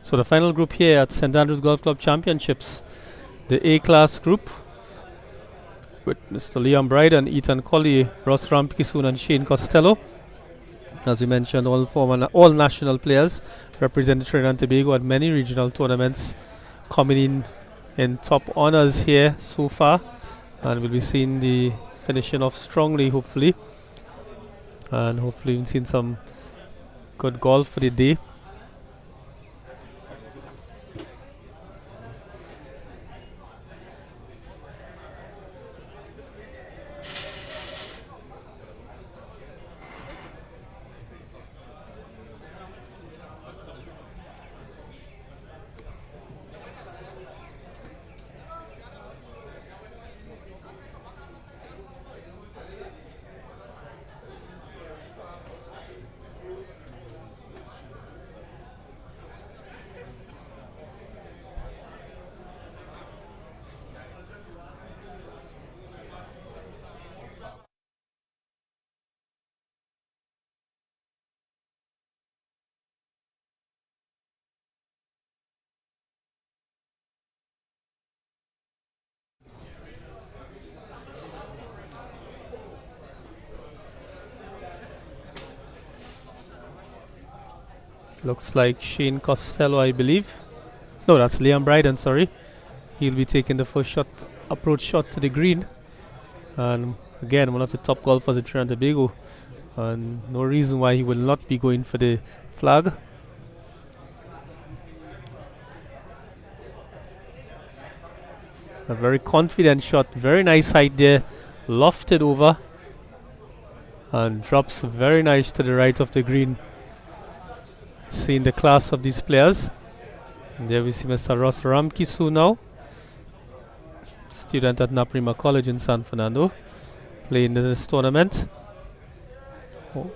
So the final group here at St Andrews Golf Club Championships, the A-class group with Mr. Liam Bryden, Ethan Collier, Ross Ramkisoon and Shane Costello. As we mentioned, all national players representing Trinidad and Tobago at many regional tournaments, coming in top honours here so far, and we'll be seeing the finishing off strongly, hopefully, and hopefully we'll see some good golf for the day. Looks like Shane Costello, I believe. No, that's Liam Bryden, sorry. He'll be taking the first shot, approach shot to the green. And again, one of the top golfers in Trinidad and Tobago. And no reason why he will not be going for the flag. A very confident shot, very nice height there, lofted over and drops very nice to the right of the green. Seeing the class of these players. And there we see Mr. Ross Ramkisu now, student at Naprima College in San Fernando, playing in this tournament.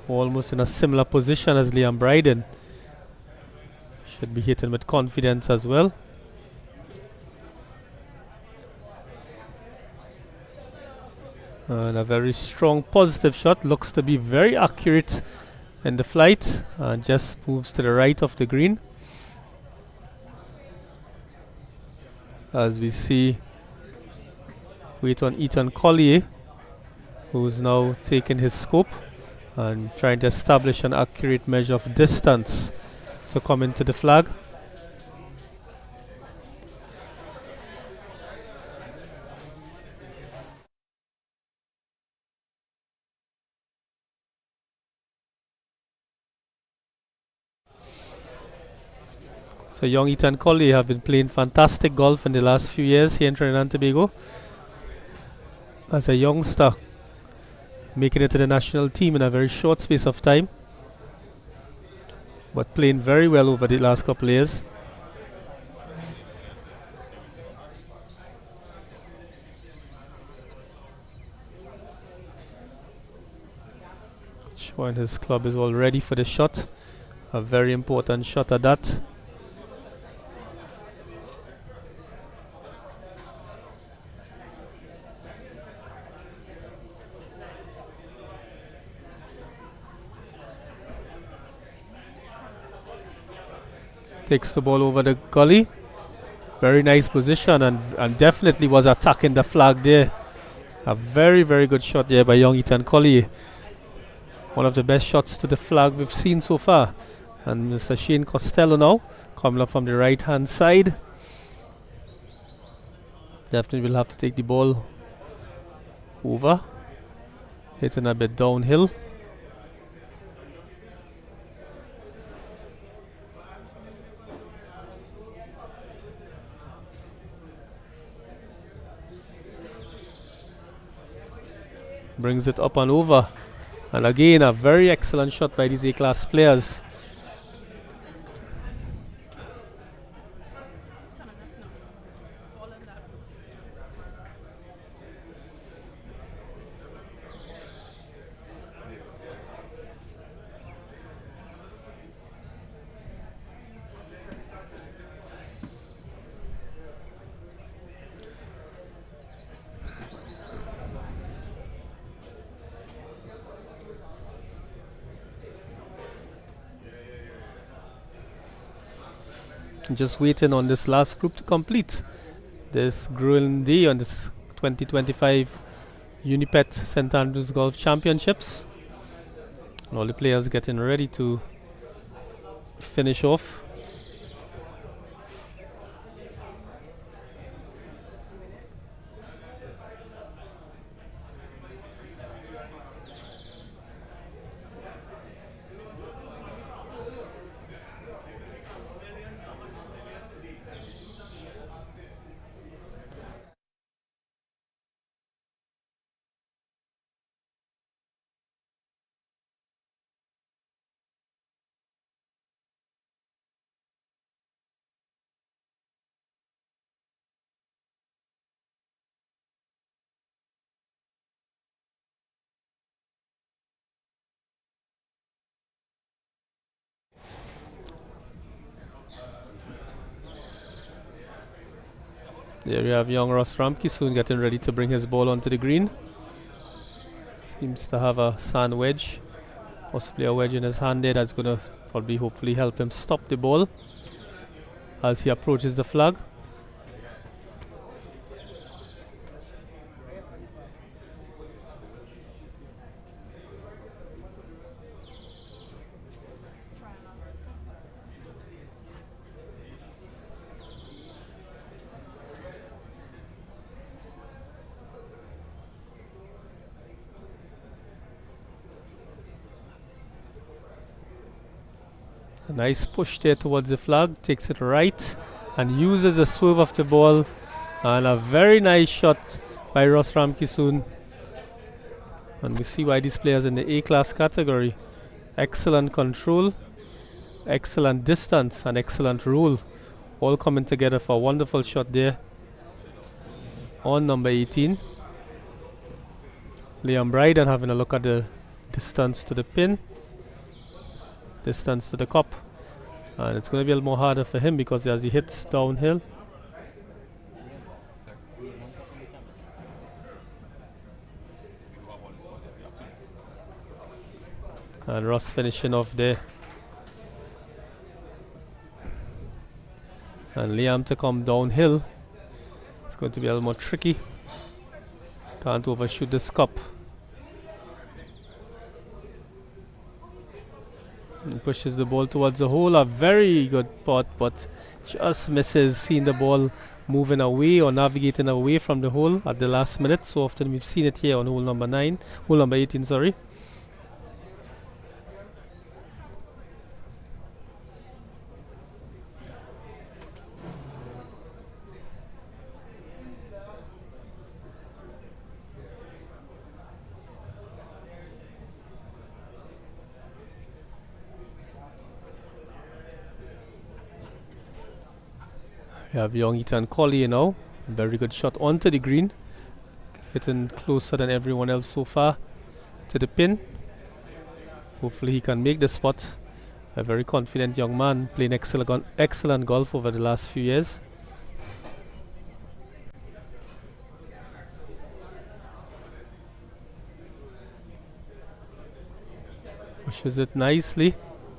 Almost in a similar position as Liam Bryden. Should be hitting with confidence as well. And a very strong positive shot, looks to be very accurate in the flight and just moves to the right of the green. As we see, wait on Ethan Collier, who's now taking his scope and trying to establish an accurate measure of distance to come into the flag. So young Ethan Collier have been playing fantastic golf in the last few years here in Trinidad and Tobago. As a youngster, making it to the national team in a very short space of time, but playing very well over the last couple of years. Showing his club is all ready for the shot. A very important shot at that. Takes the ball over the gully. Very nice position and definitely was attacking the flag there. A very, very good shot there by young Ethan Collier. One of the best shots to the flag we've seen so far. And Mr. Shane Costello now coming up from the right hand side. Definitely will have to take the ball over. Hitting a bit downhill. Brings it up and over. And again, a very excellent shot by these A-class players. Just waiting on this last group to complete this grueling day on this 2025 UNIPET St. Andrews Golf Championships. And all the players getting ready to finish off. There we have young Ross Ramke soon getting ready to bring his ball onto the green. Seems to have a sand wedge, possibly a wedge in his hand there that's going to probably hopefully help him stop the ball as he approaches the flag. A nice push there towards the flag, takes it right and uses the swerve of the ball, and a very nice shot by Ross Ramkisoon. And we see why these players in the A-class category. Excellent control, excellent distance and excellent roll, all coming together for a wonderful shot there on number 18. Liam Bryden having a look at the distance to the pin, distance to the cup, and it's going to be a little more harder for him because as he hits downhill. And Ross finishing off there. And Liam to come downhill. It's going to be a little more tricky. Can't overshoot this cup. And pushes the ball towards the hole. A very good pot, but just misses. Seeing the ball moving away or navigating away from the hole at the last minute. So often we've seen it here on hole number 18, sorry. We have young Ethan Collier now. Very good shot onto the green. Hitting closer than everyone else so far to the pin. Hopefully he can make the spot. A very confident young man playing excellent golf over the last few years. Pushes it nicely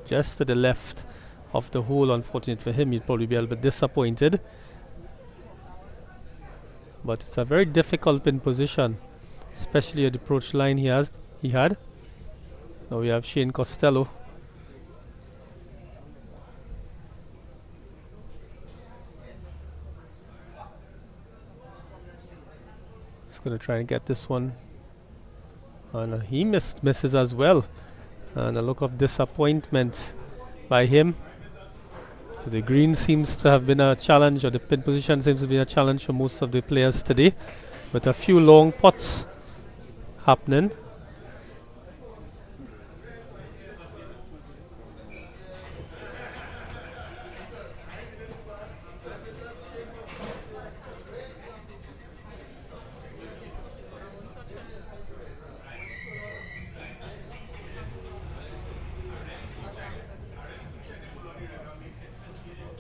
just to the left of the hole. Unfortunate for him, he'd probably be a little bit disappointed. But it's a very difficult pin position, especially at the approach line he had. Now we have Shane Costello. He's going to try and get this one. And he misses as well. And a look of disappointment by him. So the green seems to have been a challenge, or the pin position seems to be a challenge for most of the players today, with a few long putts happening.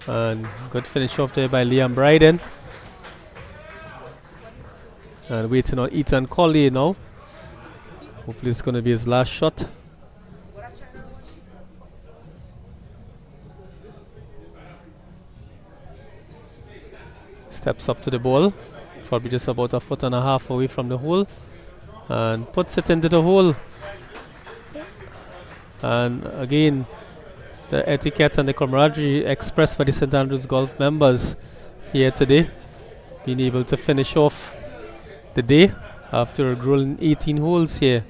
And good finish off there by Liam Bryden. And waiting on Ethan Collier now. Hopefully it's going to be his last shot. Steps up to the ball. Probably just about a foot and a half away from the hole. And puts it into the hole. And again, the etiquette and the camaraderie expressed by the St. Andrews Golf members here today, being able to finish off the day after a grueling 18 holes here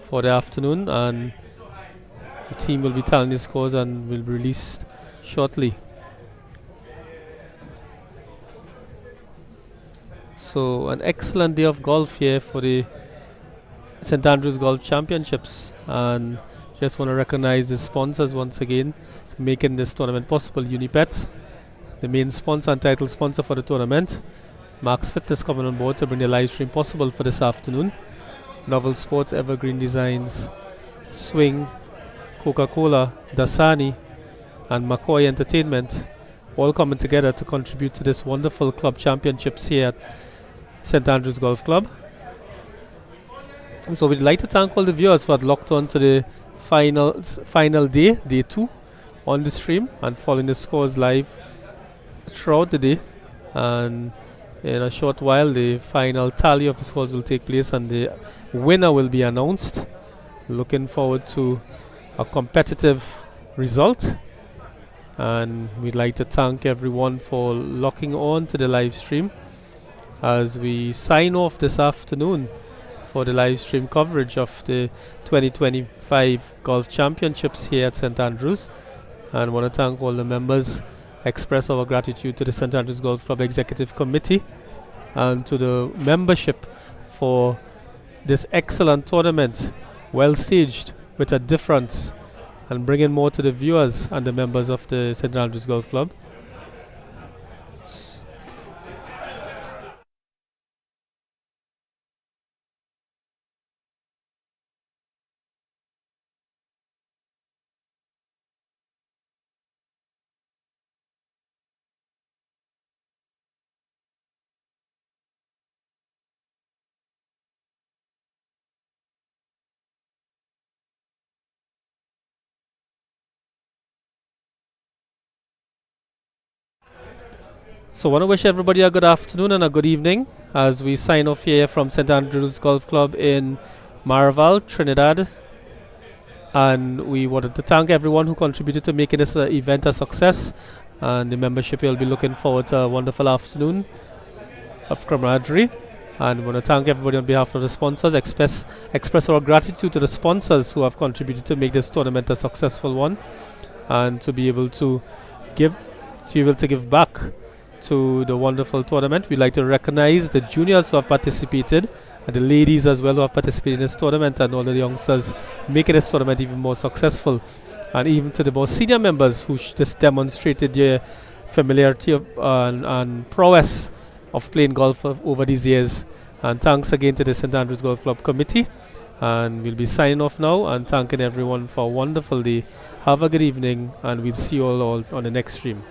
for the afternoon, and the team will be telling the scores and will be released shortly. So an excellent day of golf here for the St. Andrews Golf Championships, and just want to recognize the sponsors once again for making this tournament possible. UNIPET, the main sponsor and title sponsor for the tournament. Mark's Fitness coming on board to bring the live stream possible for this afternoon. Novel Sports, Evergreen Designs, Swing, Coca-Cola, Dasani and McCoy Entertainment, all coming together to contribute to this wonderful club championships here at St. Andrews Golf Club. So we'd like to thank all the viewers who had locked on to the final day 2 on the stream and following the scores live throughout the day. And in a short while the final tally of the scores will take place and the winner will be announced. Looking forward to a competitive result, and we'd like to thank everyone for locking on to the live stream as we sign off this afternoon for the live stream coverage of the 2025 Golf Championships here at St. Andrews. and want to thank all the members, express our gratitude to the St. Andrews Golf Club Executive Committee and to the membership for this excellent tournament, well staged with a difference and bringing more to the viewers and the members of the St. Andrews Golf Club. So I want to wish everybody a good afternoon and a good evening as we sign off here from St. Andrews Golf Club in Maraval, Trinidad. And we wanted to thank everyone who contributed to making this event a success. And the membership will be looking forward to a wonderful afternoon of camaraderie. And we want to thank everybody on behalf of the sponsors, express our gratitude to the sponsors who have contributed to make this tournament a successful one, and to be able to give back to the wonderful tournament. We'd like to recognize the juniors who have participated and the ladies as well who have participated in this tournament, and all the youngsters making this tournament even more successful, and even to the more senior members who just demonstrated their familiarity and prowess of playing golf over these years. And thanks again to the St. Andrews Golf Club Committee, and we'll be signing off now and thanking everyone for a wonderful day. Have a good evening, and we'll see you all on the next stream.